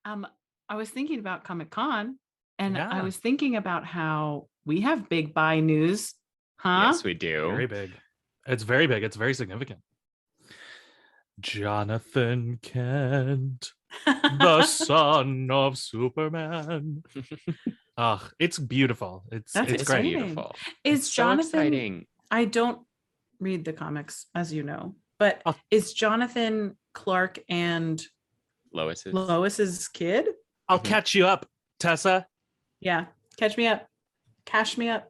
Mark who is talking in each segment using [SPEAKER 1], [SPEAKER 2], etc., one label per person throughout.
[SPEAKER 1] Um, I was thinking about Comic-Con, and I
[SPEAKER 2] Yeah,
[SPEAKER 1] was thinking about how we have big buy news, huh?
[SPEAKER 3] Yes, we do.
[SPEAKER 2] very big. It's very big. It's very significant. Jonathan Kent, the son of Superman. It's beautiful. It's
[SPEAKER 1] That's
[SPEAKER 2] it's
[SPEAKER 3] It's
[SPEAKER 2] great.
[SPEAKER 1] exciting.
[SPEAKER 3] beautiful.
[SPEAKER 1] Is
[SPEAKER 3] It's so
[SPEAKER 1] Jonathan?
[SPEAKER 3] exciting.
[SPEAKER 1] I don't read the comics, as you know, but
[SPEAKER 2] Oh.
[SPEAKER 1] is Jonathan Clark and
[SPEAKER 3] Lois's.
[SPEAKER 1] Lois's kid?
[SPEAKER 2] I'll
[SPEAKER 3] Mhm.
[SPEAKER 2] catch you up, Tessa.
[SPEAKER 1] Yeah, catch me up, cash me up.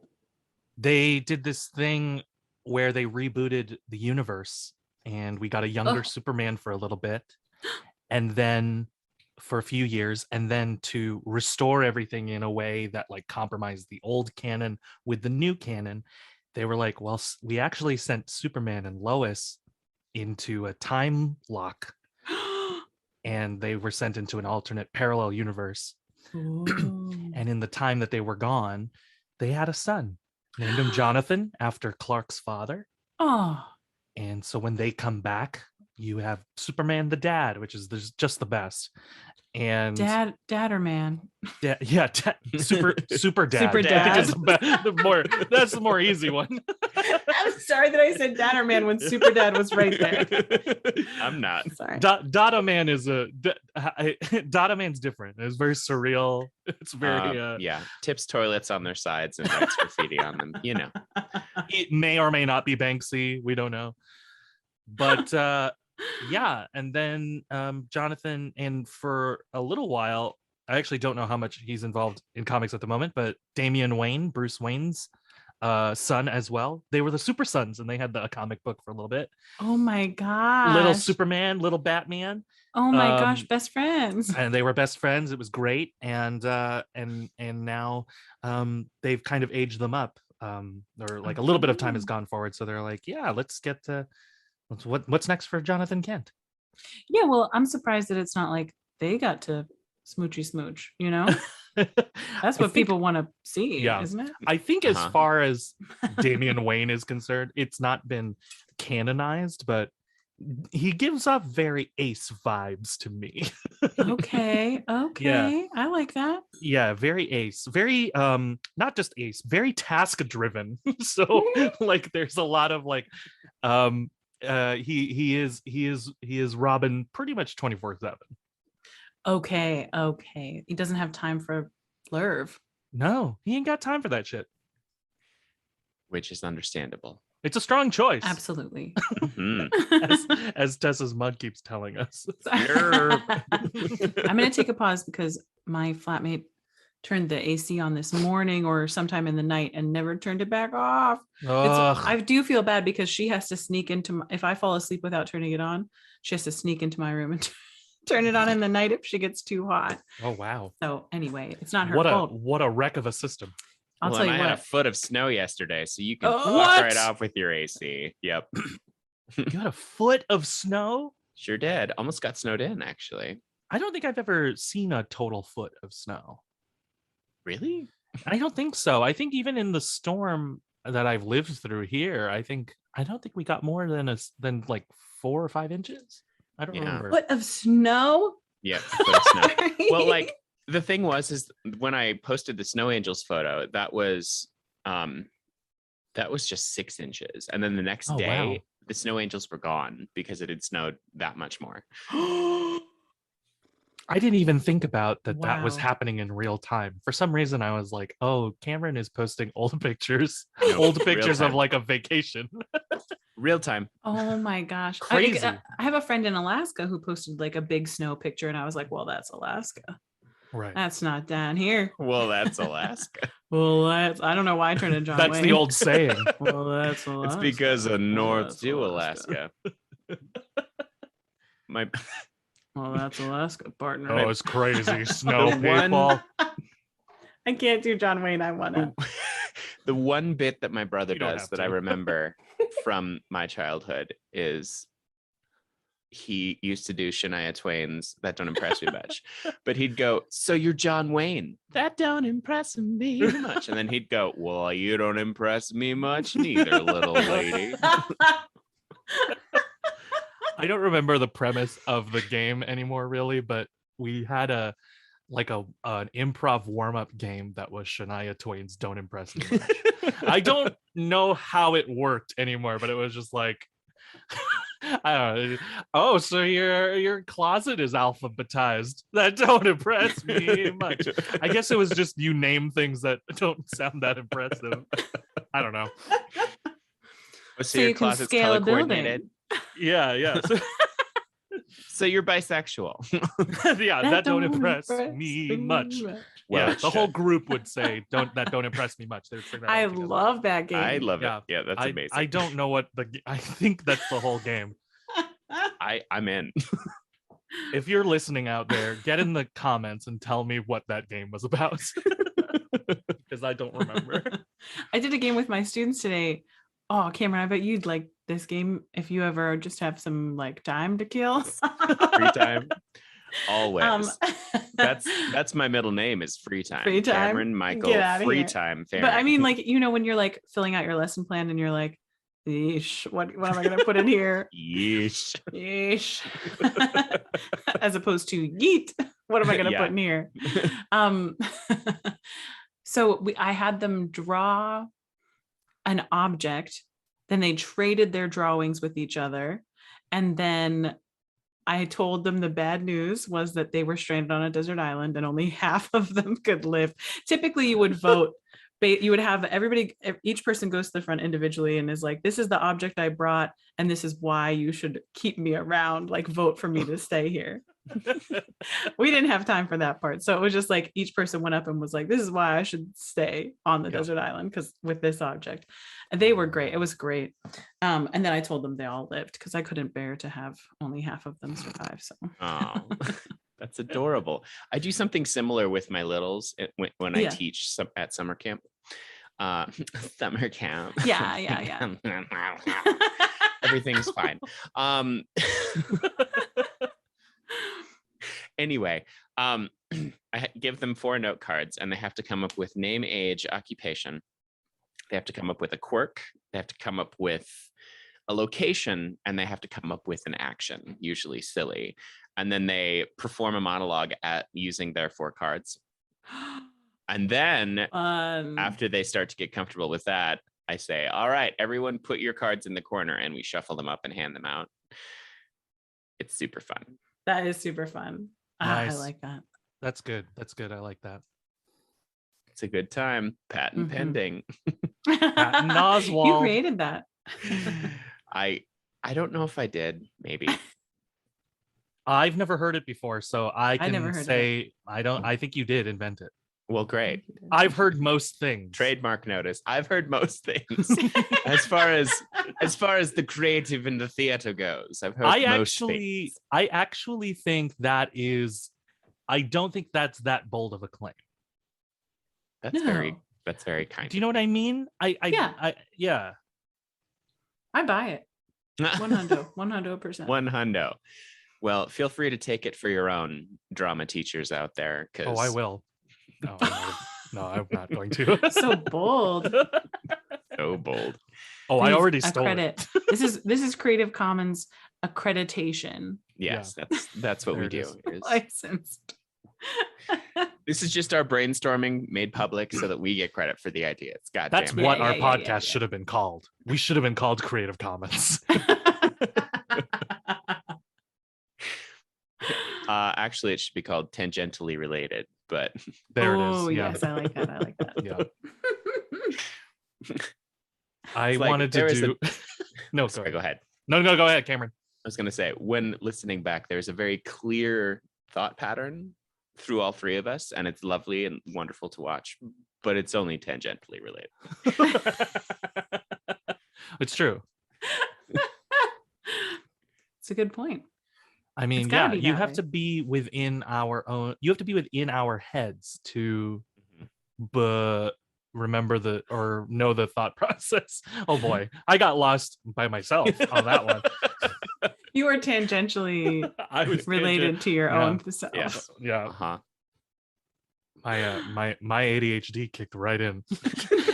[SPEAKER 2] They did this thing where they rebooted the universe, and we got a younger
[SPEAKER 1] Oh.
[SPEAKER 2] Superman for a little bit, and then for a few years, and then to restore everything in a way that like compromised the old canon with the new canon, they were like, well, we actually sent Superman and Lois into a time lock, and they were sent into an alternate parallel universe.
[SPEAKER 1] Ooh.
[SPEAKER 2] And in the time that they were gone, they had a son, named him Jonathan after Clark's father.
[SPEAKER 1] Oh,
[SPEAKER 2] And so when they come back, you have Superman the dad, which is just the best. And
[SPEAKER 1] dad or man?
[SPEAKER 2] yeah, super dad.
[SPEAKER 1] Super
[SPEAKER 2] I think
[SPEAKER 1] dad.
[SPEAKER 2] is that's the more easy one.
[SPEAKER 1] I'm sorry that I said dad or man when super dad was right there.
[SPEAKER 3] I'm not.
[SPEAKER 1] Sorry.
[SPEAKER 2] Dada Man is Dada Man's different. It's very surreal. It's very
[SPEAKER 3] Yeah, tips toilets on their sides and writes graffiti on them. You know.
[SPEAKER 2] it may or may not be Banksy. We don't know. But yeah, and then Jonathan, and for a little while, I actually don't know how much he's involved in comics at the moment, but Damian Wayne, Bruce Wayne's son as well. They were the Super Sons, and they had the comic book for a little bit.
[SPEAKER 1] Oh my gosh.
[SPEAKER 2] Little Superman, little Batman.
[SPEAKER 1] Oh my gosh, best friends.
[SPEAKER 2] And they were best friends. It was great, and now they've kind of aged them up. Or like a little bit of time has gone forward, so they're like, yeah, let's get to what's next for Jonathan Kent.
[SPEAKER 1] Yeah, well, I'm surprised that it's not like they got to smoochy smooch, you know? That's what people want to see,
[SPEAKER 2] Yeah.
[SPEAKER 1] isn't it?
[SPEAKER 2] I think as
[SPEAKER 3] Uh-huh.
[SPEAKER 2] far as Damian Wayne is concerned, it's not been canonized, but he gives off very Ace vibes to me.
[SPEAKER 1] Okay. I like that.
[SPEAKER 2] Yeah, very Ace, very not just Ace, very task driven. So like there's a lot of like he is Robin pretty much 24/7.
[SPEAKER 1] Okay. He doesn't have time for Lerv.
[SPEAKER 2] No, he ain't got time for that shit.
[SPEAKER 3] Which is understandable.
[SPEAKER 2] It's a strong choice.
[SPEAKER 1] Absolutely.
[SPEAKER 3] Mhm.
[SPEAKER 2] as Tessa's mug keeps telling us.
[SPEAKER 1] I'm going to take a pause because my flatmate turned the AC on this morning or sometime in the night and never turned it back off. I do feel bad because she has to sneak into if I fall asleep without turning it on, she has to sneak into my room and turn it on in the night if she gets too hot.
[SPEAKER 2] Oh wow.
[SPEAKER 1] So anyway, it's not her
[SPEAKER 2] What
[SPEAKER 1] fault.
[SPEAKER 2] a wreck of a system.
[SPEAKER 1] I'll
[SPEAKER 3] Well,
[SPEAKER 1] tell you
[SPEAKER 3] I had a
[SPEAKER 1] what.
[SPEAKER 3] foot of snow yesterday, so you can
[SPEAKER 1] Oh,
[SPEAKER 3] fuck
[SPEAKER 1] what?
[SPEAKER 3] right off with your AC. Yep.
[SPEAKER 2] You had a foot of snow?
[SPEAKER 3] Sure did. Almost got snowed in, actually.
[SPEAKER 2] I don't think I've ever seen a total foot of snow.
[SPEAKER 3] Really?
[SPEAKER 2] I don't think so. I think even in the storm that I've lived through here, I don't think we got more than like 4 or 5 inches. I don't
[SPEAKER 3] Yeah.
[SPEAKER 2] remember.
[SPEAKER 1] Foot of snow?
[SPEAKER 3] Yeah, a foot of snow. Well, like the thing is when I posted the snow angels photo, that was just 6 inches, and then the next
[SPEAKER 2] Oh,
[SPEAKER 3] day
[SPEAKER 2] wow.
[SPEAKER 3] the snow angels were gone because it had snowed that much more.
[SPEAKER 2] I didn't even think about that was
[SPEAKER 1] Wow.
[SPEAKER 2] happening in real time. For some reason, I was like, "Oh, Cameron is posting old pictures,
[SPEAKER 3] No,
[SPEAKER 2] old
[SPEAKER 3] real
[SPEAKER 2] pictures of
[SPEAKER 3] time.
[SPEAKER 2] like a vacation."
[SPEAKER 3] Real time.
[SPEAKER 1] Oh my gosh.
[SPEAKER 2] Crazy.
[SPEAKER 1] I have a friend in Alaska who posted like a big snow picture and I was like, well, that's Alaska.
[SPEAKER 2] Right.
[SPEAKER 1] That's not down here.
[SPEAKER 3] Well, that's Alaska.
[SPEAKER 1] Well, I don't know why I turned to John
[SPEAKER 2] That's
[SPEAKER 1] Wayne.
[SPEAKER 2] the old saying.
[SPEAKER 1] Well, that's
[SPEAKER 3] It's
[SPEAKER 1] Alaska.
[SPEAKER 3] because of
[SPEAKER 1] Well,
[SPEAKER 3] North
[SPEAKER 1] that's
[SPEAKER 3] to Alaska. My
[SPEAKER 1] Well, that's Alaska, partner.
[SPEAKER 2] Oh, it's crazy. Snow
[SPEAKER 3] The one-
[SPEAKER 2] people.
[SPEAKER 1] I can't do John Wayne. I want to.
[SPEAKER 3] the one bit that my brother
[SPEAKER 2] You don't
[SPEAKER 3] does
[SPEAKER 2] have
[SPEAKER 3] that I
[SPEAKER 2] to.
[SPEAKER 3] remember from my childhood is he used to do Shania Twain's That Don't Impress Me Much, but he'd go, so you're John Wayne, that don't impress me much, and then he'd go, well, you don't impress me much neither, little lady.
[SPEAKER 2] I don't remember the premise of the game anymore, really, but we had an improv warm-up game that was Shania Twain's Don't Impress Me Much. I don't know how it worked anymore, but it was just like, I don't know. Oh, so your closet is alphabetized. That don't impress me much. I guess it was just you name things that don't sound that impressive. I don't know.
[SPEAKER 3] So your closet's color coordinated.
[SPEAKER 2] Yeah.
[SPEAKER 3] So you're bisexual.
[SPEAKER 2] Yeah, that don't impress me much. Well, yeah, the whole group would say don't impress me much.
[SPEAKER 1] I love that game.
[SPEAKER 3] I love it. Yeah, that's amazing.
[SPEAKER 2] I don't know what I think that's the whole game.
[SPEAKER 3] I'm in.
[SPEAKER 2] If you're listening out there, get in the comments and tell me what that game was about. Because I don't remember.
[SPEAKER 1] I did a game with my students today. Oh, Cameron, I bet you'd like this game if you ever just have some like time to kill.
[SPEAKER 3] Free time. Always. That's my middle name is Free Time.
[SPEAKER 1] Free Time.
[SPEAKER 3] Cameron Michael Free Time.
[SPEAKER 1] But I mean, like, when you're like filling out your lesson plan and you're like, yeesh, what am I gonna put in here?
[SPEAKER 3] Yeesh.
[SPEAKER 1] As opposed to yeet, what am I gonna put in here? So I had them draw an object, then they traded their drawings with each other, and then I told them the bad news was that they were stranded on a desert island and only half of them could live. Typically you would vote, you would have each person goes to the front individually and is like, this is the object I brought and this is why you should keep me around, like vote for me to stay here. We didn't have time for that part, so it was just like each person went up and was like, this is why I should stay on the desert island, because with this object. And they were great. It was great. And then I told them they all lived because I couldn't bear to have only half of them survive. So
[SPEAKER 3] that's adorable. I do something similar with my littles when I teach at summer camp. Summer camp.
[SPEAKER 1] Yeah.
[SPEAKER 3] Everything's fine. Anyway, I give them 4 note cards and they have to come up with name, age, occupation. They have to come up with a quirk. They have to come up with a location, and they have to come up with an action, usually silly. And then they perform a monologue using their 4 cards. And then after they start to get comfortable with that, I say, all right, everyone put your cards in the corner, and we shuffle them up and hand them out. It's super fun.
[SPEAKER 1] That is super fun.
[SPEAKER 2] Nice.
[SPEAKER 1] I like that.
[SPEAKER 2] That's good. I like that.
[SPEAKER 3] It's a good time. Patent pending.
[SPEAKER 2] Patton Oswalt.
[SPEAKER 1] You created that.
[SPEAKER 3] I don't know if I did. Maybe.
[SPEAKER 2] I've never heard it before, so I
[SPEAKER 1] never heard
[SPEAKER 2] say I think you did invent it.
[SPEAKER 3] Well, great.
[SPEAKER 2] I've heard most things.
[SPEAKER 3] Trademark notice. I've heard most things. as far as the creative in the theater goes, I've heard most things.
[SPEAKER 2] I actually think that is. I don't think that's that bold of a claim.
[SPEAKER 3] That's very kind.
[SPEAKER 2] Do you know what I mean?
[SPEAKER 1] Yeah. I buy it. 100%.
[SPEAKER 3] 100. Well, feel free to take it for your own drama teachers out there.
[SPEAKER 2] Oh, I will. No, I'm not going to.
[SPEAKER 1] So bold.
[SPEAKER 3] So bold.
[SPEAKER 2] Oh, I already stole it.
[SPEAKER 1] This is Creative Commons accreditation.
[SPEAKER 3] Yes, that's what we do.
[SPEAKER 1] Licensed.
[SPEAKER 3] This is just our brainstorming made public so that we get credit for the ideas.
[SPEAKER 2] That's what our podcast should have been called. We should have been called Creative Commons.
[SPEAKER 3] Actually, it should be called Tangentially Related, but
[SPEAKER 2] there it is.
[SPEAKER 1] Oh, yes, I like that.
[SPEAKER 2] Yeah. I wanted to do. No,
[SPEAKER 3] sorry. Go ahead.
[SPEAKER 2] No, go ahead, Cameron.
[SPEAKER 3] I was going to say, when listening back, there's a very clear thought pattern through all 3 of us, and it's lovely and wonderful to watch, but it's only tangentially related.
[SPEAKER 2] It's true.
[SPEAKER 1] It's a good point.
[SPEAKER 2] I mean, you have to be within our own. You have to be within our heads to remember or know the thought process. Oh boy, I got lost by myself on that one.
[SPEAKER 1] You were tangentially related to your own self.
[SPEAKER 3] Yes.
[SPEAKER 2] Yeah.
[SPEAKER 3] Uh-huh.
[SPEAKER 2] My ADHD kicked right in.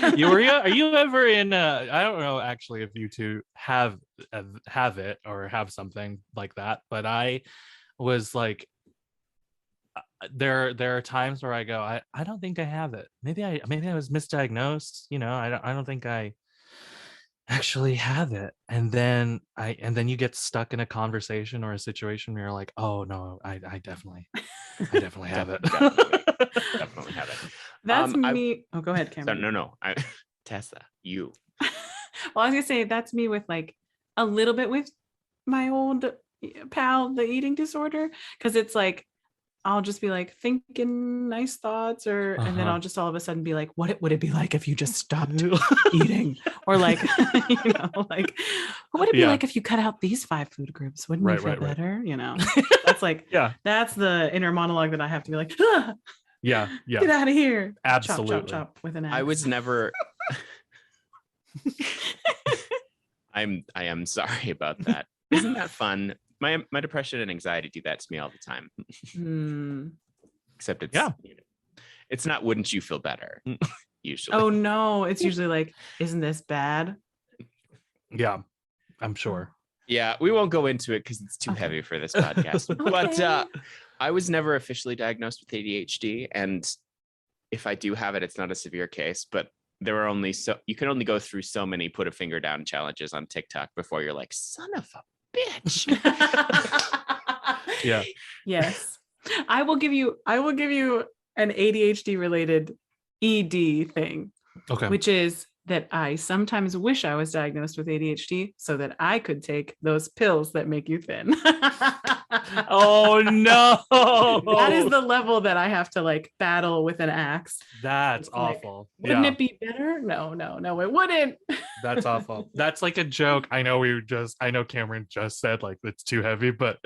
[SPEAKER 2] Are you ever in? I don't know actually if you two have it or have something like that, but I was like there are times where I go, I don't think I have it. Maybe I was misdiagnosed. I don't think I actually have it. And then you get stuck in a conversation or a situation where you're like, oh no, I definitely have it.
[SPEAKER 3] Definitely have it.
[SPEAKER 1] That's me. Oh, go ahead, Cameron.
[SPEAKER 3] No. Tessa, you.
[SPEAKER 1] Well, I was gonna say that's me with like a little bit with my old pal, the eating disorder, because it's like I'll just be like thinking nice thoughts, and then I'll just all of a sudden be like, what would it be like if you just stopped eating? Or like, like, what would it be like if you cut out these 5 food groups? Wouldn't you feel better? That's like, that's the inner monologue that I have to be like,
[SPEAKER 2] yeah,
[SPEAKER 1] get out of here.
[SPEAKER 2] Absolutely.
[SPEAKER 1] Chop, chop, chop with an axe.
[SPEAKER 3] I was never. I am sorry about that. Isn't that fun? My depression and anxiety do that to me all the time. Except it's not. Wouldn't you feel better? Usually.
[SPEAKER 1] Oh no, it's usually like, isn't this bad?
[SPEAKER 2] Yeah, I'm sure.
[SPEAKER 3] Yeah, we won't go into it because it's too heavy for this podcast. But I was never officially diagnosed with ADHD, and if I do have it, it's not a severe case. But there are you can only go through so many put a finger down challenges on TikTok before you're like, son of a bitch.
[SPEAKER 2] Yeah.
[SPEAKER 1] Yes. I will give you an ADHD related ED thing.
[SPEAKER 2] Okay.
[SPEAKER 1] Which is that I sometimes wish I was diagnosed with ADHD so that I could take those pills that make you thin.
[SPEAKER 2] Oh no.
[SPEAKER 1] That is the level that I have to like battle with an axe.
[SPEAKER 2] That's awful.
[SPEAKER 1] Wouldn't it be better? No, it wouldn't.
[SPEAKER 2] That's awful. That's like a joke. I know Cameron just said like it's too heavy, but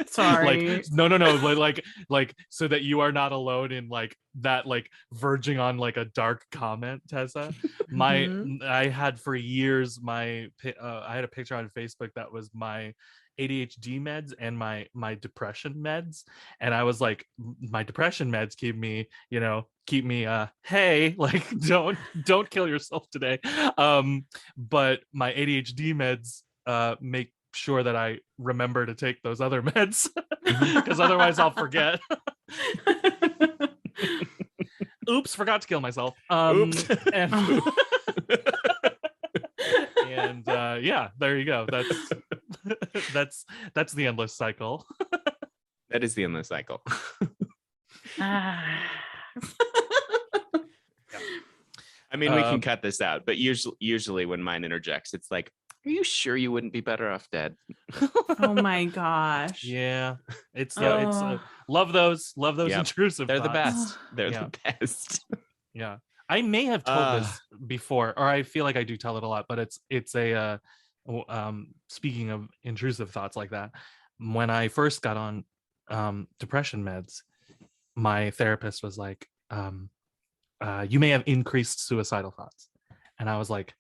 [SPEAKER 1] sorry.
[SPEAKER 2] Like no. Like so that you are not alone in like that, like verging on like a dark comment, Tessa. I had for years I had a picture on Facebook that was my ADHD meds and my depression meds, and I was like, my depression meds keep me hey, like don't kill yourself today, but my ADHD meds make sure that I remember to take those other meds because otherwise I'll forget. Oops, forgot to kill myself.
[SPEAKER 3] Oops.
[SPEAKER 2] And yeah, there you go. That's the endless cycle.
[SPEAKER 3] That is the endless cycle.
[SPEAKER 1] Ah.
[SPEAKER 3] I mean, we can cut this out, but usually when mine interjects, it's like, are you sure you wouldn't be better off dead?
[SPEAKER 1] Oh my gosh.
[SPEAKER 2] Yeah, it's love those intrusive
[SPEAKER 3] They're
[SPEAKER 2] thoughts.
[SPEAKER 3] The best. They're the best.
[SPEAKER 2] Yeah, I may have told this before, or I feel like I do tell it a lot, but it's a speaking of intrusive thoughts like that, when I first got on depression meds, my therapist was like, you may have increased suicidal thoughts, and I was like,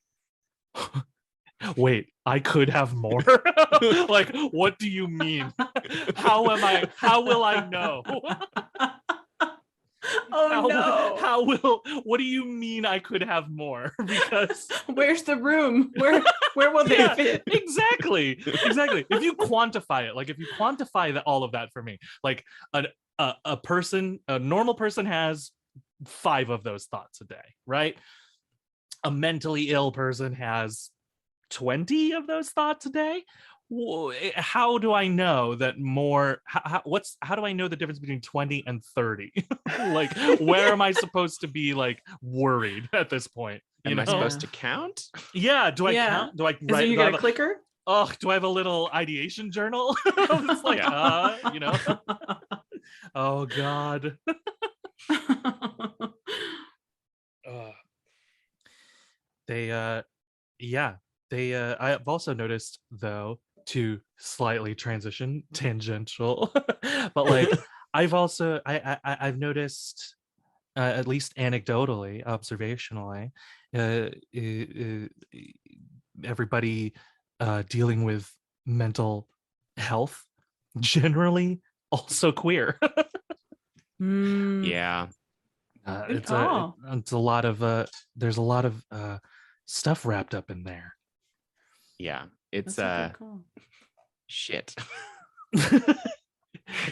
[SPEAKER 2] wait, I could have more? Like, what do you mean? How will I know?
[SPEAKER 1] No.
[SPEAKER 2] What do you mean I could have more? Because
[SPEAKER 1] where's the room? Where will they fit?
[SPEAKER 2] Exactly. If you quantify it, like if you quantify all of that for me, like a normal person has 5 of those thoughts a day, right? A mentally ill person has 20 of those thoughts a day. How do I know that more? How do I know the difference between 20 and 30? Like, where am I supposed to be like worried at this point?
[SPEAKER 3] Am I supposed to count?
[SPEAKER 2] Yeah. Do I count? Do I write?
[SPEAKER 1] Is you got a clicker?
[SPEAKER 2] Oh, do I have a little ideation journal? It's like, Oh God. I've also noticed, though, to slightly transition tangential, but like I've noticed, at least anecdotally, observationally, everybody dealing with mental health generally also queer.
[SPEAKER 3] Yeah.
[SPEAKER 2] It's a lot of there's a lot of stuff wrapped up in there.
[SPEAKER 3] Yeah, it's shit.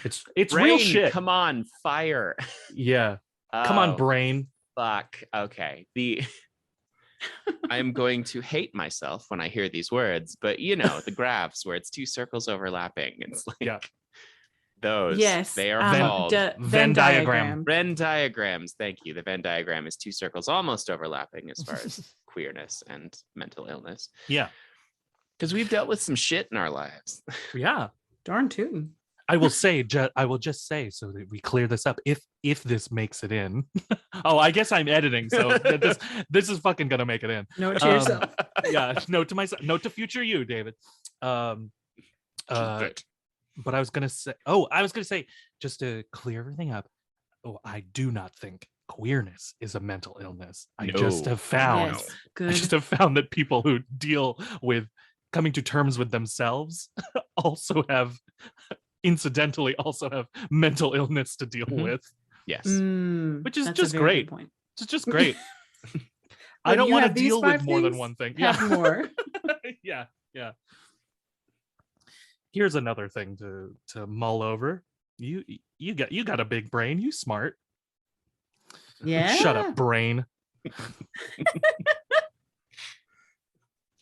[SPEAKER 2] It's
[SPEAKER 3] Brain,
[SPEAKER 2] real shit.
[SPEAKER 3] come on, fire.
[SPEAKER 2] Yeah. Come on,
[SPEAKER 3] Oh,
[SPEAKER 2] brain.
[SPEAKER 3] fuck. Okay. I'm going to hate myself when I hear these words, but the graphs where it's two circles overlapping. It's like
[SPEAKER 2] Yeah.
[SPEAKER 3] those.
[SPEAKER 1] Yes.
[SPEAKER 3] They are called
[SPEAKER 2] Venn diagram.
[SPEAKER 3] Venn diagrams. Thank you. The Venn diagram is two circles almost overlapping as far as queerness and mental illness.
[SPEAKER 2] Yeah.
[SPEAKER 3] Because we've dealt with some shit in our lives.
[SPEAKER 2] Yeah.
[SPEAKER 1] Darn tootin'.
[SPEAKER 2] I will just say so that we clear this up. If this makes it in, oh, I guess I'm editing, so this is fucking gonna make it in.
[SPEAKER 1] Note to yourself.
[SPEAKER 2] Yeah, note to myself, note to future you, David. But I was gonna say, just to clear everything up. Oh, I do not think queerness is a mental illness. I just have found that people who deal with coming to terms with themselves also have mental illness to deal with.
[SPEAKER 3] Yes.
[SPEAKER 2] Which is just great. It's just great. I
[SPEAKER 1] When
[SPEAKER 2] don't
[SPEAKER 1] you
[SPEAKER 2] want to
[SPEAKER 1] have these
[SPEAKER 2] deal with
[SPEAKER 1] 5
[SPEAKER 2] more than
[SPEAKER 1] things,
[SPEAKER 2] one thing.
[SPEAKER 1] have more.
[SPEAKER 2] Yeah. Here's another thing to mull over. You got a big brain. You smart.
[SPEAKER 1] Yeah.
[SPEAKER 2] Shut up, brain.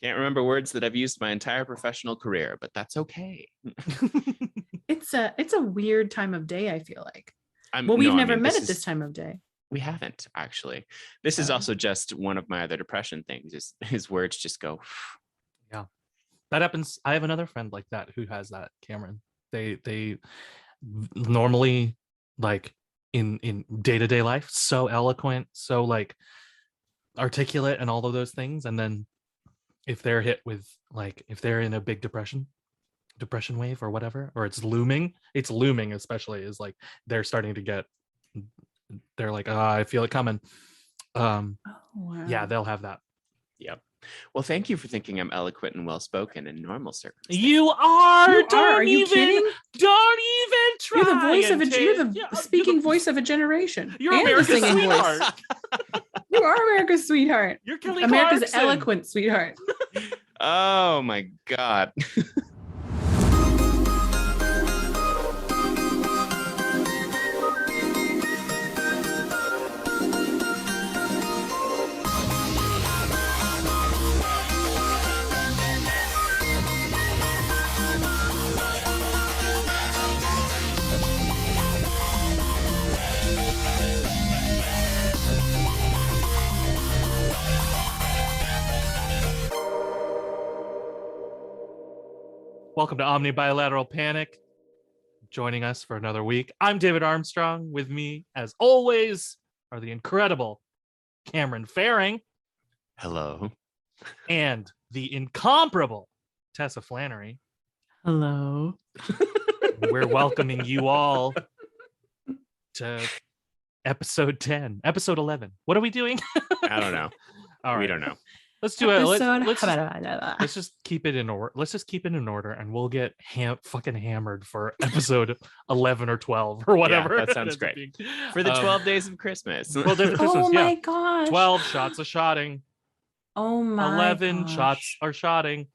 [SPEAKER 3] Can't remember words that I've used my entire professional career, but that's okay.
[SPEAKER 1] It's a weird time of day, I feel like.
[SPEAKER 3] We've
[SPEAKER 1] never met at this time of day.
[SPEAKER 3] We haven't, actually. This is also just one of my other depression things, is his words just go.
[SPEAKER 2] Yeah. That happens. I have another friend like that who has that, Cameron. They normally, like, in day-to-day life, so eloquent, so like articulate and all of those things, and then if they're hit with, like, if they're in a big depression wave or whatever, or it's looming especially, is like they're starting to get, they're like, I feel it coming.
[SPEAKER 1] Wow.
[SPEAKER 2] Yeah, they'll have that.
[SPEAKER 3] Yep. Well, thank you for thinking I'm eloquent and well-spoken in normal circumstances.
[SPEAKER 2] You are.
[SPEAKER 1] Are you kidding?
[SPEAKER 2] Don't even try.
[SPEAKER 1] You're the voice of speaking voice of a generation.
[SPEAKER 2] You're
[SPEAKER 1] and
[SPEAKER 2] America's
[SPEAKER 1] the singing
[SPEAKER 2] sweetheart.
[SPEAKER 1] voice. You are America's sweetheart.
[SPEAKER 2] You're Kelly
[SPEAKER 1] America's
[SPEAKER 2] Clarkson.
[SPEAKER 1] eloquent sweetheart.
[SPEAKER 3] Oh my God.
[SPEAKER 2] Welcome to Omni Bilateral Panic. Joining us for another week, I'm David Armstrong. With me, as always, are the incredible Cameron Faring.
[SPEAKER 3] Hello.
[SPEAKER 2] And the incomparable Tessa Flannery.
[SPEAKER 1] Hello.
[SPEAKER 2] We're welcoming you all to episode 10, episode 11. What are we doing?
[SPEAKER 3] I don't know.
[SPEAKER 2] All right.
[SPEAKER 3] We don't know.
[SPEAKER 2] Let's do it.
[SPEAKER 1] Let's
[SPEAKER 2] Just keep it in order. Let's just keep it in order, and we'll get fucking hammered for episode 11 or 12 or whatever.
[SPEAKER 3] Yeah, that sounds great. For the 12 days of Christmas.
[SPEAKER 2] 12 days of Christmas.
[SPEAKER 1] Oh my gosh.
[SPEAKER 2] 12 shots of shotting.
[SPEAKER 1] Oh my
[SPEAKER 2] 11
[SPEAKER 1] gosh.
[SPEAKER 2] shots are shotting.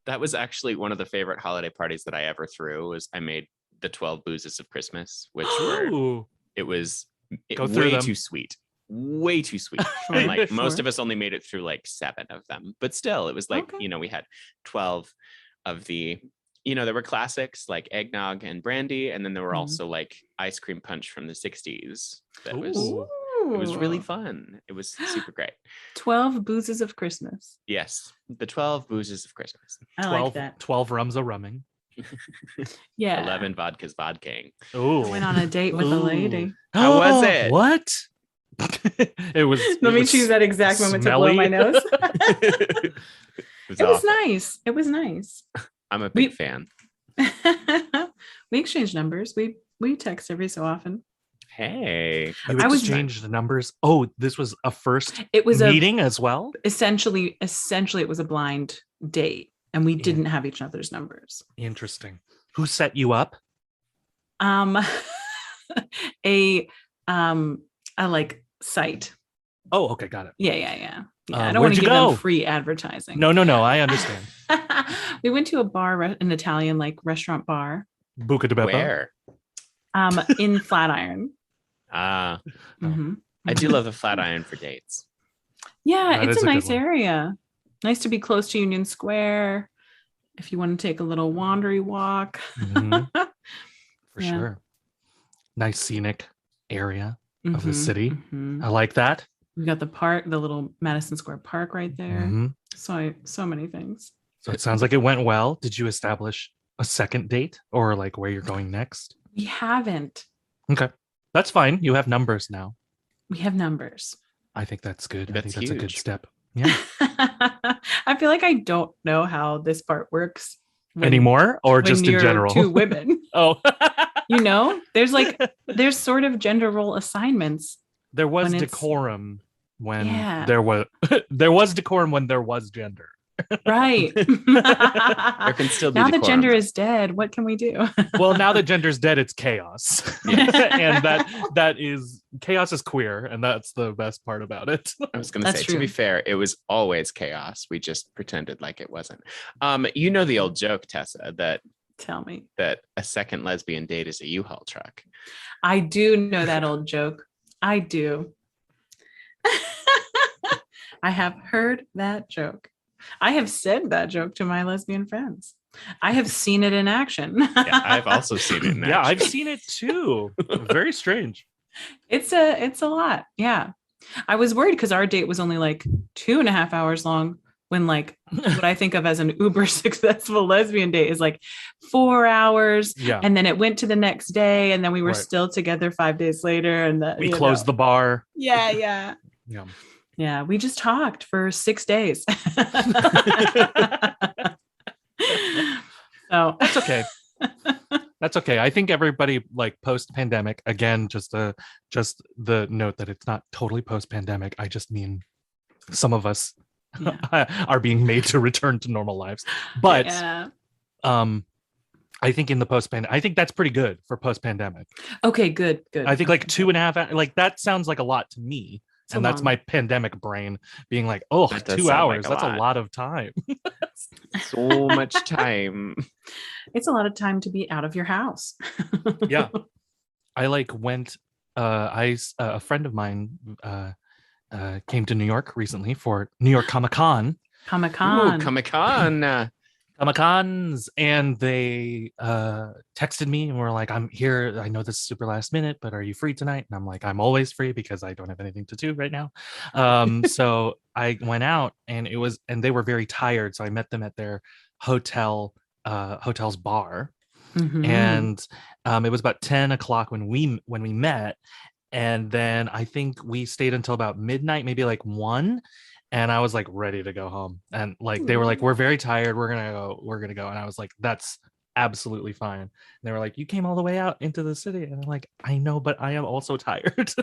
[SPEAKER 3] That was actually one of the favorite holiday parties that I ever threw. Was I made the 12 boozes of Christmas, which were way too sweet. Way too sweet. Like most of us only made it through like 7 of them, but still it was like, we had 12 of the, there were classics like eggnog and brandy, and then there were also like ice cream punch from the 60s. It was really fun. It was super great.
[SPEAKER 1] 12 boozes of Christmas.
[SPEAKER 3] Yes, the 12 boozes of Christmas.
[SPEAKER 1] I like that.
[SPEAKER 2] 12 rums of rumming.
[SPEAKER 1] Yeah.
[SPEAKER 3] 11 vodkas vodking.
[SPEAKER 2] Oh,
[SPEAKER 1] I went on a date with a lady.
[SPEAKER 3] How was it?
[SPEAKER 2] What? It was.
[SPEAKER 1] Let me choose that exact moment to blow my nose. It was nice. It was nice.
[SPEAKER 3] I'm a big fan.
[SPEAKER 1] We exchange numbers. We text every so often.
[SPEAKER 3] Hey,
[SPEAKER 2] you exchanged the numbers. Oh, this was a first.
[SPEAKER 1] It was
[SPEAKER 2] meeting as well. Essentially,
[SPEAKER 1] it was a blind date, and we didn't have each other's numbers.
[SPEAKER 2] Interesting. Who set you up?
[SPEAKER 1] A like site.
[SPEAKER 2] Oh, okay, got it.
[SPEAKER 1] Yeah. I don't want to give them free advertising.
[SPEAKER 2] No, I understand.
[SPEAKER 1] We went to a bar, an Italian like restaurant bar.
[SPEAKER 2] Buca di Beppo.
[SPEAKER 1] In Flatiron.
[SPEAKER 3] Ah,
[SPEAKER 1] Mhm.
[SPEAKER 3] I do love a Flatiron for dates.
[SPEAKER 1] Yeah,
[SPEAKER 2] That
[SPEAKER 1] it's
[SPEAKER 2] is
[SPEAKER 1] a
[SPEAKER 2] a good
[SPEAKER 1] nice
[SPEAKER 2] one.
[SPEAKER 1] area. Nice to be close to Union Square. If you want to take a little wandery walk.
[SPEAKER 2] Mhm. For
[SPEAKER 1] Yeah.
[SPEAKER 2] sure. Nice scenic area of the
[SPEAKER 1] Mhm,
[SPEAKER 2] city.
[SPEAKER 1] mhm.
[SPEAKER 2] I like that.
[SPEAKER 1] We got the park, the little Madison Square Park right there.
[SPEAKER 2] Mhm.
[SPEAKER 1] So many things.
[SPEAKER 2] So it sounds like it went well. Did you establish a second date or like where you're going next?
[SPEAKER 1] We haven't.
[SPEAKER 2] Okay. That's fine. You have numbers now.
[SPEAKER 1] We have numbers.
[SPEAKER 2] I think that's good. I
[SPEAKER 3] That's
[SPEAKER 2] think that's a good
[SPEAKER 3] huge.
[SPEAKER 2] step. Yeah.
[SPEAKER 1] I feel like I don't know how this part works
[SPEAKER 2] Anymore or
[SPEAKER 1] when
[SPEAKER 2] just in
[SPEAKER 1] you're
[SPEAKER 2] general?
[SPEAKER 1] two women.
[SPEAKER 2] Oh.
[SPEAKER 1] There's sort of gender role assignments.
[SPEAKER 2] There was
[SPEAKER 1] when it's-
[SPEAKER 2] decorum when
[SPEAKER 1] Yeah.
[SPEAKER 2] there was there was decorum when there was gender.
[SPEAKER 1] Right.
[SPEAKER 3] There can still be
[SPEAKER 1] now that
[SPEAKER 3] decorum.
[SPEAKER 1] gender is dead, what can we do?
[SPEAKER 2] Well, now that gender's dead, it's chaos. And that is chaos is queer, and that's the best part about it.
[SPEAKER 3] I was going to
[SPEAKER 1] That's
[SPEAKER 3] say, to be
[SPEAKER 1] true.
[SPEAKER 3] fair, it was always chaos. We just pretended like it wasn't. You know the old joke, Tessa,
[SPEAKER 1] Tell me.
[SPEAKER 3] that a second lesbian date is a U-Haul truck.
[SPEAKER 1] I do know that old joke. I do. I have heard that joke. I have said that joke to my lesbian friends. I have seen it in action.
[SPEAKER 3] Yeah, I've also seen it. In
[SPEAKER 2] Yeah,
[SPEAKER 3] action.
[SPEAKER 2] I've seen it too. Very strange.
[SPEAKER 1] It's a lot. Yeah. I was worried because our date was only like 2.5 hours long when like what I think of as an uber successful lesbian date is like 4 hours.
[SPEAKER 2] Yeah.
[SPEAKER 1] And then it went to the next day and then we were
[SPEAKER 2] Right.
[SPEAKER 1] still together 5 days later. And
[SPEAKER 2] We closed the bar.
[SPEAKER 1] Yeah.
[SPEAKER 2] Yeah.
[SPEAKER 1] Yeah. We just talked for 6 days. So
[SPEAKER 2] That's okay. That's okay. I think everybody like post-pandemic, again, just the note that it's not totally post-pandemic. I just mean some of us are being made to return to normal lives. But
[SPEAKER 1] yeah.
[SPEAKER 2] I think in the post-pandemic, I think that's pretty good for post-pandemic.
[SPEAKER 1] Okay, good.
[SPEAKER 2] I think like 2.5, like that sounds like a lot to me.
[SPEAKER 1] It's
[SPEAKER 2] And that's
[SPEAKER 1] long.
[SPEAKER 2] my pandemic brain being like, oh,
[SPEAKER 3] That does
[SPEAKER 2] 2
[SPEAKER 3] sound like
[SPEAKER 2] hours.
[SPEAKER 3] a
[SPEAKER 2] That's
[SPEAKER 3] lot.
[SPEAKER 2] a lot of time.
[SPEAKER 3] So much time.
[SPEAKER 1] It's a lot of time to be out of your house.
[SPEAKER 2] Yeah. I like went, a friend of mine came to New York recently for New York Comic-Con.
[SPEAKER 1] Comic-Con.
[SPEAKER 3] Ooh, Comic-Con.
[SPEAKER 2] Comic-Cons, and they texted me and were like, I'm here. I know this is super last minute, but are you free tonight? And I'm like, I'm always free because I don't have anything to do right now. So I went out and they were very tired. So I met them at their hotel's bar.
[SPEAKER 1] Mhm.
[SPEAKER 2] And it was about 10 o'clock when we met. And then I think we stayed until about midnight, maybe like 1. And I was like ready to go home. And like they were like, we're very tired. We're gonna go. And I was like, that's absolutely fine. And they were like, you came all the way out into the city. And I'm like, I know, but I am also tired.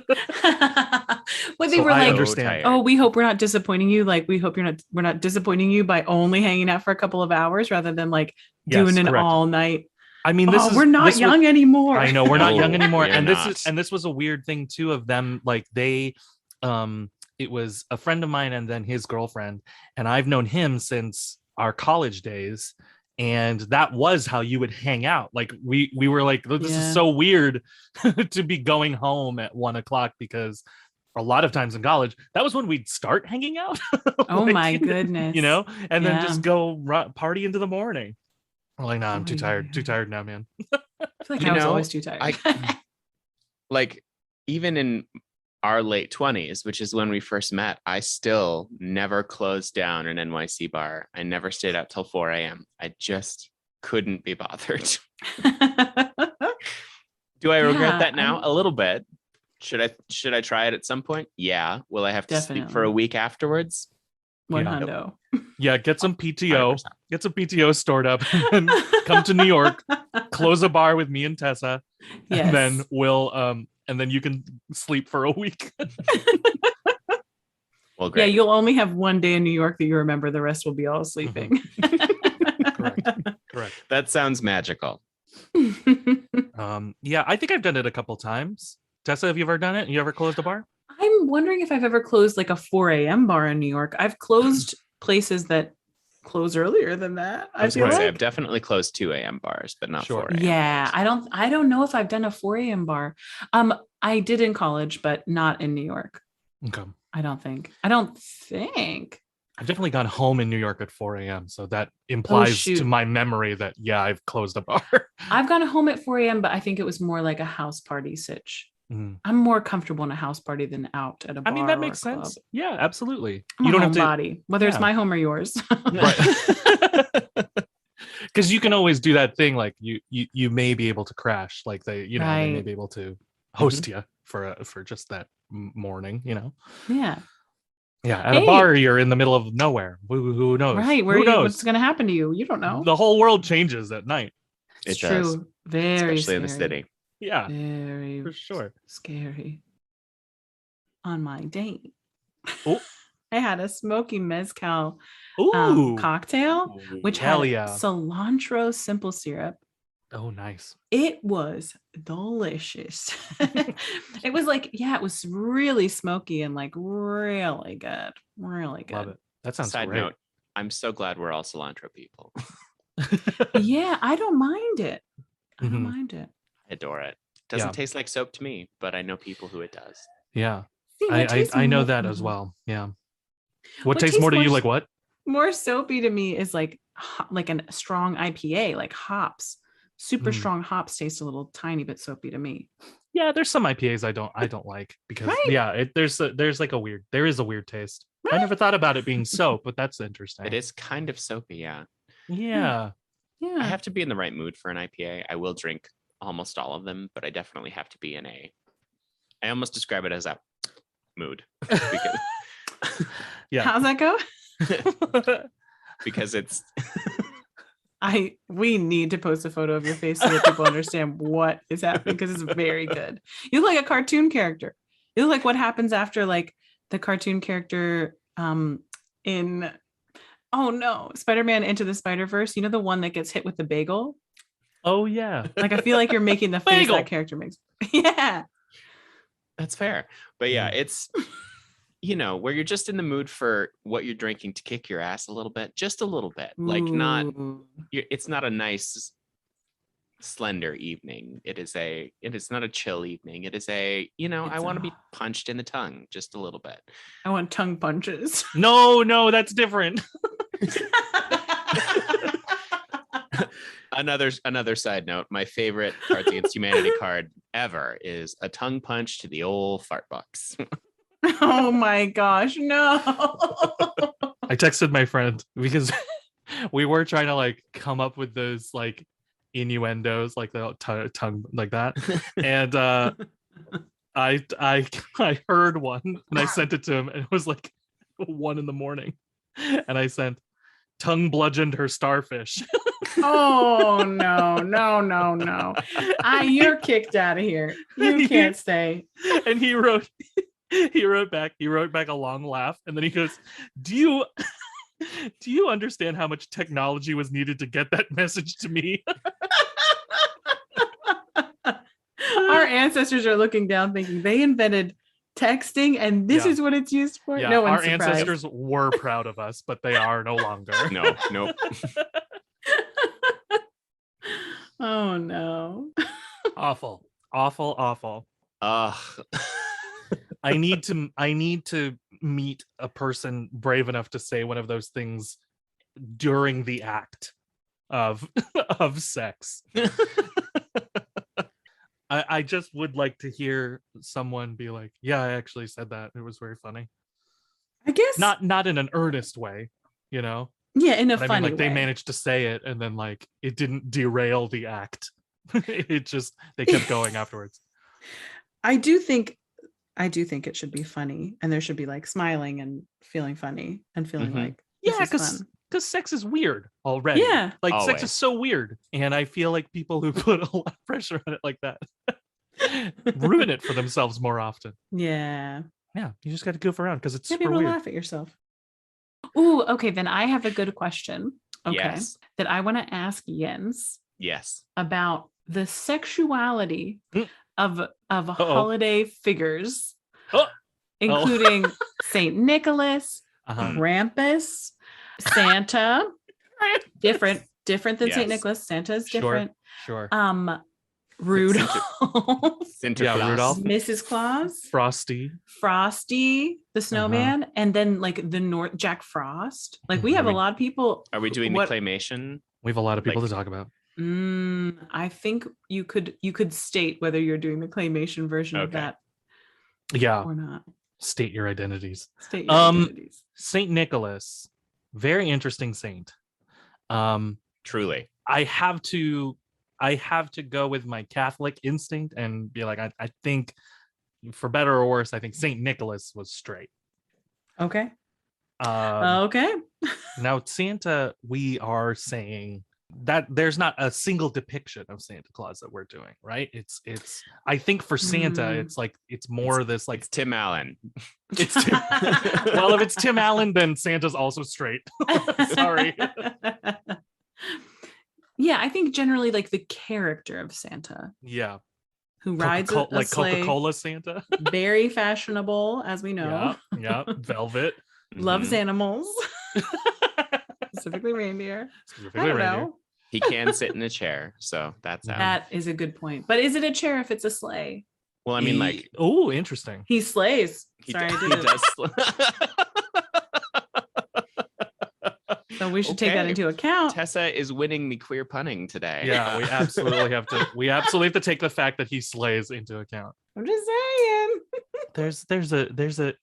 [SPEAKER 1] Well, they
[SPEAKER 2] So
[SPEAKER 1] were
[SPEAKER 2] I
[SPEAKER 1] like,
[SPEAKER 2] understand.
[SPEAKER 1] oh, we hope we're not disappointing you. Like, we hope we're not disappointing you by only hanging out for a couple of hours rather than like doing an
[SPEAKER 2] correct.
[SPEAKER 1] all night.
[SPEAKER 2] I mean,
[SPEAKER 1] We're not young anymore.
[SPEAKER 2] I know we're not young
[SPEAKER 3] No,
[SPEAKER 2] anymore.
[SPEAKER 3] we are
[SPEAKER 2] And
[SPEAKER 3] not.
[SPEAKER 2] this was a weird thing too of them. Like they, it was a friend of mine and then his girlfriend, and I've known him since our college days. And that was how you would hang out. Like we were like, this is so weird to be going home at 1 o'clock, because a lot of times in college, that was when we'd start hanging out.
[SPEAKER 1] Oh
[SPEAKER 2] Like,
[SPEAKER 1] my goodness.
[SPEAKER 2] you know, and then
[SPEAKER 1] Yeah.
[SPEAKER 2] just go party into the morning. I'm like, nah, I'm
[SPEAKER 1] Oh,
[SPEAKER 2] too tired.
[SPEAKER 1] yeah.
[SPEAKER 2] Too tired now, man.
[SPEAKER 1] I feel like
[SPEAKER 3] You
[SPEAKER 1] I was
[SPEAKER 3] know,
[SPEAKER 1] always too tired.
[SPEAKER 3] Like, even in our late 20s, which is when we first met, I still never closed down an NYC bar. I never stayed out till 4 a.m. I just couldn't be bothered. Do I regret
[SPEAKER 1] Yeah,
[SPEAKER 3] that now? A little bit. Should I try it at some point? Yeah. Will I have to sleep for a
[SPEAKER 1] Definitely.
[SPEAKER 3] week afterwards?
[SPEAKER 1] One
[SPEAKER 2] Yeah.
[SPEAKER 1] hundo.
[SPEAKER 2] Yeah, get some PTO.
[SPEAKER 3] 100%.
[SPEAKER 2] Get some PTO stored up and come to New York, close a bar with me and Tessa,
[SPEAKER 1] Yes.
[SPEAKER 2] and then we'll and then you can sleep for a week.
[SPEAKER 3] Well,
[SPEAKER 1] Yeah,
[SPEAKER 3] great.
[SPEAKER 1] you'll only have one day in New York that you remember. The rest will be all sleeping.
[SPEAKER 2] Correct.
[SPEAKER 3] That sounds magical.
[SPEAKER 2] Yeah, I think I've done it a couple times. Tessa, have you ever done it? You ever closed a bar?
[SPEAKER 1] I'm wondering if I've ever closed like a 4 a.m. bar in New York. I've closed places that close earlier than that.
[SPEAKER 3] I was
[SPEAKER 1] feel
[SPEAKER 3] going to say
[SPEAKER 1] like.
[SPEAKER 3] I've definitely closed 2 a.m. bars, but not
[SPEAKER 2] Sure.
[SPEAKER 3] 4 a.m.
[SPEAKER 1] Yeah,
[SPEAKER 3] bars.
[SPEAKER 1] I don't know if I've done a 4 a.m. bar. I did in college, but not in New York.
[SPEAKER 2] Okay.
[SPEAKER 1] I don't think.
[SPEAKER 2] I've definitely gone home in New York at 4 a.m. So that implies to
[SPEAKER 1] shoot.
[SPEAKER 2] my memory that, yeah, I've closed a bar.
[SPEAKER 1] I've gone home at 4 a.m., but I think it was more like a house party sitch.
[SPEAKER 2] Mhm.
[SPEAKER 1] I'm more comfortable in a house party than out at a bar.
[SPEAKER 2] I mean, that
[SPEAKER 1] or
[SPEAKER 2] makes
[SPEAKER 1] a club.
[SPEAKER 2] sense. Yeah, absolutely.
[SPEAKER 1] I'm
[SPEAKER 2] You
[SPEAKER 1] a
[SPEAKER 2] don't have to.
[SPEAKER 1] homebody, whether it's
[SPEAKER 2] yeah.
[SPEAKER 1] my home or yours.
[SPEAKER 2] Right. Because you can always do that thing, like you may be able to crash, like they may
[SPEAKER 1] Right.
[SPEAKER 2] be able to host you for just that morning,
[SPEAKER 1] Yeah.
[SPEAKER 2] Yeah, at
[SPEAKER 1] Hey.
[SPEAKER 2] a bar, you're in the middle of nowhere. Who knows?
[SPEAKER 1] Right.
[SPEAKER 2] Who knows?
[SPEAKER 1] What's going to happen to you? You don't know.
[SPEAKER 2] The whole world changes at night.
[SPEAKER 1] It's
[SPEAKER 3] It does.
[SPEAKER 1] true. Very
[SPEAKER 3] Especially in the
[SPEAKER 1] scary.
[SPEAKER 3] city.
[SPEAKER 2] Yeah,
[SPEAKER 1] Very
[SPEAKER 2] for sure.
[SPEAKER 1] scary. On my date,
[SPEAKER 2] Oh.
[SPEAKER 1] I had a smoky mezcal
[SPEAKER 2] Ooh,
[SPEAKER 1] cocktail, which
[SPEAKER 2] hell
[SPEAKER 1] had
[SPEAKER 2] yeah.
[SPEAKER 1] cilantro simple syrup.
[SPEAKER 2] Oh, nice.
[SPEAKER 1] It was delicious. It was like, it was really smoky and like really good. Really good.
[SPEAKER 2] Love it. That sounds
[SPEAKER 3] Side
[SPEAKER 2] great.
[SPEAKER 3] note, I'm so glad we're all cilantro people.
[SPEAKER 1] Yeah, I don't mind it. I don't
[SPEAKER 2] Mhm.
[SPEAKER 1] mind it.
[SPEAKER 3] I adore it. Doesn't
[SPEAKER 2] Yeah.
[SPEAKER 3] taste like soap to me, but I know people who it does.
[SPEAKER 2] Yeah,
[SPEAKER 1] See, what tastes
[SPEAKER 2] I know
[SPEAKER 1] more-
[SPEAKER 2] that as well. Yeah. What
[SPEAKER 1] What
[SPEAKER 2] tastes
[SPEAKER 1] tastes
[SPEAKER 2] more to
[SPEAKER 1] more
[SPEAKER 2] you?
[SPEAKER 1] s-
[SPEAKER 2] Like what?
[SPEAKER 1] More soapy to me is like a strong IPA, like hops. Super
[SPEAKER 2] Mm.
[SPEAKER 1] strong hops taste a little tiny bit soapy to me.
[SPEAKER 2] Yeah, there's some IPAs I don't like because
[SPEAKER 1] Right.
[SPEAKER 2] there is a weird taste. I
[SPEAKER 1] Right.
[SPEAKER 2] never thought about it being soap, but that's interesting.
[SPEAKER 3] It is kind of soapy, yeah.
[SPEAKER 2] Yeah.
[SPEAKER 1] Yeah.
[SPEAKER 3] I have to be in the right mood for an IPA. I will drink almost all of them, but I definitely have to be in I almost describe it as a mood. Because,
[SPEAKER 2] Yeah.
[SPEAKER 1] How's that go?
[SPEAKER 3] because it's
[SPEAKER 1] We need to post a photo of your face so that people understand what is happening because it's very good. You look like a cartoon character. You look like what happens after like the cartoon character in Spider-Man Into the Spider-Verse. You know, the one that gets hit with the bagel?
[SPEAKER 2] Oh yeah.
[SPEAKER 1] Like I feel like you're making the face
[SPEAKER 2] Bagel.
[SPEAKER 1] that character makes. Yeah.
[SPEAKER 3] that's fair. But yeah,
[SPEAKER 2] Mm.
[SPEAKER 3] it's where you're just in the mood for what you're drinking to kick your ass a little bit, just a little bit. Like
[SPEAKER 1] Ooh.
[SPEAKER 3] it's not a nice slender evening. It is not a chill evening. It is I want to be punched in the tongue just a little bit.
[SPEAKER 1] I want tongue punches.
[SPEAKER 2] No, that's different.
[SPEAKER 3] Another side note, my favorite Cards Against Humanity card ever is a tongue punch to the old fart box.
[SPEAKER 1] Oh my gosh, no.
[SPEAKER 2] I texted my friend because we were trying to like come up with those like innuendos, like the tongue like that, and I heard one and I sent it to him, and it was like 1 a.m, and I sent tongue bludgeoned her starfish.
[SPEAKER 1] Oh no. You're kicked out of here. You can't stay.
[SPEAKER 2] And he wrote back a long laugh, and then he goes, do you understand how much technology was needed to get that message to me?
[SPEAKER 1] Our ancestors are looking down thinking they invented texting and this is what it's used for.
[SPEAKER 2] Yeah,
[SPEAKER 1] No one's
[SPEAKER 2] our
[SPEAKER 1] surprised.
[SPEAKER 2] ancestors were proud of us, but they are no longer.
[SPEAKER 3] No, nope.
[SPEAKER 1] Oh no.
[SPEAKER 2] Awful.
[SPEAKER 3] Ugh.
[SPEAKER 2] I need to meet a person brave enough to say one of those things during the act of sex. I just would like to hear someone be like, yeah, I actually said that. It was very funny.
[SPEAKER 1] I guess
[SPEAKER 2] Not in an earnest way,
[SPEAKER 1] Yeah, in a
[SPEAKER 2] but
[SPEAKER 1] funny
[SPEAKER 2] I mean, like
[SPEAKER 1] way.
[SPEAKER 2] they managed to say it, and then like it didn't derail the act. It just they kept going afterwards.
[SPEAKER 1] I do think it should be funny, and there should be like smiling and feeling funny and feeling
[SPEAKER 3] Mhm.
[SPEAKER 1] like this
[SPEAKER 2] Yeah,
[SPEAKER 1] is fun.
[SPEAKER 2] because sex is weird already.
[SPEAKER 1] Yeah.
[SPEAKER 2] Like sex
[SPEAKER 3] Always.
[SPEAKER 2] is so weird, and I feel like people who put a lot of pressure on it like that ruin it for themselves more often.
[SPEAKER 1] Yeah.
[SPEAKER 2] Yeah, you just got to goof around because it's
[SPEAKER 1] Maybe
[SPEAKER 2] super
[SPEAKER 1] able to
[SPEAKER 2] weird.
[SPEAKER 1] laugh at yourself. Ooh, okay. Then I have a good question. Okay.
[SPEAKER 3] Yes.
[SPEAKER 1] That I want to ask Jens
[SPEAKER 3] Yes.
[SPEAKER 1] about the sexuality of holiday figures,
[SPEAKER 2] Oh.
[SPEAKER 1] including Saint Nicholas,
[SPEAKER 2] Uh-huh.
[SPEAKER 1] Krampus, Santa, different than Saint
[SPEAKER 3] Yes.
[SPEAKER 1] Nicholas. Santa is
[SPEAKER 2] Sure.
[SPEAKER 1] different.
[SPEAKER 2] Sure.
[SPEAKER 1] Rudolph,
[SPEAKER 3] Sinterklaas.
[SPEAKER 2] Rudolph.
[SPEAKER 1] Mrs. Claus,
[SPEAKER 2] Frosty.
[SPEAKER 1] Frosty the snowman, and then like the Jack Frost. Like we have a lot of people.
[SPEAKER 3] Are we doing the claymation?
[SPEAKER 2] We have a lot of people
[SPEAKER 3] Like-
[SPEAKER 2] to talk about.
[SPEAKER 1] I think you could state whether you're doing the claymation version of
[SPEAKER 3] Okay.
[SPEAKER 1] that
[SPEAKER 2] Yeah.
[SPEAKER 1] or not.
[SPEAKER 2] State your identities.
[SPEAKER 1] State your identities.
[SPEAKER 2] Saint Nicholas, very interesting saint.
[SPEAKER 3] Truly.
[SPEAKER 2] I have to go with my Catholic instinct and be like, I think, for better or worse, I think Saint Nicholas was straight.
[SPEAKER 1] Okay.
[SPEAKER 2] Um,
[SPEAKER 1] Okay.
[SPEAKER 2] Now Santa, we are saying that there's not a single depiction of Santa Claus that we're doing, right? It's I think for Santa, it's like it's more this like
[SPEAKER 3] It's Tim Allen.
[SPEAKER 2] it's Tim, well, if it's Tim Allen, then Santa's also straight. Sorry.
[SPEAKER 1] Yeah, I think generally like the character of Santa
[SPEAKER 2] Yeah.
[SPEAKER 1] who rides a
[SPEAKER 2] like
[SPEAKER 1] sleigh,
[SPEAKER 2] Coca-Cola Santa.
[SPEAKER 1] very fashionable, as we know.
[SPEAKER 2] Yeah. Velvet.
[SPEAKER 1] Loves
[SPEAKER 3] Mhm.
[SPEAKER 1] animals, specifically reindeer. I
[SPEAKER 2] Specifically
[SPEAKER 1] don't
[SPEAKER 2] reindeer.
[SPEAKER 1] know.
[SPEAKER 3] He can sit in a chair, so that's out.
[SPEAKER 1] That is a good point. But is it a chair if it's a sleigh?
[SPEAKER 3] Well, I mean, like
[SPEAKER 2] Oh, interesting.
[SPEAKER 1] He slays.
[SPEAKER 3] he,
[SPEAKER 1] Sorry,
[SPEAKER 3] d-
[SPEAKER 1] I
[SPEAKER 3] he
[SPEAKER 1] did it.
[SPEAKER 3] does.
[SPEAKER 1] So we should take that
[SPEAKER 3] Okay.
[SPEAKER 1] into account.
[SPEAKER 3] Tessa is winning the queer punning today.
[SPEAKER 2] Yeah, we absolutely have to. We absolutely have to take the fact that he slays into account.
[SPEAKER 1] I'm just saying.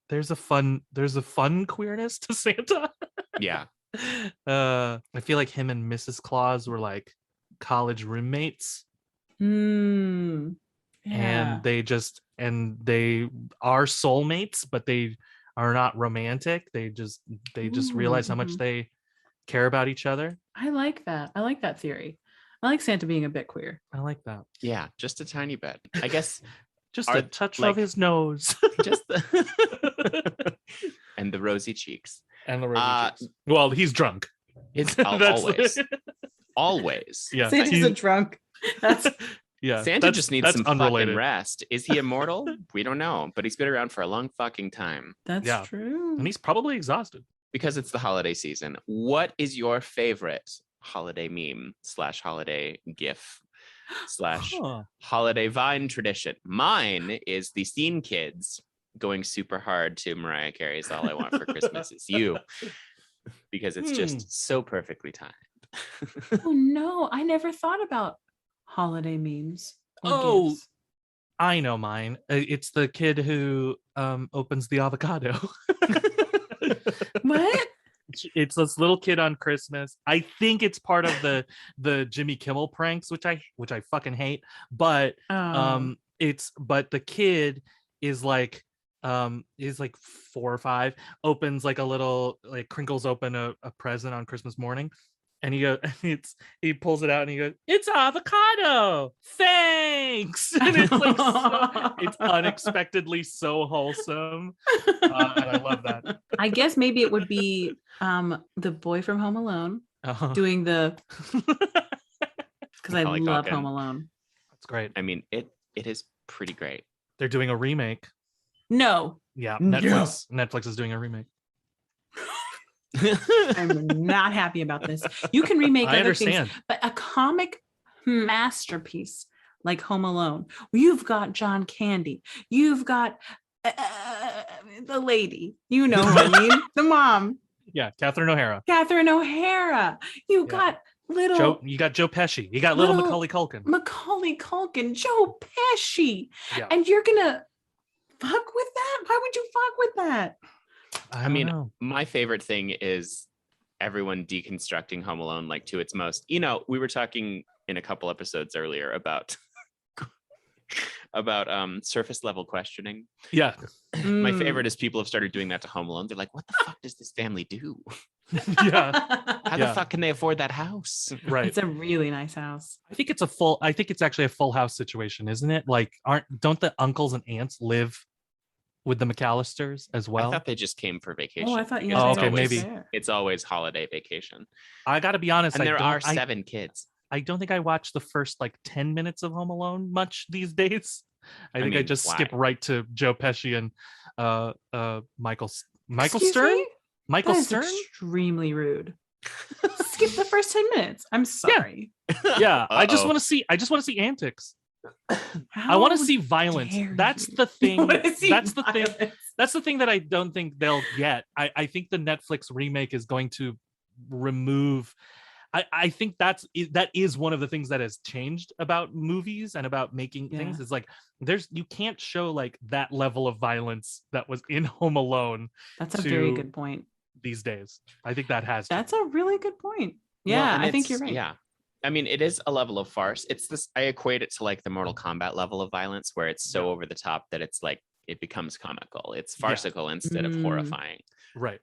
[SPEAKER 2] There's a fun queerness to Santa.
[SPEAKER 3] Yeah.
[SPEAKER 2] I feel like him and Mrs. Claus were like college roommates,
[SPEAKER 1] Yeah.
[SPEAKER 2] and they are soulmates, but they are not romantic. They just realize how much
[SPEAKER 1] Mhm.
[SPEAKER 2] they care about each other.
[SPEAKER 1] I like that. I like that theory. I like Santa being a bit queer.
[SPEAKER 2] I like that.
[SPEAKER 3] Yeah. Just a tiny bit. I guess
[SPEAKER 2] Just
[SPEAKER 3] Are-
[SPEAKER 2] a touch
[SPEAKER 3] like-
[SPEAKER 2] of his nose
[SPEAKER 3] just the and the rosy cheeks.
[SPEAKER 2] and the rosy
[SPEAKER 3] Uh,
[SPEAKER 2] cheeks. Well, he's drunk.
[SPEAKER 3] It's
[SPEAKER 2] That's-
[SPEAKER 3] always. Always.
[SPEAKER 2] Yeah.
[SPEAKER 1] Santa's a drunk. That's
[SPEAKER 2] Yeah.
[SPEAKER 3] Santa just needs some
[SPEAKER 2] unrelated.
[SPEAKER 3] fucking rest. Is he immortal? We don't know, but he's been around for a long fucking time
[SPEAKER 1] that's
[SPEAKER 2] Yeah.
[SPEAKER 1] true.
[SPEAKER 2] And he's probably exhausted.
[SPEAKER 3] because it's the holiday season. What is your favorite holiday meme / holiday gif /
[SPEAKER 2] Huh.
[SPEAKER 3] holiday Vine tradition? Mine is the Scene Kids going super hard to Mariah Carey's "All I Want for Christmas Is You" because it's just so perfectly timed.
[SPEAKER 1] Oh no, I never thought about holiday memes. or
[SPEAKER 2] Oh.
[SPEAKER 1] gifts.
[SPEAKER 2] I know mine. It's the kid who opens the avocado.
[SPEAKER 1] What?
[SPEAKER 2] It's this little kid on Christmas. I think it's part of the Jimmy Kimmel pranks, which I fucking hate. But
[SPEAKER 1] Oh.
[SPEAKER 2] but the kid is like 4 or 5, opens like a little, like crinkles open a present on Christmas morning, and he pulls it out and he goes, "It's avocado, thanks." And it's like it's unexpectedly so wholesome, and I love that.
[SPEAKER 1] I guess maybe it would be the boy from Home Alone doing the because I
[SPEAKER 3] Macaulay
[SPEAKER 1] love
[SPEAKER 3] Culkin.
[SPEAKER 1] Home Alone.
[SPEAKER 2] That's great.
[SPEAKER 3] I mean, it is pretty great.
[SPEAKER 2] They're doing a remake.
[SPEAKER 1] No,
[SPEAKER 2] Yeah,
[SPEAKER 1] No.
[SPEAKER 2] Netflix is doing a remake.
[SPEAKER 1] I'm not happy about this. You can remake
[SPEAKER 2] I
[SPEAKER 1] other things,
[SPEAKER 2] understand.
[SPEAKER 1] but a comic masterpiece like Home Alone, where you've got John Candy, you've got the lady, you know what I mean, the mom,
[SPEAKER 2] Yeah, Catherine O'Hara.
[SPEAKER 1] Catherine O'Hara. You
[SPEAKER 2] Yeah.
[SPEAKER 1] got little
[SPEAKER 2] You got Joe Pesci. You got little
[SPEAKER 1] Little-
[SPEAKER 2] Macaulay Culkin.
[SPEAKER 1] Macaulay Culkin, Joe Pesci,
[SPEAKER 2] Yeah.
[SPEAKER 1] and you're gonna fuck with that? Why would you fuck with that?
[SPEAKER 2] I
[SPEAKER 3] mean,
[SPEAKER 2] don't know.
[SPEAKER 3] My favorite thing is everyone deconstructing Home Alone like to its most. You know, we were talking in a couple episodes earlier about surface level questioning.
[SPEAKER 2] Yeah.
[SPEAKER 3] My
[SPEAKER 1] Mm.
[SPEAKER 3] favorite is people have started doing that to Home Alone. They're like, what the fuck does this family do?
[SPEAKER 2] Yeah.
[SPEAKER 3] How
[SPEAKER 2] Yeah.
[SPEAKER 3] the fuck can they afford that house?
[SPEAKER 2] Right.
[SPEAKER 1] It's a really nice house.
[SPEAKER 2] I think it's actually a full house situation, isn't it? Like, don't the uncles and aunts live with the McAllisters as
[SPEAKER 3] I
[SPEAKER 2] well?
[SPEAKER 3] thought they just came for vacation.
[SPEAKER 1] Oh, I thought you
[SPEAKER 3] because
[SPEAKER 2] Oh,
[SPEAKER 1] guys
[SPEAKER 3] it's
[SPEAKER 2] okay,
[SPEAKER 3] always-
[SPEAKER 2] maybe.
[SPEAKER 3] It's always holiday vacation.
[SPEAKER 2] I got to be honest.
[SPEAKER 3] And there are
[SPEAKER 2] I
[SPEAKER 3] 7 kids.
[SPEAKER 2] don't think I watch the first like 10 minutes of Home Alone much these days. I think I
[SPEAKER 3] mean,
[SPEAKER 2] just
[SPEAKER 3] why?
[SPEAKER 2] skip right to Joe Pesci and Michael
[SPEAKER 1] Excuse
[SPEAKER 2] Stern.
[SPEAKER 1] me?
[SPEAKER 2] Michael
[SPEAKER 1] That is
[SPEAKER 2] Stern.
[SPEAKER 1] extremely rude. skip the first 10 minutes. I'm sorry.
[SPEAKER 2] Yeah, I just
[SPEAKER 3] Uh-oh.
[SPEAKER 2] want to see antics. I
[SPEAKER 1] How
[SPEAKER 2] want to see violence.
[SPEAKER 1] dare
[SPEAKER 2] That's
[SPEAKER 1] you.
[SPEAKER 2] the thing.
[SPEAKER 1] Wanna see
[SPEAKER 2] That's the thing.
[SPEAKER 1] violence.
[SPEAKER 2] That's the thing that I don't think they'll get. I think the Netflix remake is going to remove. I think that is one of the things that has changed about movies and about making things. It's like you can't show like that level of violence that was in Home Alone.
[SPEAKER 1] That's a very good point.
[SPEAKER 2] These days, I think that's
[SPEAKER 1] a really good point. Yeah,
[SPEAKER 3] Well, and
[SPEAKER 1] I think you're right.
[SPEAKER 3] Yeah. I mean, it is a level of farce. It's this, I equate it to like the Mortal Kombat level of violence where it's so over the top that it's like, it becomes comical. It's farcical instead of horrifying.
[SPEAKER 2] Right.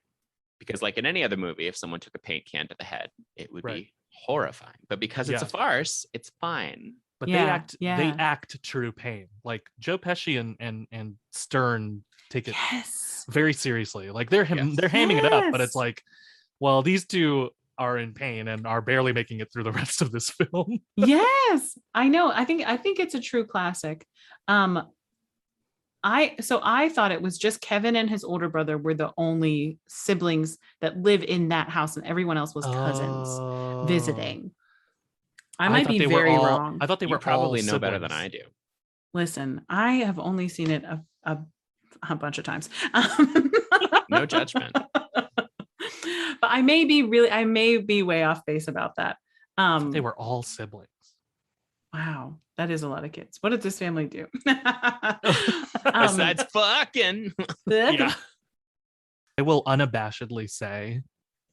[SPEAKER 3] Because like in any other movie, if someone took a paint can to the head, it would be horrifying. But because it's a farce, it's fine.
[SPEAKER 2] But they act true pain. Like Joe Pesci and Stern take it very seriously. Like they're hamming it up, but it's like, well, these two are in pain and are barely making it through the rest of this film.
[SPEAKER 1] Yes, I know. I think it's a true classic. I thought it was just Kevin and his older brother were the only siblings that live in that house, and everyone else was cousins visiting. I might be very wrong.
[SPEAKER 2] I thought they were
[SPEAKER 3] probably
[SPEAKER 2] all
[SPEAKER 3] know better than
[SPEAKER 2] siblings.
[SPEAKER 3] I do.
[SPEAKER 1] Listen, I have only seen it a bunch of times.
[SPEAKER 3] No judgment.
[SPEAKER 1] But I may be way off base about that.
[SPEAKER 2] They were all siblings.
[SPEAKER 1] Wow, that is a lot of kids. What did this family do?
[SPEAKER 3] Besides fucking.
[SPEAKER 2] Yeah. I will unabashedly say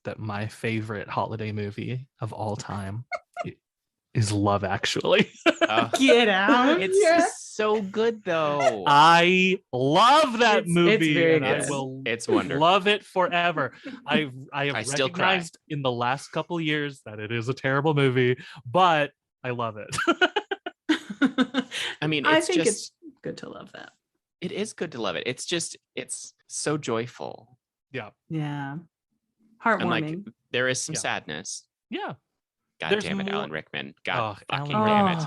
[SPEAKER 2] that my favorite holiday movie of all time is Love Actually.
[SPEAKER 1] Get out.
[SPEAKER 3] It's just so good though.
[SPEAKER 2] I love that movie.
[SPEAKER 1] It's very
[SPEAKER 2] and
[SPEAKER 1] good.
[SPEAKER 2] I will
[SPEAKER 3] It's wonderful.
[SPEAKER 2] love it forever. I have
[SPEAKER 3] still cry.
[SPEAKER 2] recognized in the last couple years that it is a terrible movie, but I love it.
[SPEAKER 3] I mean,
[SPEAKER 1] I think it's good to love that.
[SPEAKER 3] It is good to love it. It's so joyful.
[SPEAKER 2] Yeah.
[SPEAKER 1] Yeah.
[SPEAKER 3] And
[SPEAKER 1] Heartwarming.
[SPEAKER 3] like there is some sadness.
[SPEAKER 2] Yeah.
[SPEAKER 3] God damn it, Alan Rickman. God fucking
[SPEAKER 2] Alan
[SPEAKER 3] damn it.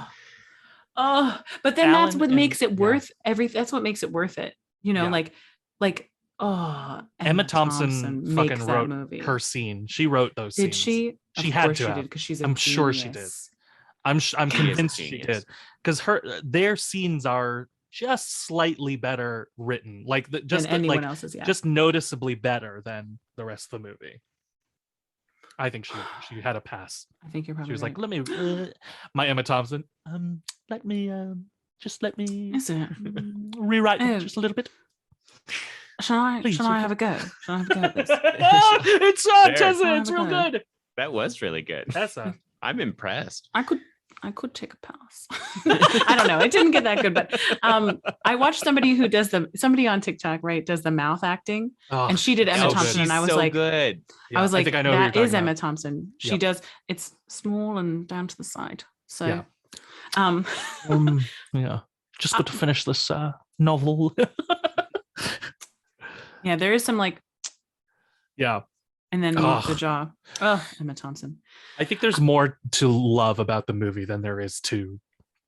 [SPEAKER 1] Oh, but then that's what makes it worth that's what makes it worth it. You know, like
[SPEAKER 2] Emma Thompson fucking
[SPEAKER 1] makes
[SPEAKER 2] wrote
[SPEAKER 1] that movie.
[SPEAKER 2] her scene. She wrote those scenes.
[SPEAKER 1] Did she?
[SPEAKER 2] She
[SPEAKER 1] Of
[SPEAKER 2] had
[SPEAKER 1] course
[SPEAKER 2] to
[SPEAKER 1] she
[SPEAKER 2] have.
[SPEAKER 1] did, because she's
[SPEAKER 2] I'm sure she did. I'm convinced she did, because their scenes are just slightly better written, like
[SPEAKER 1] anyone else's,
[SPEAKER 2] just noticeably better than the rest of the movie. I think she had a pass.
[SPEAKER 1] I think you're probably
[SPEAKER 2] She was
[SPEAKER 1] right.
[SPEAKER 2] like, let me my Emma Thompson, let me rewrite it just a little bit.
[SPEAKER 1] Shall I have a go? Shall I have a go at this?
[SPEAKER 2] It's
[SPEAKER 3] There.
[SPEAKER 2] Tessa, it's real good.
[SPEAKER 3] That was really good.
[SPEAKER 2] Tessa.
[SPEAKER 3] I'm impressed.
[SPEAKER 1] I could take a pass. I don't know. It didn't get that good, but I watched somebody who does somebody on TikTok, right, does the mouth acting, and she did Emma Thompson, and I was like,
[SPEAKER 3] good.
[SPEAKER 1] I was like,
[SPEAKER 2] I know
[SPEAKER 1] that is Emma
[SPEAKER 2] about.
[SPEAKER 1] Thompson. She
[SPEAKER 2] Yep.
[SPEAKER 1] does. It's small and down to the side. So,
[SPEAKER 2] yeah, just got to finish this novel.
[SPEAKER 1] yeah, there is some like,
[SPEAKER 2] yeah.
[SPEAKER 1] and then the jaw. Oh, Emma Thompson.
[SPEAKER 2] I think there's more to love about the movie than there is to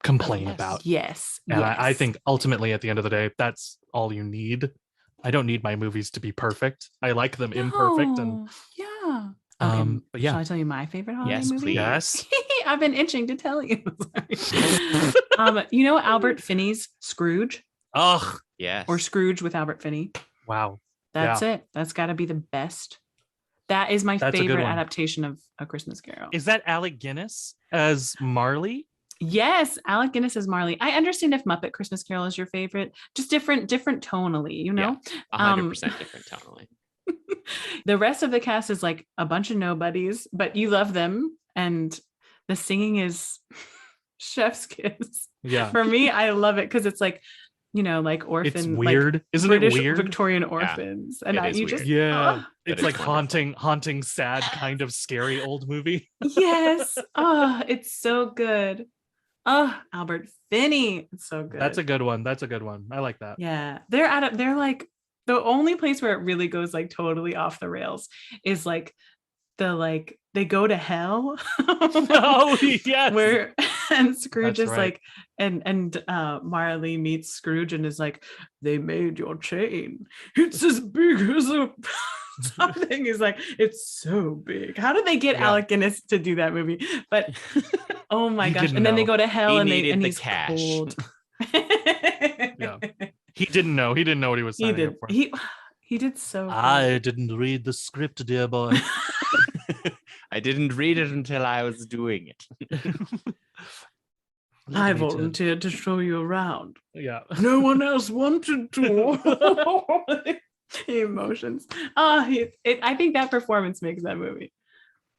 [SPEAKER 2] complain about.
[SPEAKER 1] Yes.
[SPEAKER 2] And I think ultimately at the end of the day, that's all you need. I don't need my movies to be perfect. I like them imperfect. And
[SPEAKER 1] yeah. Okay,
[SPEAKER 2] but yeah.
[SPEAKER 1] Shall I tell you my favorite holiday movie?
[SPEAKER 3] Please.
[SPEAKER 2] Yes.
[SPEAKER 1] I've been itching to tell you. You know Albert Finney's Scrooge?
[SPEAKER 2] Ugh.
[SPEAKER 3] Yes.
[SPEAKER 1] Or Scrooge with Albert Finney.
[SPEAKER 2] Wow.
[SPEAKER 1] That's it. That's got to be the best. That is my favorite adaptation of A Christmas Carol.
[SPEAKER 2] Is that Alec Guinness as Marley?
[SPEAKER 1] Yes, Alec Guinness as Marley. I understand if Muppet Christmas Carol is your favorite, just different tonally, you know?
[SPEAKER 3] 100% different tonally.
[SPEAKER 1] The rest of the cast is like a bunch of nobodies, but you love them, and the singing is chef's kiss.
[SPEAKER 2] Yeah.
[SPEAKER 1] For me, I love it because it's like, you know, like orphan.
[SPEAKER 2] It's weird.
[SPEAKER 1] Like
[SPEAKER 2] Isn't
[SPEAKER 1] British
[SPEAKER 2] it weird?
[SPEAKER 1] Victorian orphans. And
[SPEAKER 3] it is weird.
[SPEAKER 2] It's like haunting, sad, kind of scary old movie.
[SPEAKER 1] Yes. Oh, it's so good. Oh, Albert Finney. It's so good.
[SPEAKER 2] That's a good one. I like that.
[SPEAKER 1] Yeah. They're like the only place where it really goes like totally off the rails is like they go to hell.
[SPEAKER 2] Oh, yes.
[SPEAKER 1] Where and Scrooge
[SPEAKER 2] That's
[SPEAKER 1] is
[SPEAKER 2] right.
[SPEAKER 1] like and Marley meets Scrooge and is like, they made your chain. It's as big as a something. He's like, it's so big. How did they get Alec Guinness to do that movie? But oh my gosh. And then they go to hell and he's
[SPEAKER 3] cash.
[SPEAKER 1] Cold.
[SPEAKER 2] Yeah. He didn't know what he was signing up for.
[SPEAKER 1] He did so good.
[SPEAKER 2] I didn't read the script, dear boy.
[SPEAKER 3] I didn't read it until I was doing it.
[SPEAKER 1] I volunteered to show you around.
[SPEAKER 2] Yeah.
[SPEAKER 1] No one else wanted to. Emotions. I think that performance makes that movie.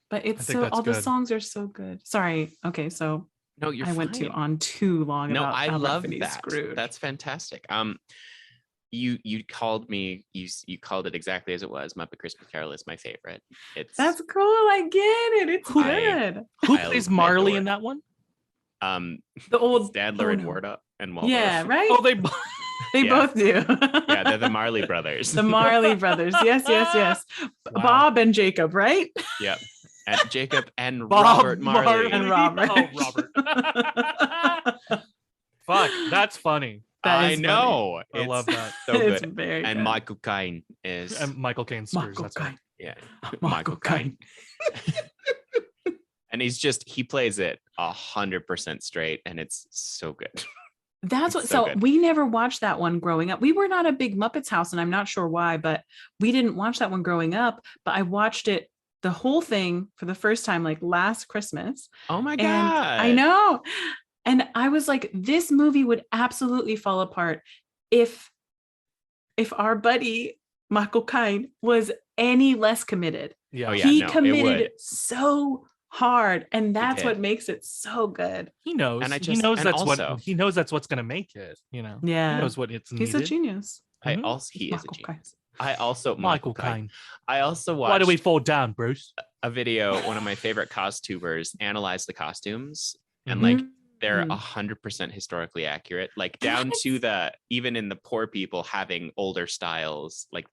[SPEAKER 1] But it's so all the songs are so good. Sorry. Okay, so
[SPEAKER 3] no, you're
[SPEAKER 1] I
[SPEAKER 3] fine.
[SPEAKER 1] went on too long.
[SPEAKER 3] No,
[SPEAKER 1] about
[SPEAKER 3] I love that.
[SPEAKER 1] Screwed.
[SPEAKER 3] That's fantastic. You called me. You called it exactly as it was. Muppet Christmas Carol is my favorite.
[SPEAKER 1] That's cool. I get it. It's good.
[SPEAKER 2] Who plays Marley in that one?
[SPEAKER 3] The old Stadler and Waldorf.
[SPEAKER 1] Yeah, right.
[SPEAKER 2] Oh, they
[SPEAKER 1] both do.
[SPEAKER 3] Yeah, they're the Marley brothers.
[SPEAKER 1] The Marley brothers. Yes. Wow. Bob and Jacob, right?
[SPEAKER 3] Yep. And Jacob and
[SPEAKER 2] Bob,
[SPEAKER 3] Robert Marley.
[SPEAKER 1] And Robert.
[SPEAKER 2] Oh, Robert. Fuck, that's funny.
[SPEAKER 3] I know.
[SPEAKER 2] I love that.
[SPEAKER 3] So good.
[SPEAKER 1] It's very
[SPEAKER 3] and
[SPEAKER 1] good.
[SPEAKER 3] Michael Caine is
[SPEAKER 2] and Michael Caine Spears.
[SPEAKER 1] Michael Caine.
[SPEAKER 3] Yeah.
[SPEAKER 1] Michael Caine.
[SPEAKER 3] And he plays it 100% straight, and it's so good.
[SPEAKER 1] That's what. So we never watched that one growing up. We were not a big Muppets house, and I'm not sure why, but we didn't watch that one growing up. But I watched it, the whole thing, for the first time, like last Christmas.
[SPEAKER 3] Oh my God.
[SPEAKER 1] I know. And I was like, this movie would absolutely fall apart if our buddy Michael Caine was any less committed.
[SPEAKER 2] Yeah.
[SPEAKER 1] He committed so hard, and that's what makes it so good.
[SPEAKER 2] He knows.
[SPEAKER 3] And
[SPEAKER 2] he knows that's what's gonna make it. You know.
[SPEAKER 1] Yeah.
[SPEAKER 2] He knows what it's needed.
[SPEAKER 1] He's a genius.
[SPEAKER 3] He is a genius. Michael Caine. I also watched.
[SPEAKER 2] Why do we fall down, Bruce?
[SPEAKER 3] A video. One of my favorite costumers analyzed the costumes, and like they're 100% historically accurate, like down to even in the poor people having older styles, like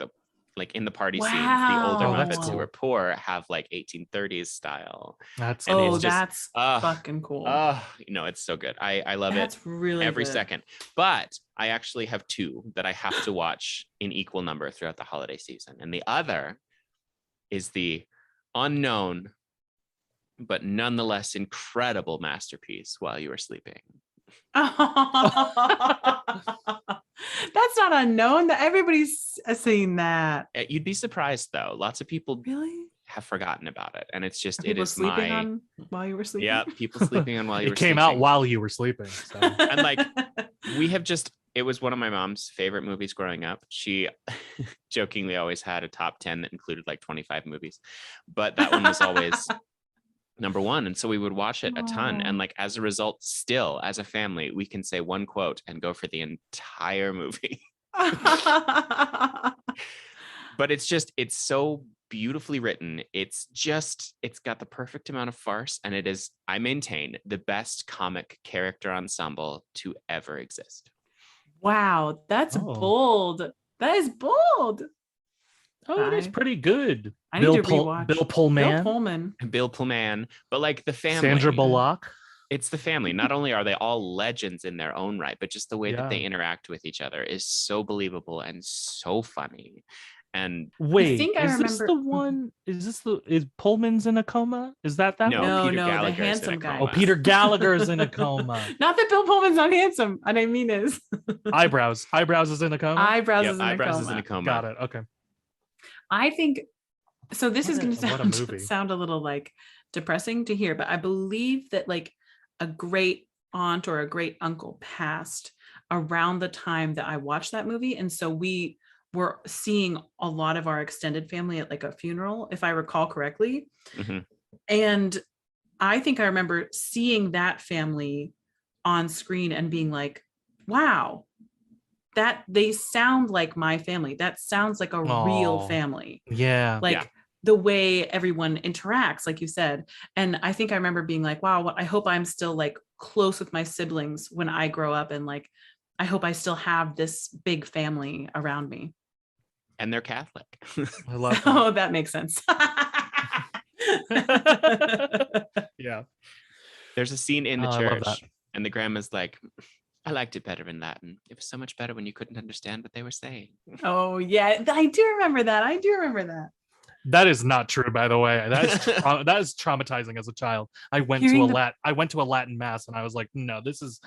[SPEAKER 3] in the party scenes, the older Muppets who are poor have like 1830s style.
[SPEAKER 2] That's
[SPEAKER 1] fucking cool.
[SPEAKER 3] It's so good. I love
[SPEAKER 1] that's
[SPEAKER 3] it.
[SPEAKER 1] Really
[SPEAKER 3] every
[SPEAKER 1] good.
[SPEAKER 3] second. But I actually have two that I have to watch in equal number throughout the holiday season, and the other is the unknown but nonetheless incredible masterpiece, While You Were Sleeping.
[SPEAKER 1] That's not unknown. Everybody's seen that.
[SPEAKER 3] You'd be surprised though. Lots of people
[SPEAKER 1] really
[SPEAKER 3] have forgotten about it, and it's just
[SPEAKER 1] it is sleeping on While You Were Sleeping.
[SPEAKER 3] Yeah, people sleeping on While You Were Sleeping.
[SPEAKER 2] It came out while you were sleeping. So.
[SPEAKER 3] And like it was one of my mom's favorite movies growing up. She jokingly always had a top 10 that included like 25 movies, but that one was always number one. And so we would watch it a ton. And like, as a result, still as a family, we can say one quote and go for the entire movie. But it's so beautifully written. It's got the perfect amount of farce. And it is, I maintain, the best comic character ensemble to ever exist.
[SPEAKER 1] Wow. That's bold. That is bold.
[SPEAKER 2] Oh, it is pretty good.
[SPEAKER 1] I need to rewatch.
[SPEAKER 2] Bill
[SPEAKER 3] Pullman. But like the family.
[SPEAKER 2] Sandra Bullock.
[SPEAKER 3] It's the family. Not only are they all legends in their own right, but just the way that they interact with each other is so believable and so funny. And
[SPEAKER 2] wait, this the one? Is Pullman's in a coma? Is that
[SPEAKER 3] no,
[SPEAKER 1] No,
[SPEAKER 3] Peter
[SPEAKER 1] the handsome guy.
[SPEAKER 2] Oh, Peter Gallagher's in a coma.
[SPEAKER 1] Not that Bill Pullman's not handsome. What I mean is
[SPEAKER 2] Eyebrows. Eyebrows is in a coma.
[SPEAKER 1] Eyebrows is
[SPEAKER 3] in a coma.
[SPEAKER 2] Got it. Okay.
[SPEAKER 1] I think so. This is going to sound a little like depressing to hear, but I believe that like a great aunt or a great uncle passed around the time that I watched that movie, and so we were seeing a lot of our extended family at like a funeral, if I recall correctly.
[SPEAKER 3] Mm-hmm.
[SPEAKER 1] And I think I remember seeing that family on screen and being like, wow, that they sound like my family. That sounds like a real family.
[SPEAKER 2] Yeah.
[SPEAKER 1] Like the way everyone interacts, like you said. And I think I remember being like, wow, I hope I'm still like close with my siblings when I grow up. And like, I hope I still have this big family around me.
[SPEAKER 3] And they're Catholic.
[SPEAKER 2] I love that.
[SPEAKER 1] Oh, that makes sense.
[SPEAKER 2] Yeah.
[SPEAKER 3] There's a scene in the church and the grandma's like, I liked it better in Latin. It was so much better when you couldn't understand what they were saying.
[SPEAKER 1] Oh, yeah. I do remember that.
[SPEAKER 2] That is not true, by the way. That is traumatizing as a child. I went to a Latin mass and I was like, no, this is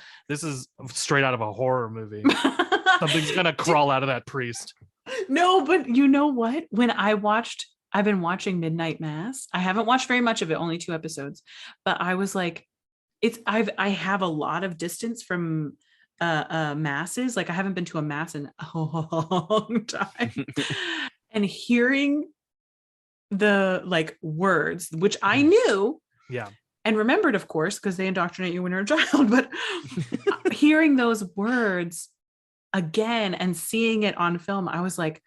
[SPEAKER 2] straight out of a horror movie. Something's gonna crawl out of that priest.
[SPEAKER 1] No, but you know what? I've been watching Midnight Mass. I haven't watched very much of it, only 2 episodes, but I was like, I have a lot of distance from masses. Like I haven't been to a mass in a long time. And hearing the like words, which I knew and remembered, of course, because they indoctrinate you when you're a child, but hearing those words again and seeing it on film, I was like,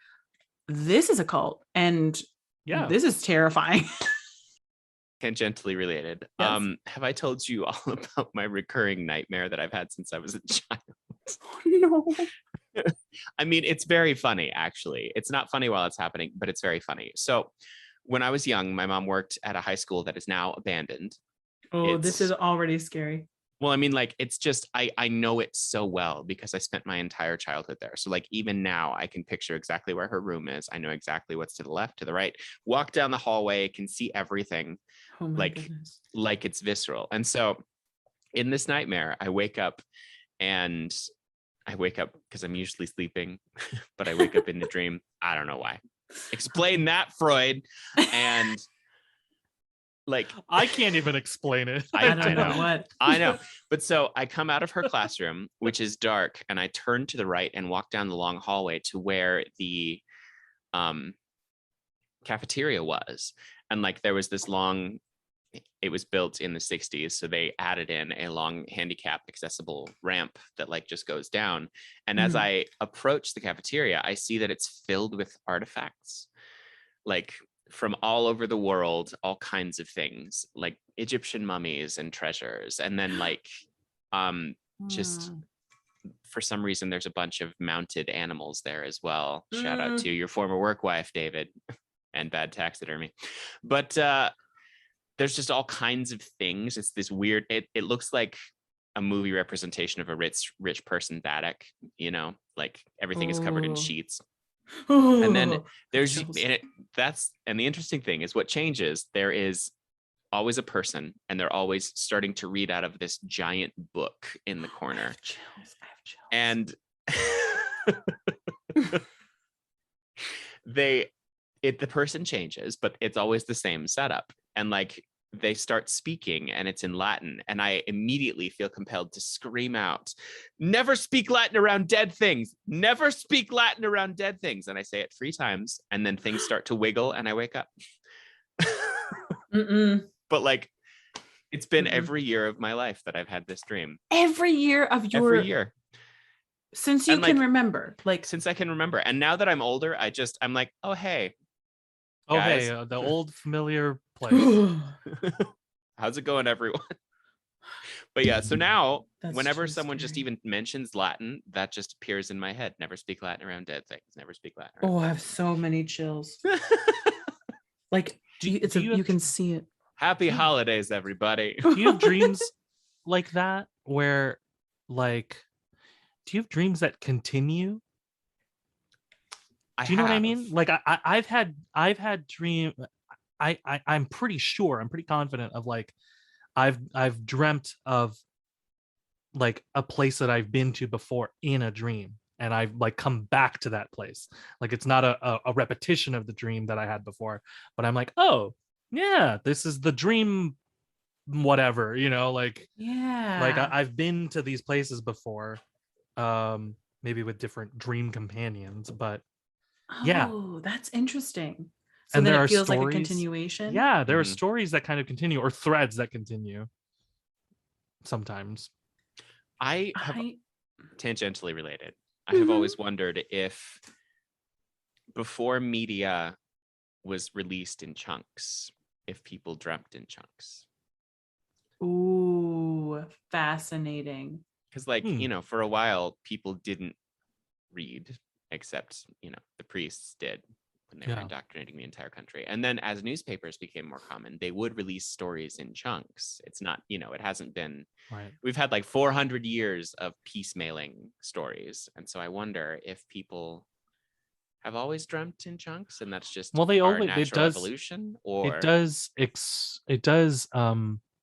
[SPEAKER 1] this is a cult and this is terrifying.
[SPEAKER 3] Tangentially related.
[SPEAKER 1] Yes.
[SPEAKER 3] Have I told you all about my recurring nightmare that I've had since I was a child?
[SPEAKER 1] Oh, no.
[SPEAKER 3] I mean, it's very funny, actually. It's not funny while it's happening, but it's very funny. So when I was young, my mom worked at a high school that is now abandoned.
[SPEAKER 1] Oh, this is already scary.
[SPEAKER 3] Well, I mean, like, it's just, I know it so well because I spent my entire childhood there. So like, even now I can picture exactly where her room is. I know exactly what's to the left, to the right, walk down the hallway, can see everything.
[SPEAKER 1] Oh my goodness.
[SPEAKER 3] Like it's visceral. And so in this nightmare, I wake up because I'm usually sleeping, but I wake up in the dream. I don't know why. Explain that, Freud. And like,
[SPEAKER 2] I can't even explain it.
[SPEAKER 1] I don't know what.
[SPEAKER 3] I know. But so I come out of her classroom, which is dark, and I turn to the right and walk down the long hallway to where the cafeteria was. And like there was this long, it was built in the 60s, so they added in a long handicap accessible ramp that like just goes down. And as I approach the cafeteria, I see that it's filled with artifacts, like from all over the world, all kinds of things, like Egyptian mummies and treasures. And then like just for some reason there's a bunch of mounted animals there as well. Shout out to your former work wife, David, and bad taxidermy. But there's just all kinds of things. It's this weird, it looks like a movie representation of a rich person's attic, you know, like everything is covered in sheets. And then there's and the interesting thing is what changes, there is always a person and they're always starting to read out of this giant book in the corner. I have chills. And the person changes, but it's always the same setup. And like they start speaking and it's in Latin, and I immediately feel compelled to scream out, "Never speak Latin around dead things, never speak Latin around dead things." And I say it 3 times and then things start to wiggle and I wake up. But like it's been every year of my life that I've had this dream.
[SPEAKER 1] Every year of your
[SPEAKER 3] every year
[SPEAKER 1] since you can remember, like
[SPEAKER 3] since I can remember. And now that I'm older, I'm like, oh hey,
[SPEAKER 2] guys. The old familiar place.
[SPEAKER 3] How's it going, everyone? But yeah, so now whenever someone
[SPEAKER 1] scary.
[SPEAKER 3] just even mentions Latin, that just appears in my head. Never speak Latin around dead things. Never speak Latin.
[SPEAKER 1] Oh, I have so many chills. Like you can see it.
[SPEAKER 3] Happy holidays, everybody.
[SPEAKER 2] Do you have dreams like that where like, do you have dreams that continue? Do you know what I mean? Like I've had dream. I'm pretty sure, I'm pretty confident of like, I've dreamt of like a place that I've been to before in a dream, and I've like come back to that place. Like it's not a repetition of the dream that I had before, but I'm like, oh yeah, this is the dream, whatever, you know, like like I've been to these places before, maybe with different dream companions, but
[SPEAKER 1] that's interesting. So
[SPEAKER 2] and
[SPEAKER 1] then
[SPEAKER 2] there
[SPEAKER 1] it
[SPEAKER 2] are
[SPEAKER 1] feels
[SPEAKER 2] stories,
[SPEAKER 1] like a continuation.
[SPEAKER 2] Yeah, there are stories that kind of continue, or threads that continue sometimes.
[SPEAKER 3] I have tangentially related. I have always wondered if before media was released in chunks, if people dreamt in chunks.
[SPEAKER 1] Ooh, fascinating.
[SPEAKER 3] Because like, you know, for a while people didn't read, except, you know, the priests did when they were indoctrinating the entire country. And then as newspapers became more common, they would release stories in chunks. It's not, you know, it hasn't been, we've had like 400 years of piecemealing stories. And so I wonder if people have always dreamt in chunks, and that's just
[SPEAKER 2] Well, they
[SPEAKER 3] our
[SPEAKER 2] always
[SPEAKER 3] natural evolution? Or
[SPEAKER 2] it does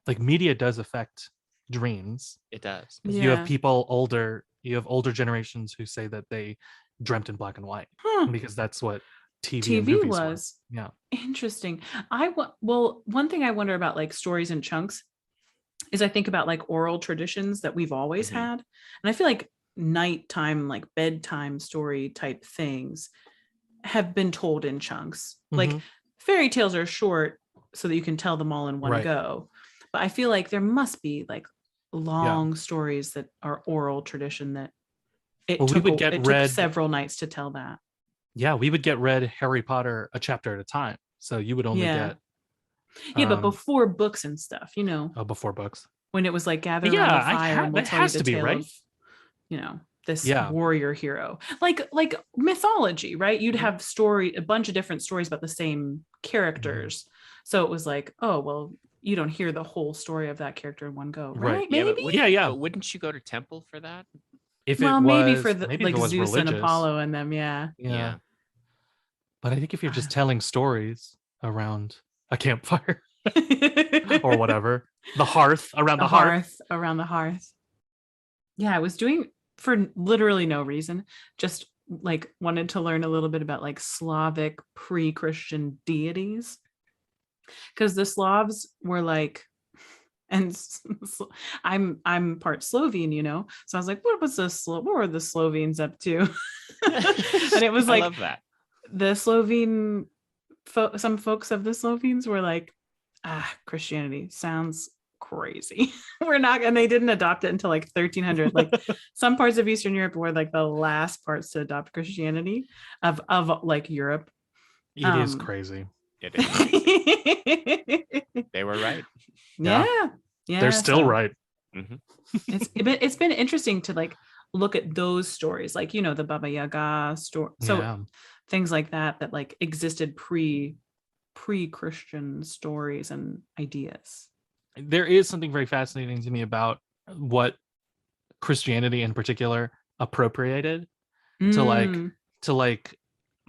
[SPEAKER 2] like media does affect dreams.
[SPEAKER 3] it does.
[SPEAKER 2] You have
[SPEAKER 1] Yeah.
[SPEAKER 2] people older, you have older generations who say that they dreamt in black and white
[SPEAKER 1] Huh.
[SPEAKER 2] because that's what TV and
[SPEAKER 1] TV
[SPEAKER 2] movies
[SPEAKER 1] was.
[SPEAKER 2] were. Yeah.
[SPEAKER 1] Interesting. Well, one thing I wonder about like stories in chunks is I think about like oral traditions that we've always
[SPEAKER 3] Mhm.
[SPEAKER 1] had. And I feel like nighttime, like bedtime story type things have been told in chunks. Like
[SPEAKER 2] Mhm.
[SPEAKER 1] fairy tales are short so that you can tell them all in one
[SPEAKER 2] Right.
[SPEAKER 1] go. But I feel like there must be like long stories that are oral tradition that it
[SPEAKER 2] Well, we
[SPEAKER 1] took
[SPEAKER 2] would get
[SPEAKER 1] it took
[SPEAKER 2] read
[SPEAKER 1] several nights to tell that.
[SPEAKER 2] Yeah, we would get read Harry Potter a chapter at a time. So you would only
[SPEAKER 1] Yeah.
[SPEAKER 2] get
[SPEAKER 1] Yeah, but before books and stuff, you know,
[SPEAKER 2] before books.
[SPEAKER 1] when it was like gather
[SPEAKER 2] Yeah,
[SPEAKER 1] around the fire and we'll
[SPEAKER 2] that
[SPEAKER 1] tell you
[SPEAKER 2] has
[SPEAKER 1] the
[SPEAKER 2] to be
[SPEAKER 1] tale
[SPEAKER 2] right.
[SPEAKER 1] of, you know, this
[SPEAKER 2] Yeah.
[SPEAKER 1] warrior hero. Like mythology, right? You'd
[SPEAKER 3] Mhm.
[SPEAKER 1] have a bunch of different stories about the same characters. So it was like, oh, well, you don't hear the whole story of that character in one go, right?
[SPEAKER 2] Right.
[SPEAKER 3] Yeah,
[SPEAKER 1] Maybe.
[SPEAKER 3] but
[SPEAKER 2] Yeah.
[SPEAKER 3] But wouldn't you go to temple for that?
[SPEAKER 2] If
[SPEAKER 1] Well,
[SPEAKER 2] it
[SPEAKER 1] maybe
[SPEAKER 2] was
[SPEAKER 1] for the
[SPEAKER 2] maybe if
[SPEAKER 1] like
[SPEAKER 2] it was
[SPEAKER 1] Zeus and
[SPEAKER 2] religious.
[SPEAKER 1] Apollo and them, yeah.
[SPEAKER 2] Yeah. But I think if you're just telling stories around a campfire or whatever, the hearth around the hearth.
[SPEAKER 1] Around the hearth. Yeah, I was doing for literally no reason, just like wanted to learn a little bit about like Slavic pre-Christian deities. Because the Slavs were like, and I'm part Slovene, you know. So I was like, what were the Slovenes up to? And it was
[SPEAKER 3] I
[SPEAKER 1] like
[SPEAKER 3] love that.
[SPEAKER 1] the Slovene some folks of the Slovenes were like, Christianity sounds crazy. We're not, and they didn't adopt it until like 1300. Like some parts of Eastern Europe were like the last parts to adopt Christianity of like Europe.
[SPEAKER 2] It is crazy.
[SPEAKER 3] It is crazy. They were right.
[SPEAKER 1] Yeah.
[SPEAKER 2] They're still right.
[SPEAKER 3] Mhm.
[SPEAKER 1] It's been interesting to like look at those stories, like, you know, the Baba Yaga story. So things like that like existed pre-Christian stories and ideas.
[SPEAKER 2] There is something very fascinating to me about what Christianity in particular appropriated to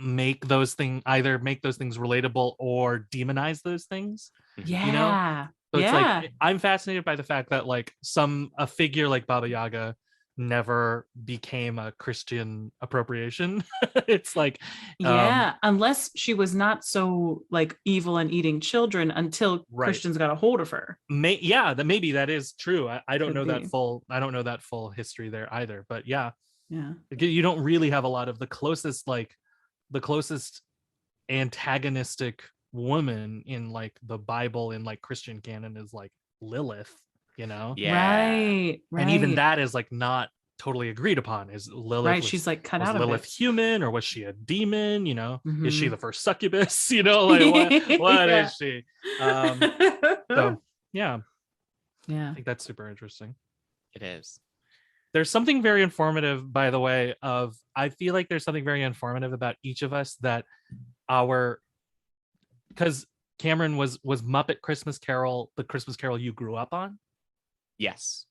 [SPEAKER 2] make those things relatable or demonize those things.
[SPEAKER 1] Yeah.
[SPEAKER 2] You know? So it's like I'm fascinated by the fact that like a figure like Baba Yaga never became a Christian appropriation. It's like
[SPEAKER 1] unless she was not so like evil and eating children until Christians got a hold of her.
[SPEAKER 2] Maybe that is true. I don't know that full history there either, but yeah, you don't really have a lot of the closest antagonistic woman in like the Bible in like Christian canon is like Lilith, you know?
[SPEAKER 1] Right.
[SPEAKER 2] And even that is like not totally agreed upon. Is Lilith
[SPEAKER 1] she's like cut out of
[SPEAKER 2] Lilith
[SPEAKER 1] it.
[SPEAKER 2] Human, or was she a demon? You know, is she the first succubus? You know, like what is she? So yeah, I think that's super interesting.
[SPEAKER 3] It is.
[SPEAKER 2] There's something very informative, by the way, I feel like there's something very informative about each of us that because Cameron was Muppet Christmas Carol the Christmas Carol you grew up on?
[SPEAKER 3] Yes.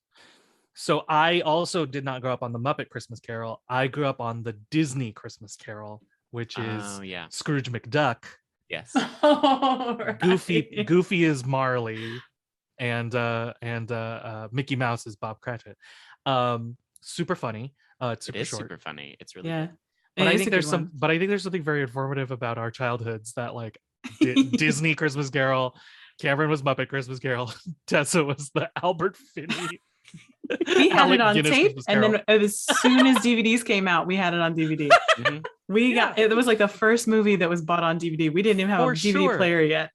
[SPEAKER 2] So I also did not grow up on the Muppet Christmas Carol. I grew up on the Disney Christmas Carol, which is Scrooge McDuck.
[SPEAKER 3] Yes.
[SPEAKER 1] Right.
[SPEAKER 2] Goofy is Marley, and Mickey Mouse is Bob Cratchit. Super funny. It's super short.
[SPEAKER 3] Super funny. It's really good.
[SPEAKER 2] But I think there's something very informative about our childhoods that like Disney Christmas Carol, Cameron was Muppet Christmas Carol, Tessa was the Albert Finney.
[SPEAKER 1] We had it on tape, and then as soon as DVDs came out, we had it on DVD.
[SPEAKER 3] Mm-hmm.
[SPEAKER 1] We got it was like the first movie that was bought on DVD. We didn't even have a DVD player yet.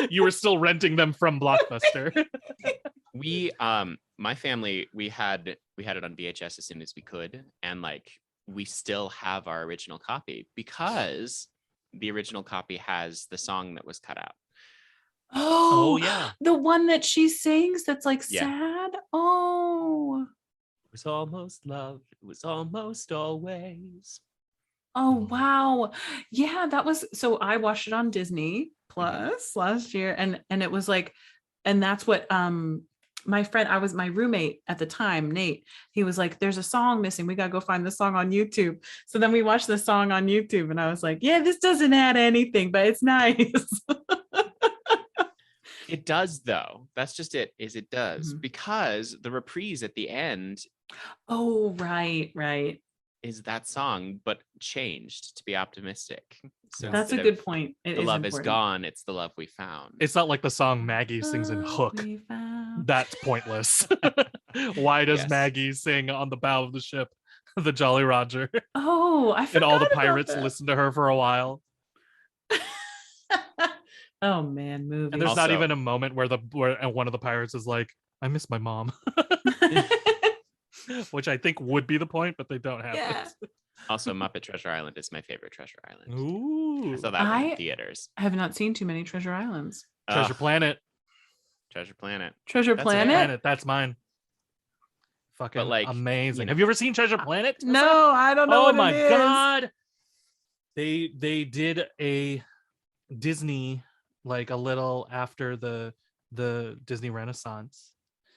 [SPEAKER 2] You were still renting them from Blockbuster.
[SPEAKER 3] We my family, we had it on VHS as soon as we could, and like we still have our original copy because the original copy has the song that was cut out.
[SPEAKER 1] Oh yeah, the one that she sings that's like sad. Oh,
[SPEAKER 3] it was almost love, it was almost always.
[SPEAKER 1] Oh wow, yeah, that was. So I watched it on Disney Plus last year, and it was like, and that's what my friend, my roommate at the time, Nate, he was like, there's a song missing. We got to go find the song on YouTube. So then we watched the song on YouTube and I was like, yeah, this doesn't add anything, but it's nice.
[SPEAKER 3] It does though. That's just it, is it does.
[SPEAKER 1] Mhm.
[SPEAKER 3] Because the reprise at the end
[SPEAKER 1] Oh, right.
[SPEAKER 3] is that song, but changed to be optimistic. So
[SPEAKER 1] That's a
[SPEAKER 3] instead
[SPEAKER 1] good
[SPEAKER 3] of
[SPEAKER 1] point. It
[SPEAKER 3] the
[SPEAKER 1] is
[SPEAKER 3] love is
[SPEAKER 1] important.
[SPEAKER 3] gone, it's the love we found.
[SPEAKER 2] It's not like the song Maggie sings in
[SPEAKER 1] Love
[SPEAKER 2] Hook.
[SPEAKER 1] we found.
[SPEAKER 2] That's pointless. Why does
[SPEAKER 3] Yes.
[SPEAKER 2] Maggie sing on the bow of the ship, the Jolly Roger?
[SPEAKER 1] Oh, I forgot
[SPEAKER 2] And all the
[SPEAKER 1] about
[SPEAKER 2] pirates
[SPEAKER 1] that.
[SPEAKER 2] listen to her for a while.
[SPEAKER 1] Oh man, movie.
[SPEAKER 2] And there's not
[SPEAKER 3] Also-
[SPEAKER 2] even a moment where one of the pirates is like, I miss my mom. Which I think would be the point, but they don't have
[SPEAKER 1] Yeah.
[SPEAKER 2] it.
[SPEAKER 3] Also, Muppet Treasure Island is my favorite Treasure Island.
[SPEAKER 2] Ooh.
[SPEAKER 3] I saw that one in
[SPEAKER 1] I-
[SPEAKER 3] theaters.
[SPEAKER 1] I have not seen too many Treasure Islands.
[SPEAKER 2] Treasure
[SPEAKER 3] Ugh,
[SPEAKER 2] Planet.
[SPEAKER 3] Treasure Planet.
[SPEAKER 1] Treasure
[SPEAKER 3] That's a
[SPEAKER 1] Planet?
[SPEAKER 2] Planet. That's mine. Fucking
[SPEAKER 3] like,
[SPEAKER 2] amazing.
[SPEAKER 3] you know-
[SPEAKER 2] Have you ever seen Treasure Planet? Tessa?
[SPEAKER 1] No, I don't know
[SPEAKER 2] Oh
[SPEAKER 1] what
[SPEAKER 2] my
[SPEAKER 1] it is.
[SPEAKER 2] god. They did a Disney, like a little after the Disney Renaissance.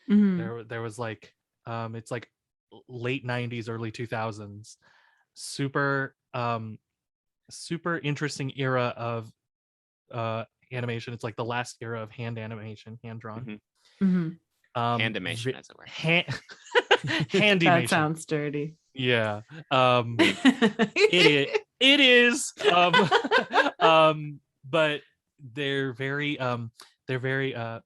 [SPEAKER 1] Mhm.
[SPEAKER 2] There was like it's like late 90s, early 2000s. Super super interesting era of animation. It's like the last era of hand animation, hand drawn.
[SPEAKER 1] Mhm.
[SPEAKER 3] Handimation, as it were.
[SPEAKER 2] Handymation.
[SPEAKER 1] That sounds dirty.
[SPEAKER 2] Yeah. It is. But they're very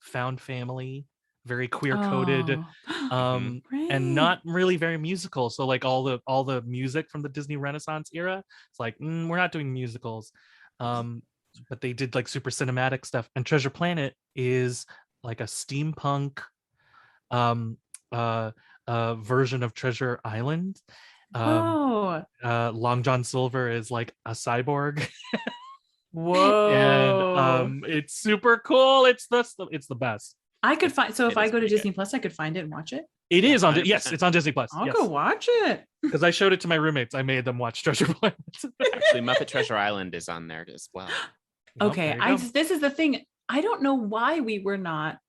[SPEAKER 2] found family, very queer coded,
[SPEAKER 1] Oh,
[SPEAKER 2] and not really very musical. So like all the music from the Disney Renaissance era, it's like we're not doing musicals. But they did like super cinematic stuff. And Treasure Planet is like a steampunk version of Treasure Island.
[SPEAKER 1] Whoa.
[SPEAKER 2] Long John Silver is like a cyborg.
[SPEAKER 1] Whoa.
[SPEAKER 2] And it's super cool. It's the best.
[SPEAKER 1] I could find, so if
[SPEAKER 3] It
[SPEAKER 1] I
[SPEAKER 3] is
[SPEAKER 1] go to
[SPEAKER 3] pretty
[SPEAKER 1] Disney Plus, I could find it and watch it.
[SPEAKER 2] It
[SPEAKER 3] Yeah,
[SPEAKER 2] is on yes,
[SPEAKER 3] 100%.
[SPEAKER 2] it's on Disney Plus.
[SPEAKER 1] I'll
[SPEAKER 2] Yes.
[SPEAKER 1] go watch it.
[SPEAKER 2] Because I showed it to my roommates. I made them watch Treasure Planet.
[SPEAKER 3] Actually, Muppet Treasure Island is on there as well.
[SPEAKER 2] Well,
[SPEAKER 1] Okay.
[SPEAKER 2] there you go.
[SPEAKER 1] This is the thing. I don't know why we were not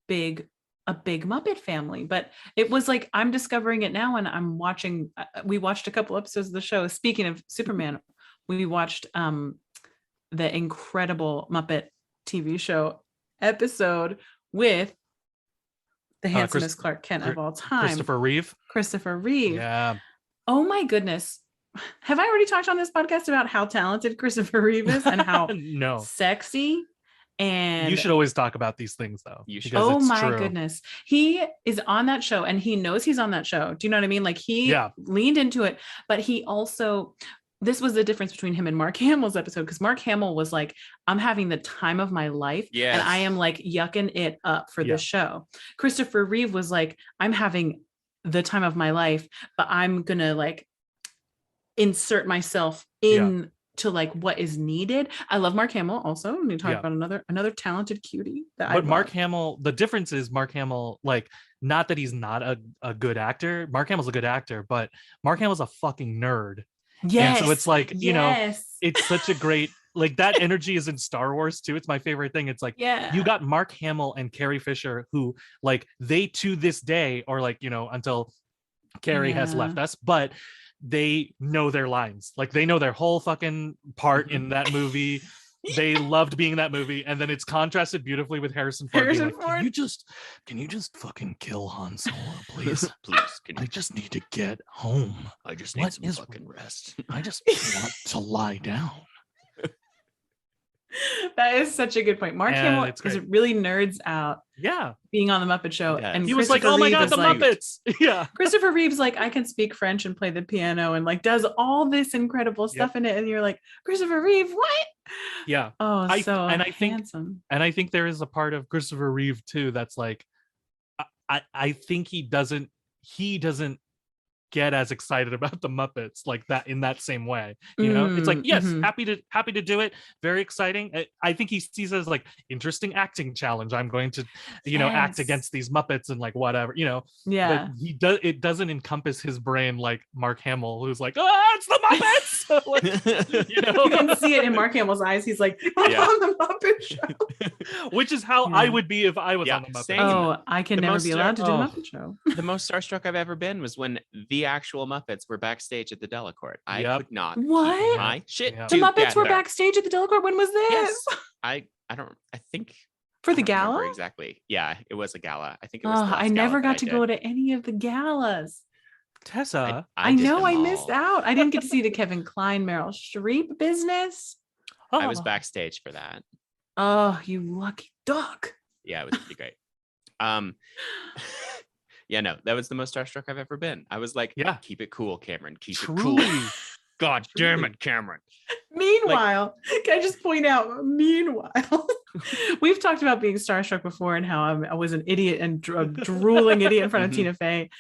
[SPEAKER 1] a big Muppet family, but it was like, I'm discovering it now and I'm watching, we watched a couple episodes of the show. Speaking of Superman, we watched the incredible Muppet TV show episode with the handsomest Clark Kent of all time, Christopher Reeve.
[SPEAKER 2] Yeah.
[SPEAKER 1] Oh my goodness. Have I already talked on this podcast about how talented Christopher Reeve is and how
[SPEAKER 2] No.
[SPEAKER 1] sexy? And
[SPEAKER 2] You should always talk about these things though.
[SPEAKER 3] You should.
[SPEAKER 2] because
[SPEAKER 1] oh
[SPEAKER 2] it's
[SPEAKER 1] my
[SPEAKER 2] true.
[SPEAKER 1] goodness. He is on that show and he knows he's on that show. Do you know what I mean? Like he leaned into it, but he also, this was the difference between him and Mark Hamill's episode, because Mark Hamill was like, I'm having the time of my life.
[SPEAKER 3] Yes.
[SPEAKER 1] And I am like yucking it up for this show. Christopher Reeve was like, I'm having the time of my life, but I'm gonna like insert myself in to like what is needed. I love Mark Hamill also. We talk about another talented cutie.
[SPEAKER 2] But Mark Hamill, the difference is Mark Hamill, like, not that he's not a good actor. Mark Hamill's a good actor, but Mark Hamill's a fucking nerd.
[SPEAKER 1] Yes.
[SPEAKER 2] And so it's like, you know, it's such a great, like, that energy is in Star Wars too. It's my favorite thing. It's like, you got Mark Hamill and Carrie Fisher, who like they to this day, or like, you know, until Carrie has left us, but they know their lines. Like they know their whole fucking part in that movie. They loved being in that movie, and then it's contrasted beautifully with Harrison Ford. Being like, can you just fucking kill Han Solo, please?
[SPEAKER 3] Please,
[SPEAKER 2] I just need to get home.
[SPEAKER 3] I just need some fucking rest.
[SPEAKER 2] I just want to lie down.
[SPEAKER 1] That is such a good point. Mark Hamill is really nerds out.
[SPEAKER 2] Yeah,
[SPEAKER 1] being on the Muppet Show, and
[SPEAKER 2] he was like, "Oh my god, the Muppets!" Yeah,
[SPEAKER 1] Christopher Reeve's like, I can speak French and play the piano, and like does all this incredible stuff in it, and you're like, Christopher Reeve, what?
[SPEAKER 2] Yeah.
[SPEAKER 1] Oh,
[SPEAKER 2] I
[SPEAKER 1] handsome.
[SPEAKER 2] I think there is a part of Christopher Reeve too that's like, I think he doesn't get as excited about the Muppets like that in that same way. It's like, yes, happy to do it. Very exciting. I think he sees it as like interesting acting challenge. I'm going to, act against these Muppets and like whatever,
[SPEAKER 1] Yeah.
[SPEAKER 2] But it doesn't encompass his brain like Mark Hamill, who's like, oh, it's the Muppets. Like,
[SPEAKER 1] You can see it in Mark Hamill's eyes. He's like, I'm on the Muppet Show.
[SPEAKER 2] Which is how I would be if I was on the Muppet
[SPEAKER 3] same.
[SPEAKER 2] Show.
[SPEAKER 1] Oh, I can never be allowed to do the Muppet Show.
[SPEAKER 3] The most starstruck I've ever been was when the actual Muppets were backstage at the Delacorte. I could not keep
[SPEAKER 1] What?
[SPEAKER 3] my shit
[SPEAKER 1] The Muppets were
[SPEAKER 3] together.
[SPEAKER 1] backstage at the Delacorte. When was this?
[SPEAKER 3] Yes. I think
[SPEAKER 1] For the
[SPEAKER 3] I don't remember
[SPEAKER 1] gala?
[SPEAKER 3] exactly. Yeah, it was a gala. I think it was the last
[SPEAKER 1] I never
[SPEAKER 3] gala
[SPEAKER 1] got to go to any of the galas.
[SPEAKER 2] Tessa,
[SPEAKER 1] I
[SPEAKER 3] did
[SPEAKER 1] know
[SPEAKER 3] them
[SPEAKER 1] I missed
[SPEAKER 3] all.
[SPEAKER 1] out. I didn't get to see the Kevin Kline, Meryl Streep business.
[SPEAKER 3] I was backstage for that.
[SPEAKER 1] Oh, you lucky duck.
[SPEAKER 3] Yeah, it was pretty great. Yeah, no, that was the most starstruck I've ever been. I was like, keep it cool, Cameron. Keep it cool. God damn it, Cameron.
[SPEAKER 1] Meanwhile, can I just point out, we've talked about being starstruck before and how I was an idiot and a drooling idiot in front of Tina Fey.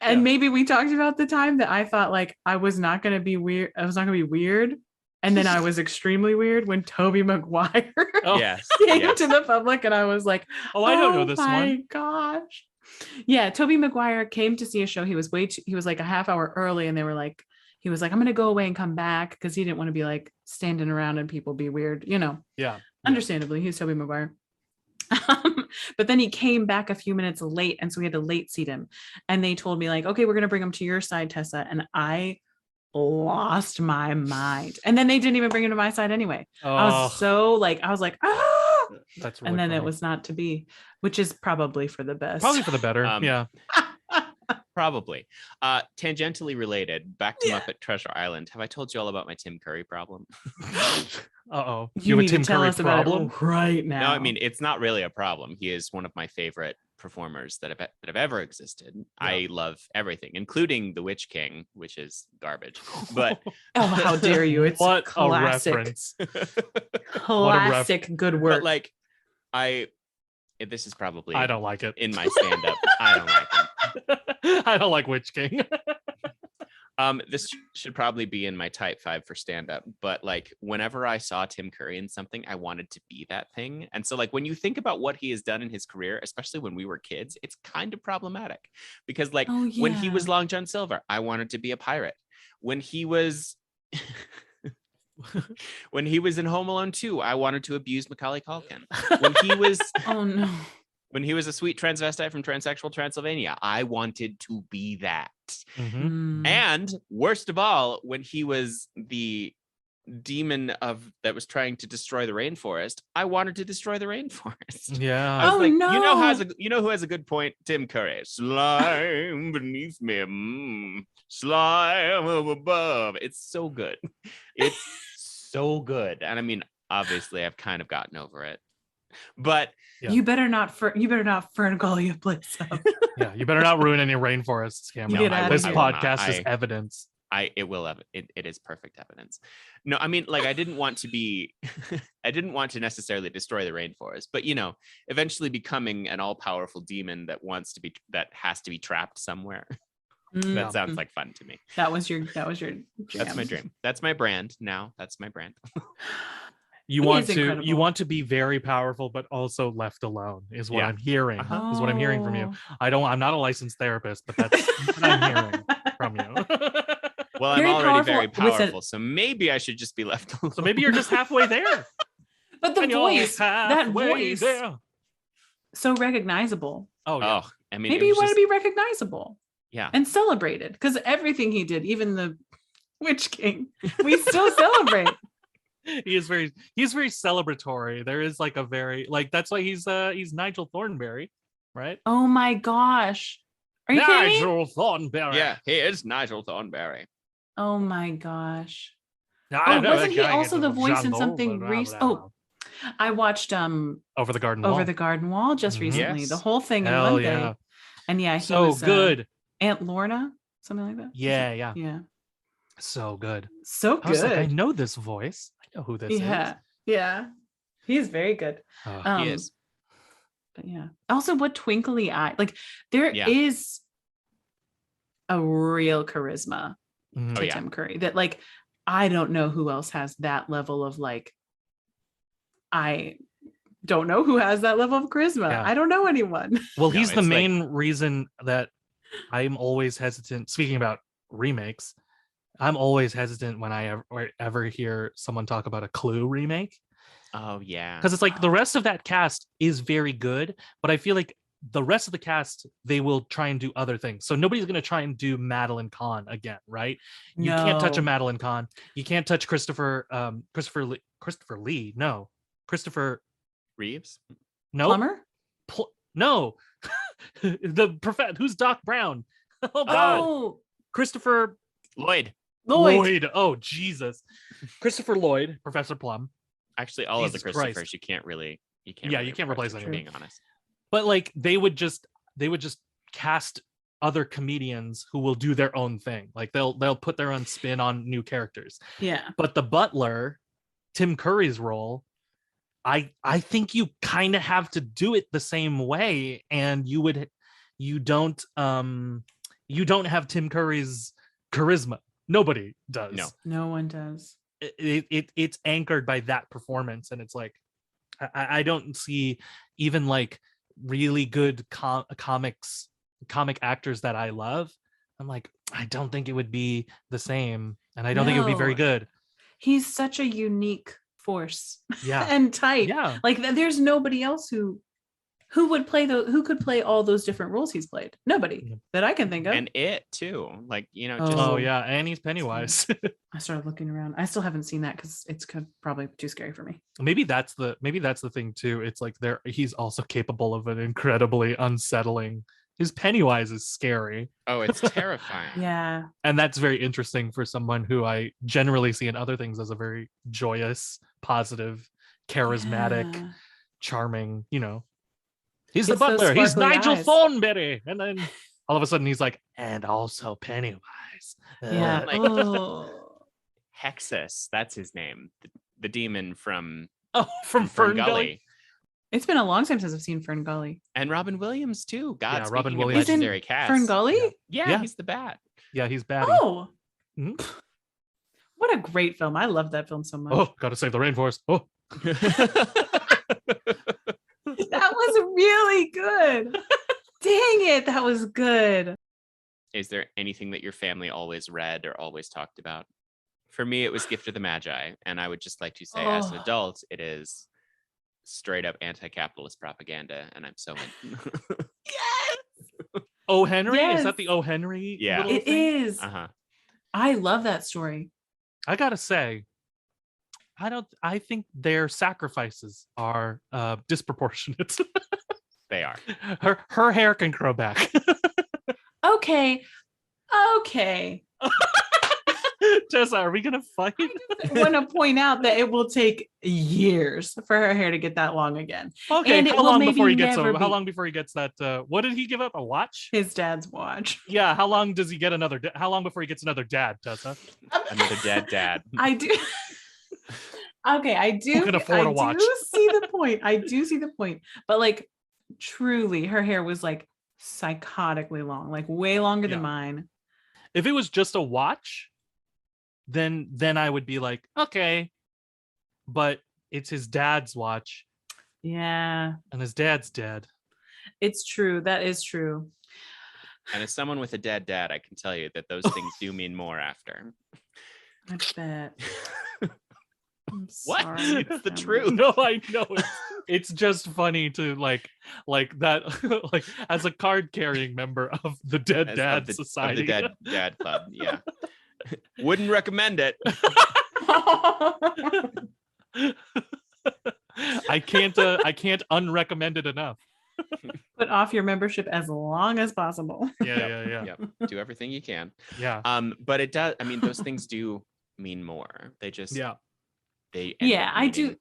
[SPEAKER 1] And maybe we talked about the time that I thought like I was not going to be weird. I was not going to be weird. And then I was extremely weird when Tobey Maguire came to the public and I was like,
[SPEAKER 2] I don't know this one.
[SPEAKER 1] Oh my gosh. Yeah, Tobey Maguire came to see a show. He was like a half hour early and he was like, I'm going to go away and come back because he didn't want to be like standing around and people be weird,
[SPEAKER 2] Yeah.
[SPEAKER 1] Understandably, he's Tobey Maguire. But then he came back a few minutes late. And so we had to late seat him. And they told me like, okay, we're going to bring him to your side, Tessa. And I lost my mind. And then they didn't even bring him to my side anyway. I was like, ah!
[SPEAKER 2] That's really
[SPEAKER 1] and then
[SPEAKER 2] funny.
[SPEAKER 1] it was not to be, which is probably for the best.
[SPEAKER 2] Probably for the better. Yeah.
[SPEAKER 3] Probably. Tangentially related, back to Muppet Treasure Island. Have I told you all about my Tim Curry problem?
[SPEAKER 2] Uh-oh.
[SPEAKER 1] You
[SPEAKER 2] have a
[SPEAKER 1] need
[SPEAKER 2] Tim
[SPEAKER 1] to tell
[SPEAKER 2] Curry
[SPEAKER 1] us about
[SPEAKER 2] problem?
[SPEAKER 1] it right now.
[SPEAKER 3] No, I mean, it's not really a problem. He is one of my favorite performers that have ever existed. Yeah. I love everything, including The Witch King, which is garbage. But
[SPEAKER 1] oh, how dare you? It's
[SPEAKER 2] what
[SPEAKER 1] classic.
[SPEAKER 2] A reference.
[SPEAKER 1] Classic good work.
[SPEAKER 3] But like, this is probably
[SPEAKER 2] I don't like it
[SPEAKER 3] in my stand-up. I don't like him.
[SPEAKER 2] I don't like Witch King.
[SPEAKER 3] This should probably be in my type 5 for stand-up, but like whenever I saw Tim Curry in something, I wanted to be that thing. And so like when you think about what he has done in his career, especially when we were kids, it's kind of problematic because like when he was Long John Silver, I wanted to be a pirate. When he was when he was in Home Alone 2, I wanted to abuse Macaulay Culkin. When he was
[SPEAKER 1] oh no.
[SPEAKER 3] When he was a sweet transvestite from Transsexual Transylvania, I wanted to be that.
[SPEAKER 2] Mm-hmm.
[SPEAKER 3] And worst of all, when he was the demon that was trying to destroy the rainforest, I wanted to destroy the rainforest.
[SPEAKER 2] Yeah.
[SPEAKER 3] I was like,
[SPEAKER 1] no.
[SPEAKER 3] You know who has a good point? Tim Curry. Slime beneath me, slime above. It's so good. It's so good. And I mean, obviously, I've kind of gotten over it. But
[SPEAKER 1] you better not Ferngully place up.
[SPEAKER 2] Yeah, you better not ruin any rainforests, Cameron.
[SPEAKER 1] No,
[SPEAKER 2] this podcast is evidence.
[SPEAKER 3] It will have it is perfect evidence. No, I mean, like I didn't want to necessarily destroy the rainforest, but eventually becoming an all-powerful demon that has to be trapped somewhere. That sounds like fun to me.
[SPEAKER 1] That was your jam.
[SPEAKER 3] That's my dream. That's my brand now. That's my brand.
[SPEAKER 2] You want to be very powerful, but also left alone is what I'm hearing. Is what I'm hearing from you. I'm not a licensed therapist, but that's what I'm hearing from you.
[SPEAKER 3] Well, I'm already very powerful, so maybe I should just be left alone.
[SPEAKER 2] So maybe you're just halfway there.
[SPEAKER 1] But that voice, there. So recognizable.
[SPEAKER 3] Oh, yeah. I mean,
[SPEAKER 1] maybe you want to be recognizable.
[SPEAKER 3] Yeah.
[SPEAKER 1] And celebrated, because everything he did, even the Witch King, we still celebrate.
[SPEAKER 2] He's very celebratory. There is like a very that's why he's Nigel Thornberry, right?
[SPEAKER 1] Oh my gosh. Are you kidding?
[SPEAKER 2] Nigel Thornberry.
[SPEAKER 3] Yeah, he is Nigel Thornberry.
[SPEAKER 1] Oh my gosh.
[SPEAKER 2] Wasn't
[SPEAKER 1] he also the voice in something recent? Oh, I watched
[SPEAKER 2] Over the Garden
[SPEAKER 1] Wall just recently.
[SPEAKER 3] Yes.
[SPEAKER 1] The whole thing in one day. And he was
[SPEAKER 2] good.
[SPEAKER 1] Aunt Lorna, something like that.
[SPEAKER 2] Yeah. So good.
[SPEAKER 1] So good.
[SPEAKER 2] I was like, I know this voice. I know who this is.
[SPEAKER 1] Yeah. He's very good.
[SPEAKER 3] He is.
[SPEAKER 1] But yeah. Also, what twinkly eye. Like there is a real charisma
[SPEAKER 2] Mhm.
[SPEAKER 1] to Tim Curry that like I don't know who else has that level of like I don't know who has that level of charisma.
[SPEAKER 2] Yeah.
[SPEAKER 1] I don't know anyone.
[SPEAKER 2] Well,
[SPEAKER 3] No,
[SPEAKER 2] he's the
[SPEAKER 3] it's like-
[SPEAKER 2] main reason that I'm always hesitant. Speaking about remakes, I'm always hesitant when I ever hear someone talk about a Clue remake,
[SPEAKER 3] Oh yeah.
[SPEAKER 2] because it's like the rest of that cast is very good, but I feel like the rest of the cast, they will try and do other things. So nobody's going to try and do Madeline Kahn again, right? You can't touch a
[SPEAKER 1] No.
[SPEAKER 2] Madeline Kahn. You can't touch Christopher Lee. No. Christopher.
[SPEAKER 3] Reeves?
[SPEAKER 2] No.
[SPEAKER 1] Plumber?
[SPEAKER 2] No. The prophet. Who's Doc Brown? Oh God.
[SPEAKER 1] Oh,
[SPEAKER 3] Lloyd.
[SPEAKER 1] Lloyd.
[SPEAKER 2] Oh Jesus. Christopher Lloyd, Professor Plum.
[SPEAKER 3] Actually, all of the
[SPEAKER 2] Jesus
[SPEAKER 3] Christophers
[SPEAKER 2] Christ.
[SPEAKER 3] you can't
[SPEAKER 2] Yeah, you can't replace
[SPEAKER 3] them,
[SPEAKER 2] anyone.
[SPEAKER 3] being honest.
[SPEAKER 2] But like they would just cast other comedians who will do their own thing. Like they'll put their own spin on new characters.
[SPEAKER 1] Yeah.
[SPEAKER 2] But the butler, Tim Curry's role, I think you kind of have to do it the same way, and you don't have Tim Curry's charisma. Nobody does.
[SPEAKER 1] No one does.
[SPEAKER 2] It's anchored by that performance, and it's like I don't see even like really good comic actors that I love. I'm like, I don't think it would be the same, and I don't think it would be very
[SPEAKER 1] No.
[SPEAKER 2] good.
[SPEAKER 1] He's such a unique force.
[SPEAKER 2] Yeah.
[SPEAKER 1] And type.
[SPEAKER 2] Yeah.
[SPEAKER 1] Like there's nobody else who would play who could play all those different roles he's played. Nobody that I can think of.
[SPEAKER 3] And it too. Like, just
[SPEAKER 2] Oh yeah, and he's Pennywise.
[SPEAKER 1] I started looking around. I still haven't seen that because it's probably too scary for me.
[SPEAKER 2] Maybe that's the thing too. It's like he's also capable of an incredibly unsettling. His Pennywise is scary.
[SPEAKER 3] Oh, it's terrifying.
[SPEAKER 1] Yeah.
[SPEAKER 2] And that's very interesting for someone who I generally see in other things as a very joyous, positive, charismatic,
[SPEAKER 1] Yeah.
[SPEAKER 2] charming, He's the
[SPEAKER 1] It's those
[SPEAKER 2] butler. He's
[SPEAKER 1] sparkly
[SPEAKER 2] Nigel
[SPEAKER 1] eyes.
[SPEAKER 2] Thornberry. And then all of a sudden he's like, and also Pennywise.
[SPEAKER 1] Yeah.
[SPEAKER 3] Like-
[SPEAKER 1] Oh.
[SPEAKER 3] Hexus, that's his name. The demon from
[SPEAKER 2] From Fern Gully.
[SPEAKER 1] It's been a long time since I've seen Fern Gully.
[SPEAKER 3] And Robin Williams too. God,
[SPEAKER 2] Yeah,
[SPEAKER 3] speaking
[SPEAKER 2] Robin
[SPEAKER 3] of
[SPEAKER 2] Williams.
[SPEAKER 1] He's in
[SPEAKER 3] legendary cast.
[SPEAKER 1] Fern Gully?
[SPEAKER 3] Yeah,
[SPEAKER 2] Yeah.
[SPEAKER 3] he's the bat.
[SPEAKER 2] Yeah, he's baddie.
[SPEAKER 1] Oh.
[SPEAKER 2] Mhm.
[SPEAKER 1] What a great film. I love that film so much.
[SPEAKER 2] Oh, gotta save the rainforest. Oh.
[SPEAKER 1] That was really good. Dang it. That was good.
[SPEAKER 3] Is there anything that your family always read or always talked about? For me, it was Gift of the Magi. And I would just like to say, as an
[SPEAKER 1] Oh.
[SPEAKER 3] adult, it is straight up anti-capitalist propaganda. And I'm so in.
[SPEAKER 1] Yes.
[SPEAKER 2] O. Henry?
[SPEAKER 1] Yes.
[SPEAKER 2] Is that the O. Henry?
[SPEAKER 3] Yeah.
[SPEAKER 2] little
[SPEAKER 1] It
[SPEAKER 2] thing?
[SPEAKER 1] is.
[SPEAKER 3] Uh-huh.
[SPEAKER 1] I love that story.
[SPEAKER 2] I gotta say, I think their sacrifices are disproportionate.
[SPEAKER 3] They are.
[SPEAKER 2] Her hair can grow back.
[SPEAKER 1] Okay.
[SPEAKER 2] Tessa, are we gonna fight?
[SPEAKER 1] I want to point out that it will take years for her hair to get that long again.
[SPEAKER 2] Okay,
[SPEAKER 1] And it
[SPEAKER 2] how
[SPEAKER 1] will
[SPEAKER 2] long
[SPEAKER 1] maybe
[SPEAKER 2] before he gets
[SPEAKER 1] never
[SPEAKER 2] how
[SPEAKER 1] be-
[SPEAKER 2] long before he gets that what did he give up? A watch?
[SPEAKER 1] His dad's watch.
[SPEAKER 2] Yeah, how long does he get another how long before he gets another dad, Tessa?
[SPEAKER 3] Another dead dad.
[SPEAKER 1] I do. Okay, I do.
[SPEAKER 2] Who can afford a
[SPEAKER 1] I
[SPEAKER 2] watch?
[SPEAKER 1] do see the point. I do see the point. But like, truly, her hair was like psychotically long, like way longer than
[SPEAKER 2] Yeah.
[SPEAKER 1] mine.
[SPEAKER 2] If it was just a watch, then I would be like, okay. But it's his dad's watch,
[SPEAKER 1] Yeah,
[SPEAKER 2] and his dad's dead.
[SPEAKER 1] it's true. That is true.
[SPEAKER 3] And as someone with a dead dad, I can tell you that those things do mean more after.
[SPEAKER 1] I bet. I'm
[SPEAKER 3] What?
[SPEAKER 1] sorry,
[SPEAKER 3] It's the
[SPEAKER 1] family.
[SPEAKER 3] truth.
[SPEAKER 2] No, I know. It's just funny to like that like as a card carrying member of the Dead
[SPEAKER 3] As
[SPEAKER 2] Dad
[SPEAKER 3] of the
[SPEAKER 2] Society.
[SPEAKER 3] Dad Club. Yeah. Wouldn't recommend it.
[SPEAKER 2] I can't unrecommend it enough.
[SPEAKER 1] Put off your membership as long as possible.
[SPEAKER 2] Yeah.
[SPEAKER 3] Yep. Do everything you can.
[SPEAKER 2] Yeah.
[SPEAKER 3] But it does. I mean, those things do mean more. They just.
[SPEAKER 2] Yeah.
[SPEAKER 3] They. end
[SPEAKER 1] Yeah,
[SPEAKER 3] up
[SPEAKER 1] I do.
[SPEAKER 3] meaning-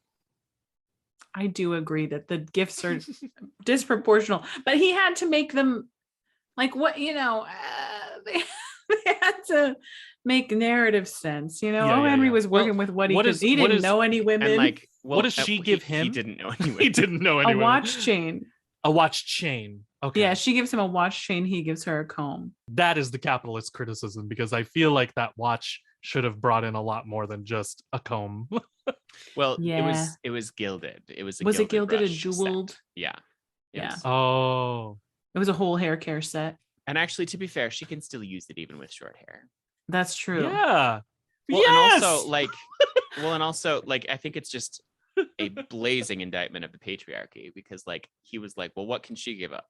[SPEAKER 1] I do agree that the gifts are disproportional, but he had to make them like what they had to make narrative sense.
[SPEAKER 2] Yeah,
[SPEAKER 1] Henry
[SPEAKER 2] yeah.
[SPEAKER 1] was
[SPEAKER 2] Well,
[SPEAKER 1] working with what he
[SPEAKER 2] what
[SPEAKER 1] could.
[SPEAKER 2] is-
[SPEAKER 1] He
[SPEAKER 2] what
[SPEAKER 1] didn't
[SPEAKER 2] is-
[SPEAKER 1] know any women.
[SPEAKER 3] And like,
[SPEAKER 2] What does she give
[SPEAKER 3] He
[SPEAKER 2] him?
[SPEAKER 3] didn't know any
[SPEAKER 2] He
[SPEAKER 3] women.
[SPEAKER 2] didn't know
[SPEAKER 1] a
[SPEAKER 2] anyone.
[SPEAKER 1] watch chain.
[SPEAKER 2] A watch chain. Okay.
[SPEAKER 1] Yeah, she gives him a watch chain. He gives her a comb.
[SPEAKER 2] That is the capitalist criticism, because I feel like that watch should have brought in a lot more than just a comb.
[SPEAKER 3] Well,
[SPEAKER 1] Yeah.
[SPEAKER 3] it was gilded. It was a
[SPEAKER 1] Was it gilded and
[SPEAKER 3] brush
[SPEAKER 1] jeweled?
[SPEAKER 3] set. Yeah.
[SPEAKER 1] Yeah.
[SPEAKER 2] Oh.
[SPEAKER 1] It was a whole hair care set.
[SPEAKER 3] And actually, to be fair, she can still use it even with short hair.
[SPEAKER 1] That's true.
[SPEAKER 2] Yeah.
[SPEAKER 3] Well,
[SPEAKER 2] Yes!
[SPEAKER 3] and also like I think it's just a blazing indictment of the patriarchy, because like he was like, well, what can she give up?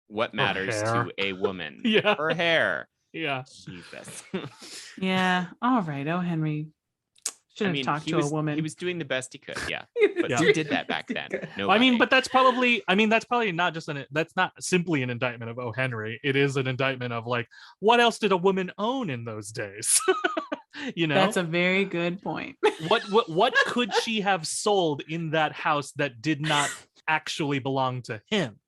[SPEAKER 3] What matters
[SPEAKER 2] hair.
[SPEAKER 3] to a woman?
[SPEAKER 2] Yeah.
[SPEAKER 3] Her hair.
[SPEAKER 2] Yeah.
[SPEAKER 3] Jesus.
[SPEAKER 1] Yeah. All right. Oh, Henry should have talked to a woman.
[SPEAKER 3] He was doing the best he could. Yeah. But
[SPEAKER 2] Yeah.
[SPEAKER 3] who did that back then?
[SPEAKER 2] I mean,
[SPEAKER 3] Nobody.
[SPEAKER 2] but that's probably not just that's not simply an indictment of O. Henry. It is an indictment of like, what else did a woman own in those days? You know,
[SPEAKER 1] That's a very good point.
[SPEAKER 2] what could she have sold in that house that did not actually belong to him?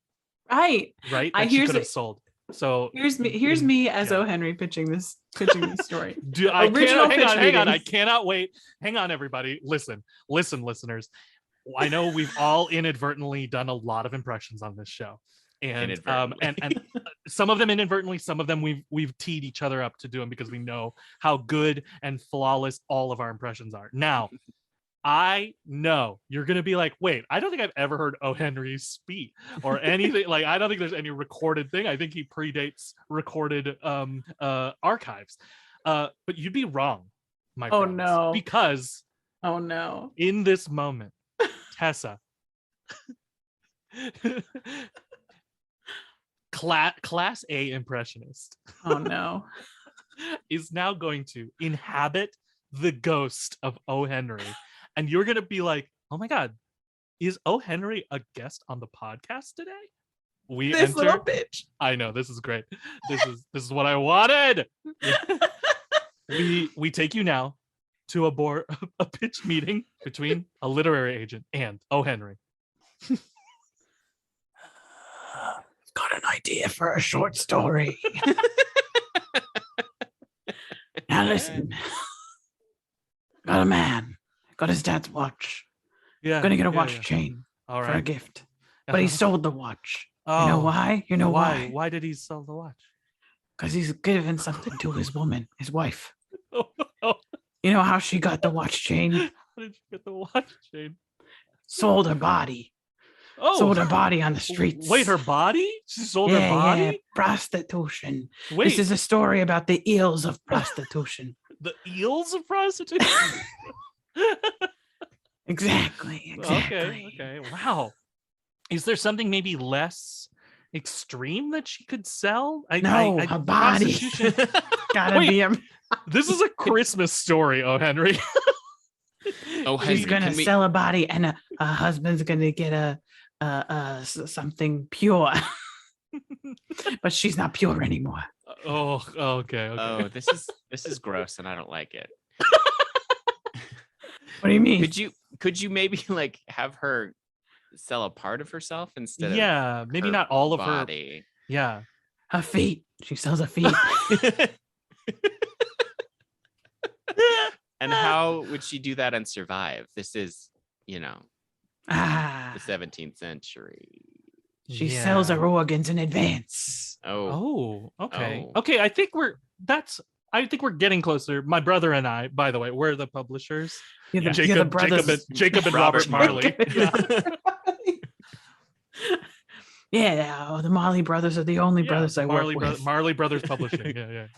[SPEAKER 1] Right.
[SPEAKER 2] Right. That she could have sold. So
[SPEAKER 1] Here's me as O. Henry pitching this story.
[SPEAKER 2] Hang on. I cannot wait. Hang on, everybody. Listen, listeners. I know we've all inadvertently done a lot of impressions on this show. And and some of them inadvertently, some of them we've teed each other up to do them because we know how good and flawless all of our impressions are. Now, I know you're gonna be like, wait, I don't think I've ever heard O. Henry speak or anything. Like, I don't think there's any recorded thing. I think he predates recorded archives. But you'd be wrong, my friends.
[SPEAKER 1] Oh no.
[SPEAKER 2] Because
[SPEAKER 1] oh no.
[SPEAKER 2] In this moment, Tessa. Class A impressionist.
[SPEAKER 1] Oh no.
[SPEAKER 2] Is now going to inhabit the ghost of O. Henry. And you're going to be like, oh my God, is O. Henry a guest on the podcast today?
[SPEAKER 1] This little bitch.
[SPEAKER 2] I know, this is great. This is what I wanted. We take you now to a pitch meeting between a literary agent and O. Henry.
[SPEAKER 1] Got an idea for a short story. Now listen. Got a man. Got his dad's watch.
[SPEAKER 2] Yeah.
[SPEAKER 1] Gonna get a watch chain
[SPEAKER 2] for
[SPEAKER 1] a gift. But he sold the watch.
[SPEAKER 2] Oh,
[SPEAKER 1] you know why? You know why?
[SPEAKER 2] Why did he sell the watch?
[SPEAKER 1] Because he's giving something to his woman, his wife.
[SPEAKER 2] Oh.
[SPEAKER 1] You know how she got the watch chain?
[SPEAKER 2] How did you get the watch chain?
[SPEAKER 1] Sold her body.
[SPEAKER 2] Oh,
[SPEAKER 1] sold her body on the streets.
[SPEAKER 2] Wait, her body? She sold her body?
[SPEAKER 1] Yeah, prostitution.
[SPEAKER 2] Wait.
[SPEAKER 1] This is a story about the eels of prostitution.
[SPEAKER 2] The eels of prostitution?
[SPEAKER 1] Exactly.
[SPEAKER 2] Okay. Wow. Is there something maybe less extreme that she could sell?
[SPEAKER 1] Her body. Gotta
[SPEAKER 2] Wait,
[SPEAKER 1] be a...
[SPEAKER 2] This is a Christmas story, O. Henry.
[SPEAKER 3] Oh, Henry,
[SPEAKER 1] she's gonna sell a body, and a husband's gonna get something pure, but she's not pure anymore.
[SPEAKER 2] Oh, okay.
[SPEAKER 3] Oh, this is gross, and I don't like it.
[SPEAKER 1] What do you mean?
[SPEAKER 3] Could you maybe like have her sell a part of herself instead of
[SPEAKER 2] maybe not all of
[SPEAKER 3] body?
[SPEAKER 2] Her. Yeah,
[SPEAKER 1] her feet. She sells her feet.
[SPEAKER 3] And how would she do that and survive? This is, the 17th century.
[SPEAKER 1] She sells her organs in advance.
[SPEAKER 2] Oh, okay. Okay, I think we're getting closer. My brother and I, by the way, we're the publishers.
[SPEAKER 1] Jacob
[SPEAKER 2] and Robert Marley.
[SPEAKER 1] Yeah, the Marley brothers are the only brothers I work with.
[SPEAKER 2] Marley Brothers Publishing. Yeah.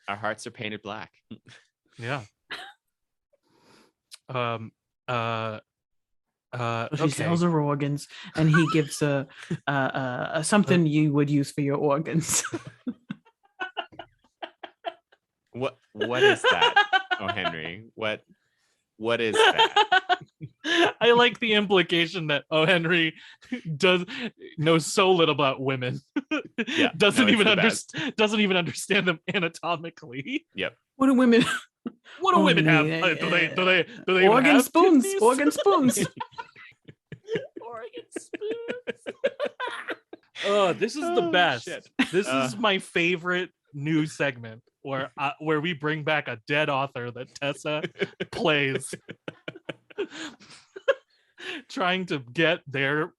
[SPEAKER 3] Our hearts are painted black.
[SPEAKER 2] Yeah.
[SPEAKER 1] She sells her organs, and he gives her something you would use for your organs.
[SPEAKER 3] What is that? Oh, Henry, what is that?
[SPEAKER 2] I like the implication that O. Henry knows so little about women.
[SPEAKER 3] Yeah,
[SPEAKER 2] doesn't even understand them anatomically.
[SPEAKER 3] Yep.
[SPEAKER 1] What do women
[SPEAKER 2] have? Do they
[SPEAKER 1] organ
[SPEAKER 2] have
[SPEAKER 1] spoons?
[SPEAKER 2] kidneys?
[SPEAKER 1] Organ spoons.
[SPEAKER 2] Organ spoons. Oh, this is the best.
[SPEAKER 3] Shit.
[SPEAKER 2] This is my favorite new segment where we bring back a dead author that Tessa plays, trying to get their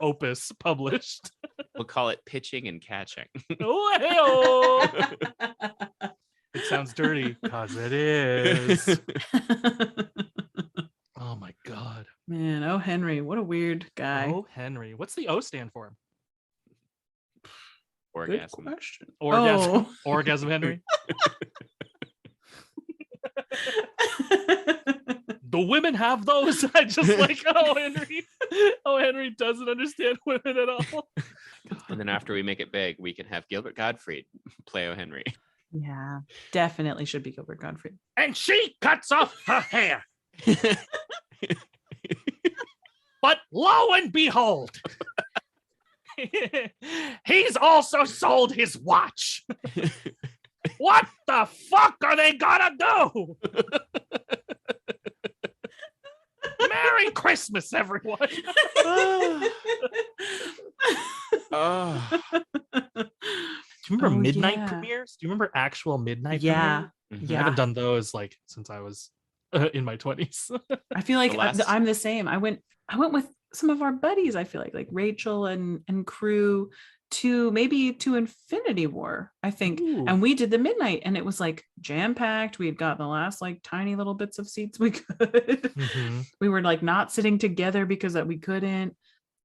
[SPEAKER 2] opus published.
[SPEAKER 3] We'll call it pitching and catching.
[SPEAKER 2] Oh, hey-oh. It sounds dirty because it is. Oh my God.
[SPEAKER 1] Man, oh Henry, what a weird guy.
[SPEAKER 2] Oh Henry. What's the O stand for?
[SPEAKER 1] Good
[SPEAKER 3] Orgasm.
[SPEAKER 1] question.
[SPEAKER 2] Orgasm.
[SPEAKER 1] Oh.
[SPEAKER 2] Orgasm Henry. The women have those. I just like, oh Henry. Oh Henry doesn't understand women at all.
[SPEAKER 3] And then after we make it big, we can have Gilbert Gottfried play O. Henry.
[SPEAKER 1] Yeah, definitely should be Gilbert Gottfried.
[SPEAKER 2] And she cuts off her hair. But lo and behold, he's also sold his watch. What the fuck are they gonna do? Merry Christmas, everyone.
[SPEAKER 3] Oh.
[SPEAKER 2] Do you remember midnight
[SPEAKER 1] yeah.
[SPEAKER 2] premieres? Do you remember actual midnight
[SPEAKER 1] Yeah,
[SPEAKER 2] premieres?
[SPEAKER 1] yeah.
[SPEAKER 2] I haven't done those like since I was in my 20s.
[SPEAKER 1] I feel like
[SPEAKER 3] The last-
[SPEAKER 1] I'm the same. I went with some of our buddies. I feel like Rachel and crew to Infinity War, I think.
[SPEAKER 2] Ooh.
[SPEAKER 1] And we did the midnight, and it was like jam packed. We had got the last like tiny little bits of seats we could. We were like not sitting together because that we couldn't.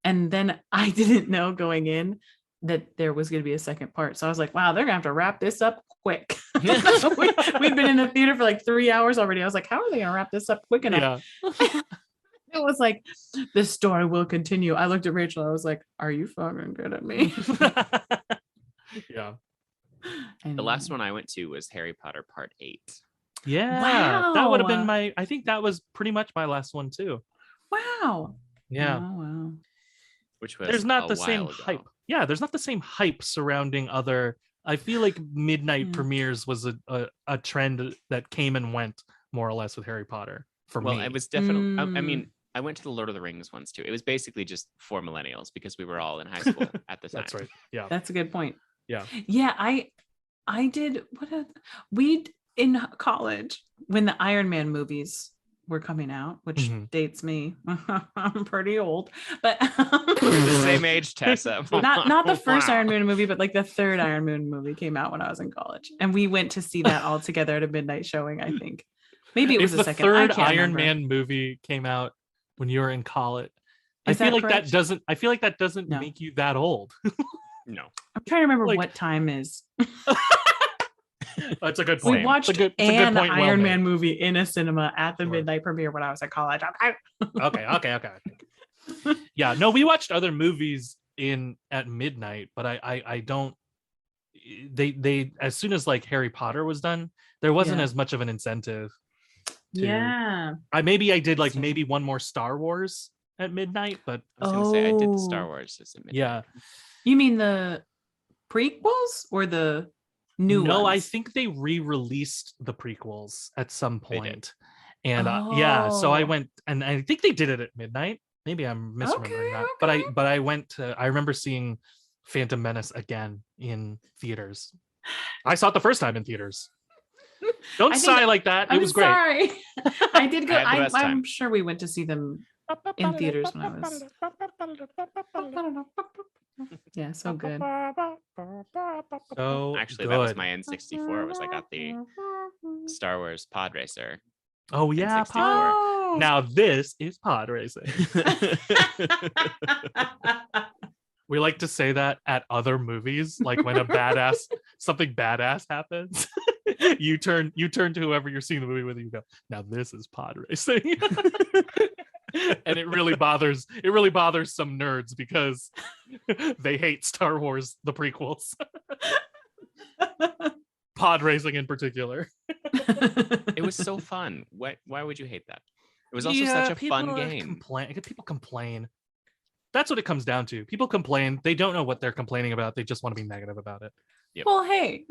[SPEAKER 1] And then I didn't know going in that there was going to be a second part. So I was like, wow, they're gonna have to wrap this up quick. We'd been in the theater for like 3 hours already. I was like, how are they gonna wrap this up quick enough?
[SPEAKER 2] Yeah.
[SPEAKER 1] It was like, this story will continue. I looked at Rachel. I was like, are you fucking kidding me?
[SPEAKER 2] Yeah.
[SPEAKER 3] The last one I went to was Harry Potter Part 8.
[SPEAKER 2] Yeah. That would have been
[SPEAKER 1] Wow.
[SPEAKER 2] I think that was pretty much my last one too.
[SPEAKER 1] Wow.
[SPEAKER 2] Yeah.
[SPEAKER 1] Oh, wow.
[SPEAKER 3] Which was
[SPEAKER 2] There's not
[SPEAKER 3] a
[SPEAKER 2] the same
[SPEAKER 3] while ago.
[SPEAKER 2] hype. Yeah, there's not the same hype surrounding other. I feel like midnight
[SPEAKER 1] Yeah.
[SPEAKER 2] premieres was a trend that came and went more or less with Harry Potter for
[SPEAKER 3] Well,
[SPEAKER 2] me.
[SPEAKER 3] it was definitely. I
[SPEAKER 1] Mm.
[SPEAKER 3] mean, I went to the Lord of the Rings ones too. It was basically just for millennials because we were all in high school at the time.
[SPEAKER 2] That's right. Yeah.
[SPEAKER 1] That's a good point.
[SPEAKER 2] Yeah.
[SPEAKER 1] Yeah, I did we in college when the Iron Man movies were coming out, which
[SPEAKER 2] Mhm.
[SPEAKER 1] dates me. I'm pretty old, but
[SPEAKER 3] The same age, Tessa.
[SPEAKER 1] not the first
[SPEAKER 3] Wow.
[SPEAKER 1] Iron Man movie, but like the third Iron Man movie came out when I was in college, and we went to see that all together at a midnight showing. I think maybe it was
[SPEAKER 2] If
[SPEAKER 1] the
[SPEAKER 2] the
[SPEAKER 1] second. I
[SPEAKER 2] third
[SPEAKER 1] can't
[SPEAKER 2] Iron
[SPEAKER 1] remember.
[SPEAKER 2] Man movie came out when you were in college, I
[SPEAKER 1] Is
[SPEAKER 2] feel
[SPEAKER 1] that
[SPEAKER 2] like
[SPEAKER 1] correct?
[SPEAKER 2] that doesn't. I feel like that doesn't
[SPEAKER 1] No.
[SPEAKER 2] make you that old.
[SPEAKER 3] No.
[SPEAKER 1] I'm trying to remember
[SPEAKER 2] like-
[SPEAKER 1] what time is.
[SPEAKER 2] That's a good
[SPEAKER 1] We
[SPEAKER 2] point.
[SPEAKER 1] watched
[SPEAKER 2] it's a good
[SPEAKER 1] an
[SPEAKER 2] point. Well
[SPEAKER 1] Iron
[SPEAKER 2] made.
[SPEAKER 1] Man movie in a cinema at the
[SPEAKER 2] Sure.
[SPEAKER 1] midnight premiere when I was at college.
[SPEAKER 2] Okay. Yeah, no, we watched other movies at midnight, but I don't. They as soon as like Harry Potter was done, there wasn't
[SPEAKER 1] Yeah.
[SPEAKER 2] as much of an incentive. to-
[SPEAKER 1] Yeah.
[SPEAKER 2] I did like
[SPEAKER 1] Same.
[SPEAKER 2] maybe one more Star Wars at midnight, but
[SPEAKER 3] I was gonna say I did the Star
[SPEAKER 1] Oh.
[SPEAKER 3] Wars as a midnight.
[SPEAKER 2] yeah,
[SPEAKER 1] You mean the prequels or the new
[SPEAKER 2] no, I
[SPEAKER 1] ones?
[SPEAKER 2] think they re-released the prequels at some
[SPEAKER 3] They did.
[SPEAKER 2] point, and yeah, so I
[SPEAKER 1] Oh.
[SPEAKER 2] went and I think they did it at midnight. Maybe I'm misremembering that, but
[SPEAKER 1] okay.
[SPEAKER 2] I went to. I remember seeing Phantom Menace again in theaters. I saw it the first time in theaters. Don't
[SPEAKER 1] I think-
[SPEAKER 2] sigh like that. It
[SPEAKER 1] I'm
[SPEAKER 2] was great.
[SPEAKER 1] sorry. I did go.
[SPEAKER 3] I had the best
[SPEAKER 1] I'm
[SPEAKER 3] time.
[SPEAKER 1] sure we went to see them in theaters when I was. Yeah, so good.
[SPEAKER 2] So
[SPEAKER 3] Actually, that was
[SPEAKER 2] good.
[SPEAKER 3] my N64. Was I got the Star Wars Pod Racer.
[SPEAKER 2] Oh yeah,
[SPEAKER 3] N64.
[SPEAKER 2] pod.
[SPEAKER 1] Oh.
[SPEAKER 2] Now this is pod racing. We like to say that at other movies, like when something badass happens. you turn to whoever you're seeing the movie with, and you go, now this is pod racing. And it really bothers some nerds because they hate Star Wars, the prequels. Pod racing in particular.
[SPEAKER 3] It was so fun. Why would you hate that? It was also such a fun game.
[SPEAKER 2] People complain. That's what it comes down to. People complain. They don't know what they're complaining about. They just want to be negative about it.
[SPEAKER 1] Well, hey.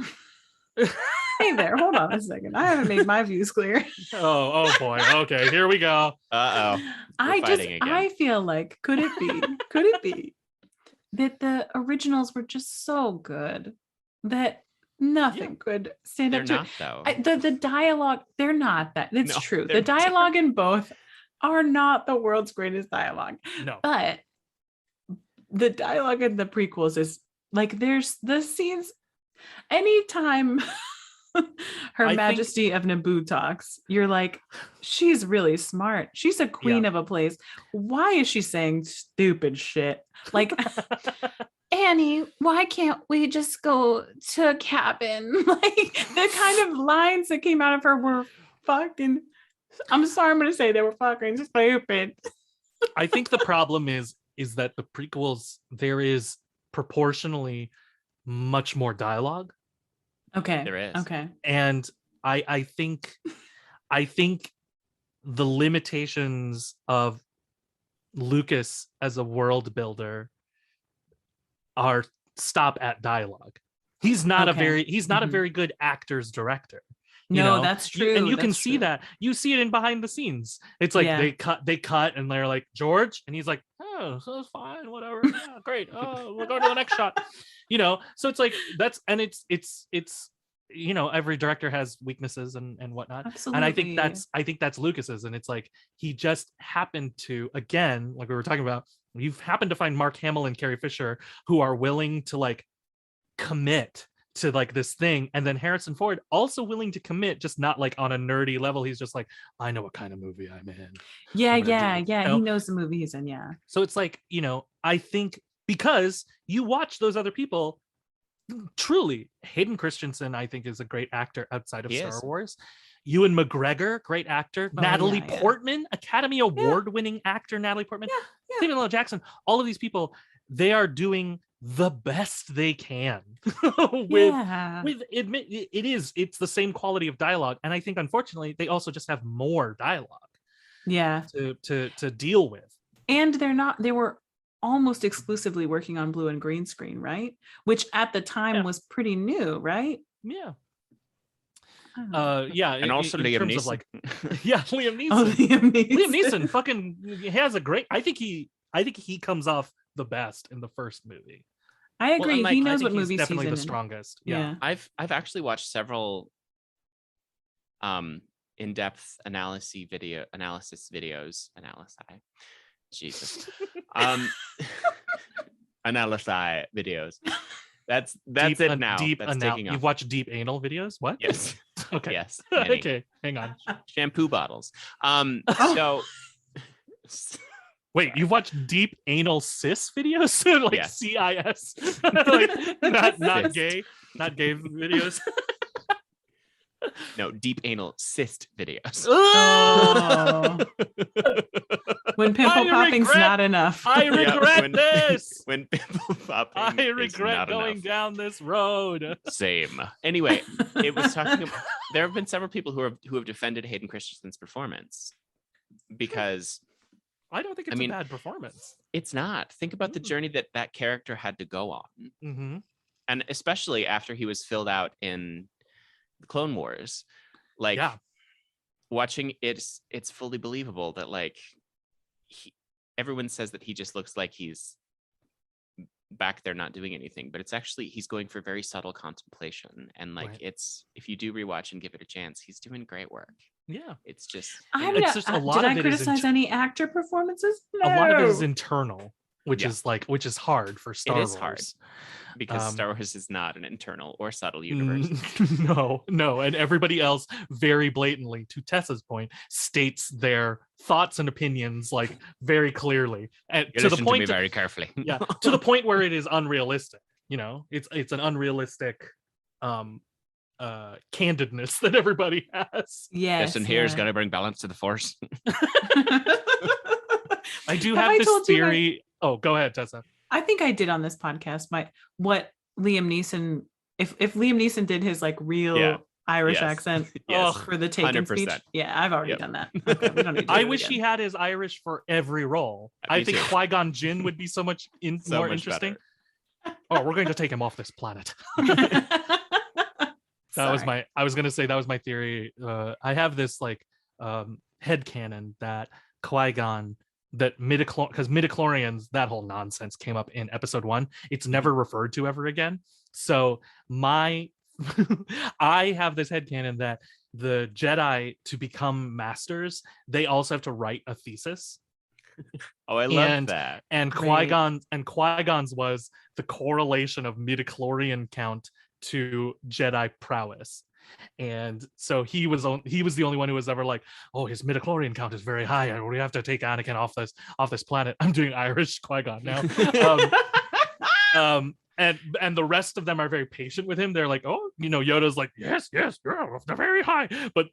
[SPEAKER 1] Hey there, hold on a second. I haven't made my views clear.
[SPEAKER 2] Oh boy. Okay, here we go.
[SPEAKER 3] Uh-oh. fighting again.
[SPEAKER 1] I feel like could it be that the originals were just so good that nothing could stand
[SPEAKER 3] They're
[SPEAKER 1] up to
[SPEAKER 3] not though.
[SPEAKER 1] the dialogue. They're not that. It's
[SPEAKER 3] No,
[SPEAKER 1] true.
[SPEAKER 3] they're
[SPEAKER 1] The dialogue in both are not the world's greatest dialogue.
[SPEAKER 2] No.
[SPEAKER 1] But the dialogue in the prequels is like, there's the scenes anytime Her Majesty of Naboo talks, you're like, she's really smart. She's a queen of a place. Why is she saying stupid shit? Like, Annie, why can't we just go to a cabin? Like, the kind of lines that came out of her were fucking, I'm sorry, I'm going to say they were fucking stupid.
[SPEAKER 2] I think the problem is that the prequels, there is proportionally much more dialogue.
[SPEAKER 1] Okay.
[SPEAKER 3] There is.
[SPEAKER 1] Okay.
[SPEAKER 2] And I think the limitations of Lucas as a world builder are stop at dialogue. He's not a very good actor's director.
[SPEAKER 1] No, that's true.
[SPEAKER 2] And you can see that. You see it in behind the scenes. It's like they cut and they're like, George, and he's like, oh, so it's fine, whatever. Yeah, great. Oh, we'll go to the next shot. So it's like it's every director has weaknesses and whatnot.
[SPEAKER 1] Absolutely.
[SPEAKER 2] And I think that's Lucas's, and it's like he just happened to, again, like we were talking about, you've happened to find Mark Hamill and Carrie Fisher who are willing to like commit to like this thing, and then Harrison Ford also willing to commit, just not like on a nerdy level. He's just like, I know what kind of movie I'm in.
[SPEAKER 1] He knows the movie he's in.
[SPEAKER 2] So it's like, I think because you watch those other people, truly, Hayden Christensen, I think, is a great actor outside of Star Wars. Ewan McGregor, great actor. Natalie Portman, Academy Award-winning actor. Natalie Portman, Samuel L. Jackson. All of these people, they are doing the best they can it's the same quality of dialogue, and I think unfortunately they also just have more dialogue to deal with,
[SPEAKER 1] and they were almost exclusively working on blue and green screen, right? Which at the time was pretty new, right?
[SPEAKER 3] And also Liam Neeson.
[SPEAKER 2] Liam Neeson. Liam Neeson fucking has a great, I think he comes off the best in the first movie.
[SPEAKER 1] I agree. He knows what movies
[SPEAKER 2] definitely
[SPEAKER 1] he's
[SPEAKER 2] the strongest. Yeah.
[SPEAKER 3] I've actually watched several in-depth analysis videos. Jesus. Analysis videos. That's deep, it now.
[SPEAKER 2] You've watched deep anal videos? What?
[SPEAKER 3] Yes.
[SPEAKER 2] Okay.
[SPEAKER 3] Yes.
[SPEAKER 2] Okay. Hang on.
[SPEAKER 3] Shampoo bottles. So
[SPEAKER 2] wait, you've watched deep anal cis videos? Like CIS? Like not gay videos.
[SPEAKER 3] No, deep anal cyst videos.
[SPEAKER 1] Oh. When pimple popping's not enough.
[SPEAKER 2] I regret this.
[SPEAKER 3] When pimple popping,
[SPEAKER 2] I regret going down this road.
[SPEAKER 3] Same. Anyway, it was talking about. There have been several people who have defended Hayden Christensen's performance because
[SPEAKER 2] I don't think it's a bad performance.
[SPEAKER 3] It's not. Think about the journey that character had to go on, and especially after he was filled out in the Clone Wars, like watching it's fully believable that like everyone says that he just looks like he's back there not doing anything, but it's actually he's going for very subtle contemplation, and like it's, if you do rewatch and give it a chance, he's doing great work. It's just
[SPEAKER 1] it's just a lot. Did I criticize any actor performances? No.
[SPEAKER 2] A lot of it is internal, which is hard for Star Wars. It is hard
[SPEAKER 3] because Star Wars is not an internal or subtle universe.
[SPEAKER 2] No, and everybody else very blatantly, to Tessa's point, states their thoughts and opinions like very clearly, and to the point
[SPEAKER 3] to me very carefully.
[SPEAKER 2] To the point where it is unrealistic. It's an unrealistic candidness that everybody has.
[SPEAKER 3] Yes, and here's got to bring balance to the Force.
[SPEAKER 2] I do have this theory. Oh, go ahead, Tessa.
[SPEAKER 1] I think I did on this podcast what Liam Neeson, if Liam Neeson did his like real Irish accent for the Taken 100%. Speech. Yeah, I've already done that. Okay, we don't need to
[SPEAKER 2] I wish he had his Irish for every role. I think Qui-Gon Jinn would be so much more interesting. Oh, we're going to take him off this planet. That was my theory. I have this like headcanon that Qui-Gon, that because Midi-chlorians, that whole nonsense came up in episode 1. It's never referred to ever again. So I have this headcanon that the Jedi, to become masters, they also have to write a thesis.
[SPEAKER 3] Oh, I love
[SPEAKER 2] And-
[SPEAKER 3] that.
[SPEAKER 2] And
[SPEAKER 1] Great.
[SPEAKER 2] Qui-Gon's was the correlation of midi-chlorian count to Jedi prowess. And so he was the only one who was ever like, oh, his midi-chlorian count is very high, and we have to take Anakin off this planet. I'm doing Irish Qui-Gon now. And the rest of them are very patient with him. They're like, oh, Yoda's like, yes, they're very high, but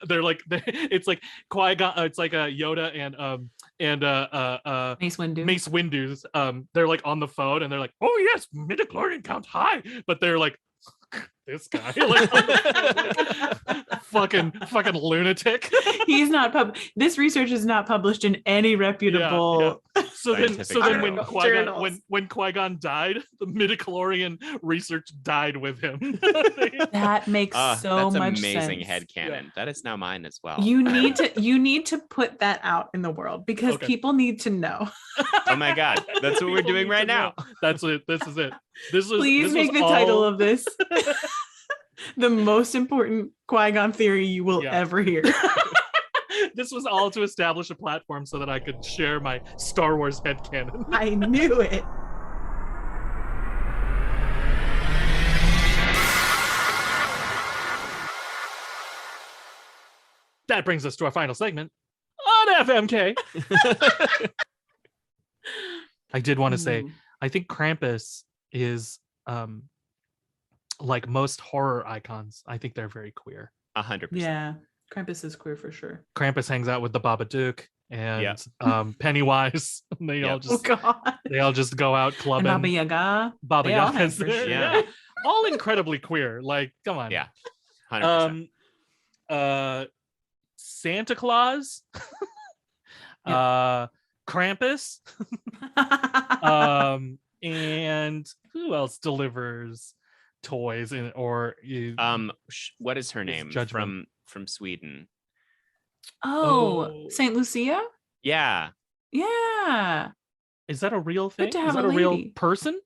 [SPEAKER 2] they're like, it's like Qui-Gon, it's like a Yoda and
[SPEAKER 1] Mace Windu.
[SPEAKER 2] Mace Windu's. They're like on the phone and they're like, oh yes, midi-chlorian count high, but they're like, this guy, like, fucking lunatic.
[SPEAKER 1] He's not this research is not published in any reputable
[SPEAKER 2] So then when
[SPEAKER 3] journal.
[SPEAKER 1] Journals.
[SPEAKER 2] when Qui-Gon died, the midi-chlorian research died with him.
[SPEAKER 1] That makes so
[SPEAKER 3] that's
[SPEAKER 1] much
[SPEAKER 3] amazing
[SPEAKER 1] sense.
[SPEAKER 3] headcanon. That is now mine as well.
[SPEAKER 1] You need to put that out in the world because
[SPEAKER 2] Okay.
[SPEAKER 1] people need to know.
[SPEAKER 3] Oh my God, that's what we're
[SPEAKER 2] People
[SPEAKER 3] doing
[SPEAKER 2] need
[SPEAKER 3] right
[SPEAKER 2] to
[SPEAKER 3] now.
[SPEAKER 2] know. That's it. This is it.
[SPEAKER 1] Please make the title of this the most important Qui-Gon theory you will ever hear.
[SPEAKER 2] This was all to establish a platform so that I could share my Star Wars headcanon.
[SPEAKER 1] I knew it.
[SPEAKER 2] That brings us to our final segment on FMK. I did want to say,
[SPEAKER 1] Ooh.
[SPEAKER 2] I think Krampus is like most horror icons. I think they're very queer.
[SPEAKER 3] 100%.
[SPEAKER 1] Yeah, Krampus is queer for sure.
[SPEAKER 2] Krampus hangs out with the Babadook and
[SPEAKER 3] Yeah.
[SPEAKER 2] Pennywise. They all
[SPEAKER 1] Oh
[SPEAKER 2] just
[SPEAKER 1] God.
[SPEAKER 2] go out
[SPEAKER 1] And
[SPEAKER 2] clubbing.
[SPEAKER 1] Baba Yaga.
[SPEAKER 2] Baba
[SPEAKER 1] They all
[SPEAKER 2] Yaga's
[SPEAKER 1] have for
[SPEAKER 2] there.
[SPEAKER 1] sure.
[SPEAKER 3] Yeah.
[SPEAKER 2] All incredibly queer. Like, come on.
[SPEAKER 3] Yeah. 100%.
[SPEAKER 2] Santa Claus, Krampus, and who else delivers toys
[SPEAKER 3] What is her name
[SPEAKER 2] Judgment.
[SPEAKER 3] from Sweden?
[SPEAKER 1] Oh,
[SPEAKER 2] Oh.
[SPEAKER 1] Saint Lucia?
[SPEAKER 3] Yeah.
[SPEAKER 1] Yeah.
[SPEAKER 2] is that a real thing?
[SPEAKER 1] to
[SPEAKER 2] Is
[SPEAKER 1] have
[SPEAKER 2] that
[SPEAKER 1] a
[SPEAKER 2] a real
[SPEAKER 1] lady.
[SPEAKER 2] person?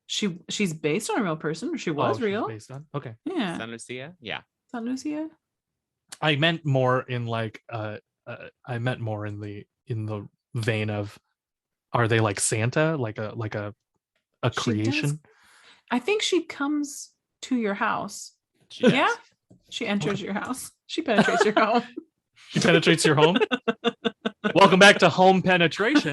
[SPEAKER 1] She's based on a real person. She was
[SPEAKER 2] she's
[SPEAKER 1] real.
[SPEAKER 2] based on. Okay.
[SPEAKER 1] Yeah.
[SPEAKER 3] San Lucia? Yeah.
[SPEAKER 1] Saint Lucia.
[SPEAKER 2] I meant more in like I meant more in the vein of, are they like Santa, like a
[SPEAKER 1] She
[SPEAKER 2] creation?
[SPEAKER 1] does- I think she comes to your house.
[SPEAKER 3] She does.
[SPEAKER 1] Yeah. She enters your house. She penetrates your home.
[SPEAKER 2] She penetrates your home. Welcome back to Home Penetration.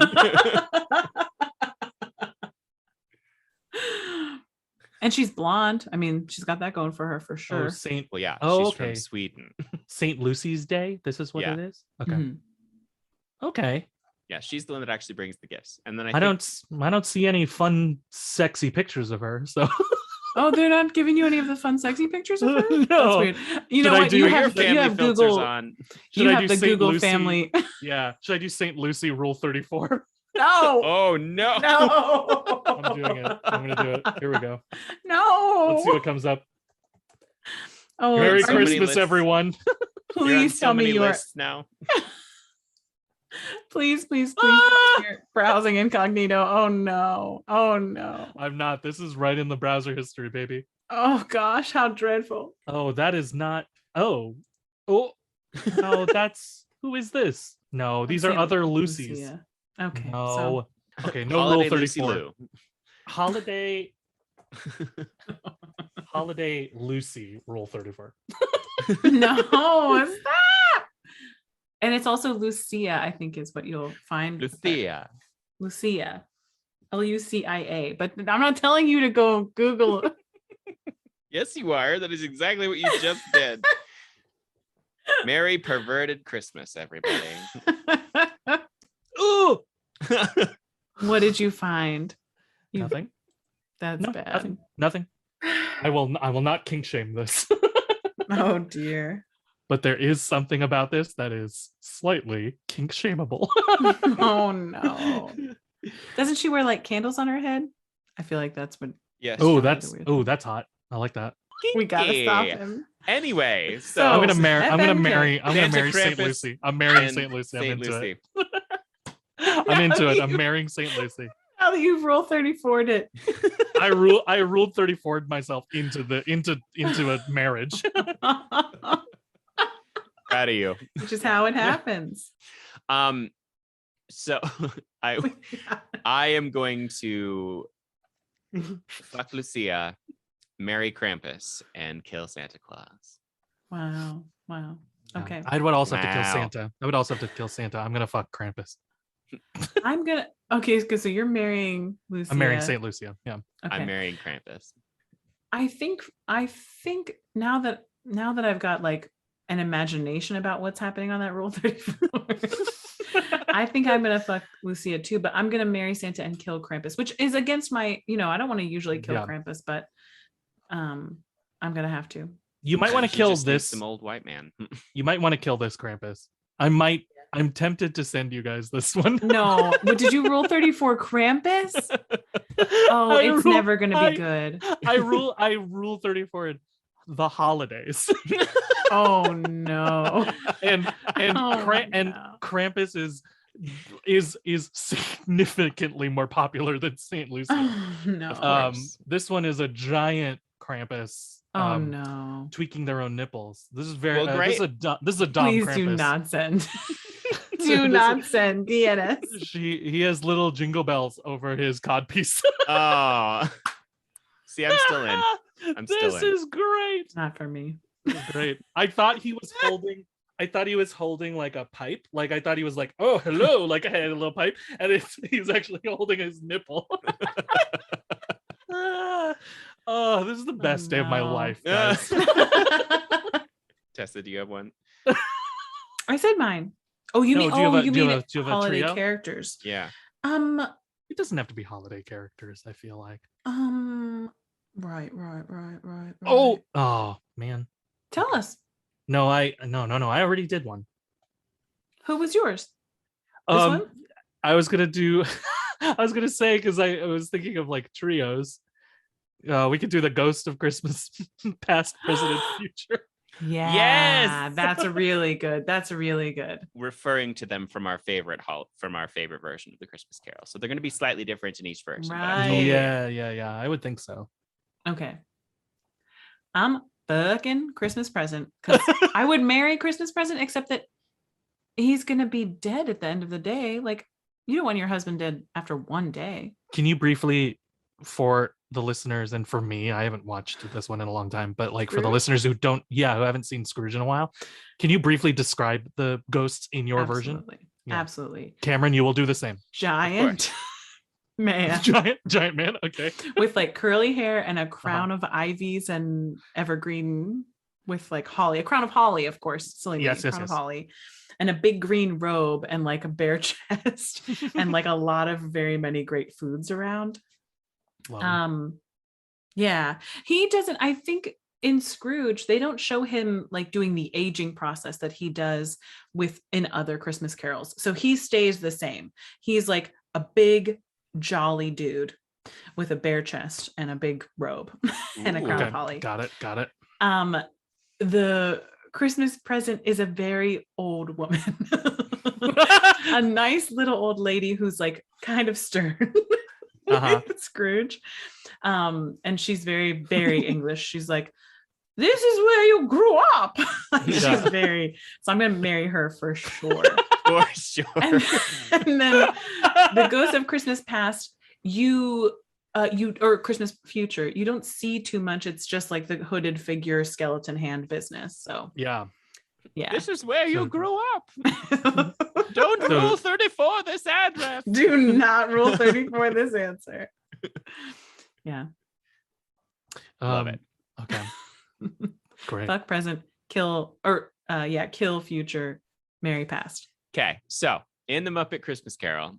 [SPEAKER 1] And she's blonde. I mean, she's got that going for her for
[SPEAKER 2] Oh,
[SPEAKER 1] sure.
[SPEAKER 2] Saint
[SPEAKER 3] Well, yeah.
[SPEAKER 2] Oh,
[SPEAKER 3] she's
[SPEAKER 2] okay.
[SPEAKER 3] from Sweden.
[SPEAKER 2] Saint Lucy's Day. This is what
[SPEAKER 3] Yeah.
[SPEAKER 2] it is. Okay.
[SPEAKER 1] Mhm.
[SPEAKER 2] Okay.
[SPEAKER 3] Yeah, she's the one that actually brings the gifts. And then
[SPEAKER 2] I don't see any fun, sexy pictures of her. So
[SPEAKER 1] Oh, they're not giving you any of the fun, sexy pictures of her? That's
[SPEAKER 2] No.
[SPEAKER 1] weird. You
[SPEAKER 2] Should
[SPEAKER 1] know
[SPEAKER 2] I
[SPEAKER 1] what?
[SPEAKER 2] do
[SPEAKER 1] You
[SPEAKER 2] your
[SPEAKER 1] have,
[SPEAKER 3] family
[SPEAKER 1] you have
[SPEAKER 3] filters
[SPEAKER 1] Google.
[SPEAKER 3] on.
[SPEAKER 2] Should
[SPEAKER 1] You
[SPEAKER 2] I
[SPEAKER 1] have
[SPEAKER 2] do
[SPEAKER 1] the
[SPEAKER 2] Saint
[SPEAKER 1] Google
[SPEAKER 2] Lucy?
[SPEAKER 1] family.
[SPEAKER 2] Yeah. Should I do Saint Lucy Rule 34?
[SPEAKER 1] No.
[SPEAKER 3] Oh no.
[SPEAKER 1] No.
[SPEAKER 2] I'm doing it. I'm gonna do it. Here we go.
[SPEAKER 1] No.
[SPEAKER 2] Let's see what comes up.
[SPEAKER 1] Oh,
[SPEAKER 2] Merry
[SPEAKER 3] so many
[SPEAKER 2] Christmas,
[SPEAKER 3] lists.
[SPEAKER 2] everyone.
[SPEAKER 3] You're on
[SPEAKER 1] please
[SPEAKER 3] so
[SPEAKER 1] tell me
[SPEAKER 3] many
[SPEAKER 1] you are.
[SPEAKER 3] lists now.
[SPEAKER 1] Please, please, please.
[SPEAKER 2] Ah!
[SPEAKER 1] You're browsing incognito. Oh no. Oh no.
[SPEAKER 2] I'm not. This is right in the browser history, baby.
[SPEAKER 1] Oh gosh, how dreadful.
[SPEAKER 2] Oh, that is not. Oh. No, that's. Who is this? No, these are
[SPEAKER 1] Saint
[SPEAKER 2] other Lucy's.
[SPEAKER 1] Lucia. Okay.
[SPEAKER 2] No. Okay, no
[SPEAKER 3] Holiday
[SPEAKER 2] Rule
[SPEAKER 3] Lucy
[SPEAKER 2] 34.
[SPEAKER 3] Lou.
[SPEAKER 2] Holiday. Holiday Lucy Rule 34.
[SPEAKER 1] No, stop. And it's also Lucia, I think is what you'll find.
[SPEAKER 3] Lucia.
[SPEAKER 1] Lucia. Lucia. But I'm not telling you to go Google.
[SPEAKER 3] Yes, you are. That is exactly what you just did. Merry perverted Christmas, everybody.
[SPEAKER 2] Ooh.
[SPEAKER 1] What did you find?
[SPEAKER 2] Nothing.
[SPEAKER 1] That's
[SPEAKER 2] No,
[SPEAKER 1] bad.
[SPEAKER 2] Nothing. I will not kink shame this.
[SPEAKER 1] Oh dear.
[SPEAKER 2] But there is something about this that is slightly kink shameable.
[SPEAKER 1] Oh no. Doesn't she wear like candles on her head? I feel like that's what
[SPEAKER 3] Yes.
[SPEAKER 2] Oh,
[SPEAKER 1] Probably the weird
[SPEAKER 2] that's hot. I like that.
[SPEAKER 1] we gotta stop
[SPEAKER 3] Kinky.
[SPEAKER 1] him.
[SPEAKER 3] Anyway,
[SPEAKER 1] So-
[SPEAKER 2] I'm
[SPEAKER 3] so
[SPEAKER 2] gonna marry. I'm gonna
[SPEAKER 1] FMK.
[SPEAKER 2] marry. I'm gonna
[SPEAKER 3] Santa
[SPEAKER 2] marry Saint
[SPEAKER 3] Krampus
[SPEAKER 2] Lucy. I'm marrying
[SPEAKER 3] and
[SPEAKER 2] Saint Lucy. I'm
[SPEAKER 3] Saint
[SPEAKER 2] into
[SPEAKER 3] Lucy.
[SPEAKER 2] it. I'm into it. I'm marrying Saint Lucy.
[SPEAKER 1] Now that you've rolled 34'd it.
[SPEAKER 2] I ruled 34'd myself into a marriage.
[SPEAKER 3] Proud of you.
[SPEAKER 1] Which is how it happens.
[SPEAKER 3] So I am going to fuck Lucia, marry Krampus, and kill Santa Claus.
[SPEAKER 1] Wow.
[SPEAKER 2] Yeah.
[SPEAKER 1] Okay.
[SPEAKER 2] I would also have to kill
[SPEAKER 3] Wow.
[SPEAKER 2] Santa. I would also have to kill Santa. I'm gonna fuck Krampus.
[SPEAKER 1] Okay, so you're marrying Lucia.
[SPEAKER 2] I'm marrying Saint Lucia. Yeah.
[SPEAKER 1] Okay.
[SPEAKER 3] I'm marrying Krampus.
[SPEAKER 1] I think now that I've got like an imagination about what's happening on that Rule 34, I think I'm gonna fuck Lucia too, but I'm gonna marry Santa and kill Krampus, which is against my, I don't want to usually kill Krampus, but I'm gonna have to.
[SPEAKER 2] You might want to
[SPEAKER 3] He
[SPEAKER 2] kill
[SPEAKER 3] just needs
[SPEAKER 2] this.
[SPEAKER 3] some old white man.
[SPEAKER 2] You might want to kill this Krampus. I'm tempted to send you guys this one.
[SPEAKER 1] No, but did you Rule 34 Krampus? Oh, it's never gonna be good.
[SPEAKER 2] I rule 34 in the holidays.
[SPEAKER 1] Oh no.
[SPEAKER 2] and
[SPEAKER 1] Oh, no.
[SPEAKER 2] Krampus is significantly more popular than Saint Lucia.
[SPEAKER 1] Oh, no.
[SPEAKER 3] course.
[SPEAKER 2] This one is a giant Krampus.
[SPEAKER 1] Oh no.
[SPEAKER 2] Tweaking their own nipples. This is very
[SPEAKER 3] Well, great.
[SPEAKER 2] This is a dumb
[SPEAKER 1] Please
[SPEAKER 2] Krampus.
[SPEAKER 1] do not send. Do not send DNS.
[SPEAKER 2] He has little jingle bells over his codpiece.
[SPEAKER 3] Oh. See, I'm still in.
[SPEAKER 2] This is great.
[SPEAKER 1] Not for me.
[SPEAKER 2] Great. I thought he was holding like a pipe. Like I thought he was like, oh hello, like I had a little pipe, and he's actually holding his nipple. Oh, this is the best day of my life, guys.
[SPEAKER 3] Tessa, do you have one?
[SPEAKER 1] I said mine. Oh, you mean
[SPEAKER 2] do you
[SPEAKER 1] mean
[SPEAKER 2] have a
[SPEAKER 1] holiday
[SPEAKER 2] trio?
[SPEAKER 1] characters?
[SPEAKER 3] Yeah.
[SPEAKER 2] It doesn't have to be holiday characters, I feel like.
[SPEAKER 1] Right.
[SPEAKER 2] Oh man.
[SPEAKER 1] Tell us.
[SPEAKER 2] No, I already did one.
[SPEAKER 1] Who was yours? This one?
[SPEAKER 2] I was gonna do I was gonna say, because I was thinking of like trios. We could do the Ghost of Christmas Past, Present, and Future.
[SPEAKER 1] Yeah.
[SPEAKER 3] Yes!
[SPEAKER 1] That's really good.
[SPEAKER 3] Referring to them from our favorite version of the Christmas Carol. So they're going to be slightly different in each version. But I'm
[SPEAKER 1] Right.
[SPEAKER 3] totally in.
[SPEAKER 2] Yeah. I would think so.
[SPEAKER 1] Okay. I'm fucking Christmas Present, because I would marry Christmas Present, except that he's gonna be dead at the end of the day. Like, you don't want your husband dead after one day.
[SPEAKER 2] Can you briefly, for the listeners and for me, I haven't watched this one in a long time, but like for the
[SPEAKER 1] Scrooge?
[SPEAKER 2] listeners who haven't seen Scrooge in a while, can you briefly describe the ghosts in your version? Yeah.
[SPEAKER 1] Absolutely.
[SPEAKER 2] Cameron, you will do the same.
[SPEAKER 1] Giant man
[SPEAKER 2] Giant man. Okay.
[SPEAKER 1] with like curly hair and a crown of ivies and evergreen with like holly, a crown of holly, of course. Silly
[SPEAKER 2] Yes.
[SPEAKER 1] of holly, and a big green robe and like a bare chest and like a lot of very many great foods around. Yeah, he doesn't, I think in Scrooge they don't show him like doing the aging process that he does in other Christmas carols, so he stays the same. He's like a big jolly dude with a bare chest and a big robe and a crown of holly.
[SPEAKER 2] Got it.
[SPEAKER 1] The Christmas Present is a very old woman. A nice little old lady who's like kind of stern. Scrooge. And she's very, very English. She's like, this is where you grew up. She's very, so I'm gonna marry her for sure.
[SPEAKER 3] For sure.
[SPEAKER 1] And then the Ghost of Christmas Past, or Christmas Future, you don't see too much. It's just like the hooded figure, skeleton hand business. So
[SPEAKER 2] yeah.
[SPEAKER 3] This is where you grew up. Don't rule 34 this address.
[SPEAKER 1] Do not rule 34 this answer. Yeah.
[SPEAKER 3] Love it.
[SPEAKER 2] Okay. Great.
[SPEAKER 1] Fuck present, kill future, marry past.
[SPEAKER 3] Okay, so in the Muppet Christmas Carol,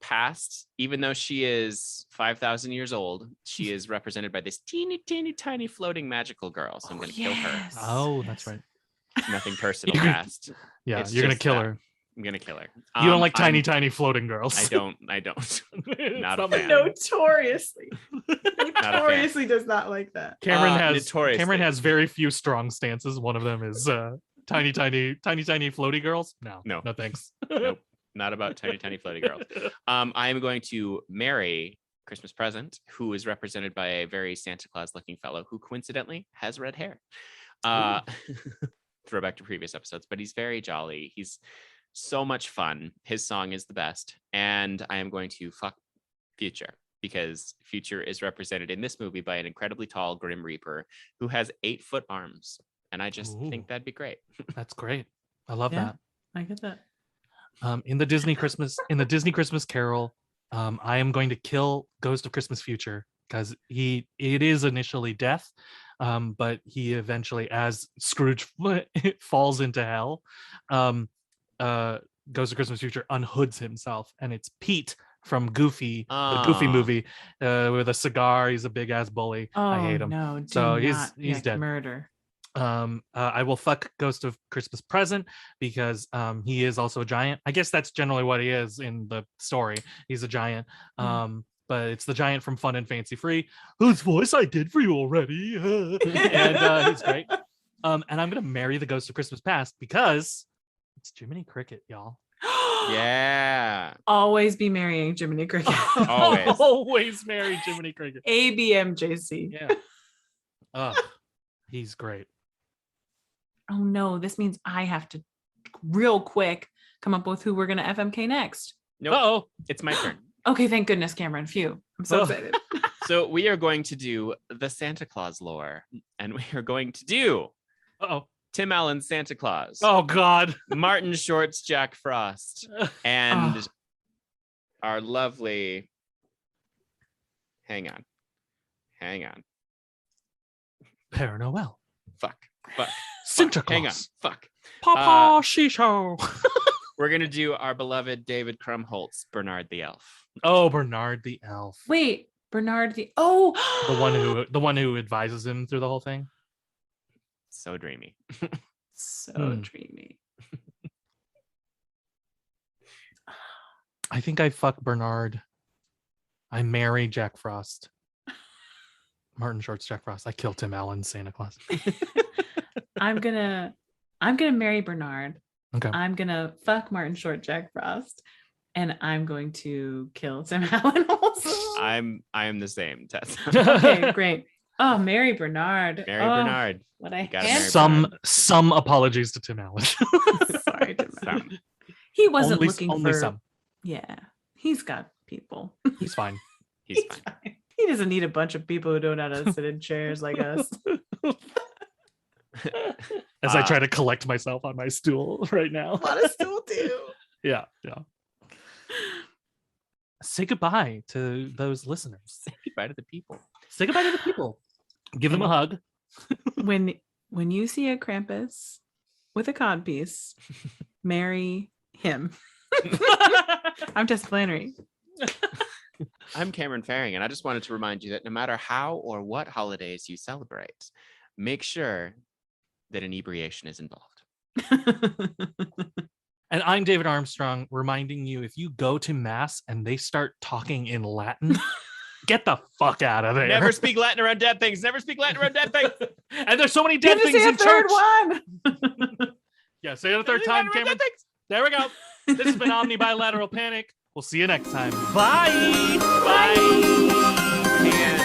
[SPEAKER 3] past, even though she is 5,000 years old, she is represented by this teeny tiny floating magical girl. So I'm going to kill her.
[SPEAKER 2] Oh, that's right.
[SPEAKER 3] Nothing personal, past.
[SPEAKER 2] Yeah,
[SPEAKER 3] It's
[SPEAKER 2] you're going to
[SPEAKER 3] just
[SPEAKER 2] kill
[SPEAKER 3] that.
[SPEAKER 2] her.
[SPEAKER 3] I'm going to kill her.
[SPEAKER 2] You don't like tiny floating girls.
[SPEAKER 3] I don't. Not a fan.
[SPEAKER 1] Notoriously
[SPEAKER 3] fan.
[SPEAKER 1] does not like that.
[SPEAKER 2] Cameron has very few strong stances. One of them is tiny floaty girls. No thanks.
[SPEAKER 3] Nope, not about tiny floaty girls. I am going to marry Christmas Present, who is represented by a very Santa Claus looking fellow who coincidentally has red hair. Throwback to previous episodes, but he's very jolly. He's so much fun. His song is the best. And I am going to fuck Future, because Future is represented in this movie by an incredibly tall Grim Reaper who has 8-foot arms. And I just think that'd be great.
[SPEAKER 2] That's great. I love that.
[SPEAKER 1] I get that.
[SPEAKER 2] In the Disney Christmas Carol, I am going to kill Ghost of Christmas Future, because it is initially death, but he eventually, as Scrooge falls into hell, Ghost of Christmas Future unhoods himself, and it's Pete from Goofy, the Goofy movie, with a cigar. He's a big ass bully. I hate him.
[SPEAKER 1] No,
[SPEAKER 2] So he's dead.
[SPEAKER 1] Murder.
[SPEAKER 2] I will fuck Ghost of Christmas Present, because he is also a giant. I guess that's generally what he is in the story. He's a giant. But it's the giant from Fun and Fancy Free, whose voice I did for you already. And he's great. And I'm gonna marry the Ghost of Christmas Past, because it's Jiminy Cricket, y'all.
[SPEAKER 3] Yeah.
[SPEAKER 1] Always be marrying Jiminy Cricket.
[SPEAKER 2] Always marry Jiminy Cricket.
[SPEAKER 1] ABMJC.
[SPEAKER 2] Yeah. He's great.
[SPEAKER 1] Oh no, this means I have to real quick come up with who we're gonna FMK next.
[SPEAKER 3] Nope. It's my turn.
[SPEAKER 1] Okay, thank goodness, Cameron. Phew. I'm so excited.
[SPEAKER 3] So we are going to do the Santa Claus lore, and we are going to do Tim Allen's Santa Claus.
[SPEAKER 2] Oh God.
[SPEAKER 3] Martin Short's Jack Frost, and our lovely. Hang on.
[SPEAKER 2] Père Noël.
[SPEAKER 3] Fuck.
[SPEAKER 2] Santa Claus.
[SPEAKER 3] Hang on. Fuck.
[SPEAKER 2] Papa Shisho.
[SPEAKER 3] We're gonna do our beloved David Krumholtz, Bernard the Elf.
[SPEAKER 2] Oh, Bernard the Elf.
[SPEAKER 1] Wait, Bernard the
[SPEAKER 2] the one who advises him through the whole thing.
[SPEAKER 3] So dreamy.
[SPEAKER 1] So dreamy.
[SPEAKER 2] I think I fuck Bernard. I marry Jack Frost. Martin Short's Jack Frost. I kill Tim Allen's Santa Claus.
[SPEAKER 1] I'm gonna marry Bernard.
[SPEAKER 2] Okay.
[SPEAKER 1] I'm gonna fuck Martin Short, Jack Frost, and I'm going to kill Tim Allen also.
[SPEAKER 3] I am the same, Tessa.
[SPEAKER 1] Okay, great. Oh, marry Bernard.
[SPEAKER 3] Bernard.
[SPEAKER 1] What I
[SPEAKER 2] some apologies to Tim Allen.
[SPEAKER 1] Sorry, Tim Allen. He wasn't looking
[SPEAKER 2] only
[SPEAKER 1] for
[SPEAKER 2] some.
[SPEAKER 1] Yeah, he's got people.
[SPEAKER 2] He's fine.
[SPEAKER 3] He's fine.
[SPEAKER 1] He doesn't need a bunch of people who don't know how to sit in chairs like us.
[SPEAKER 2] As I try to collect myself on my stool right now.
[SPEAKER 1] A lot of stool too.
[SPEAKER 2] Yeah. Say goodbye to those listeners.
[SPEAKER 3] Say goodbye to the people.
[SPEAKER 2] Say goodbye to the people. Give them a hug.
[SPEAKER 1] When you see a Krampus with a codpiece, marry him. I'm Tessa Flannery.
[SPEAKER 3] I'm Cameron Faring, and I just wanted to remind you that no matter how or what holidays you celebrate, make sure that inebriation is involved.
[SPEAKER 2] And I'm David Armstrong, reminding you, if you go to Mass and they start talking in Latin, get the fuck out of there.
[SPEAKER 3] Never speak Latin around dead things. Never speak Latin around dead things.
[SPEAKER 2] And there's so many dead things in church.
[SPEAKER 1] One.
[SPEAKER 2] Yeah, say it a third time, Cameron. There we go. This has been Omni Bilateral Panic. We'll see you next time. Bye.
[SPEAKER 3] Bye. And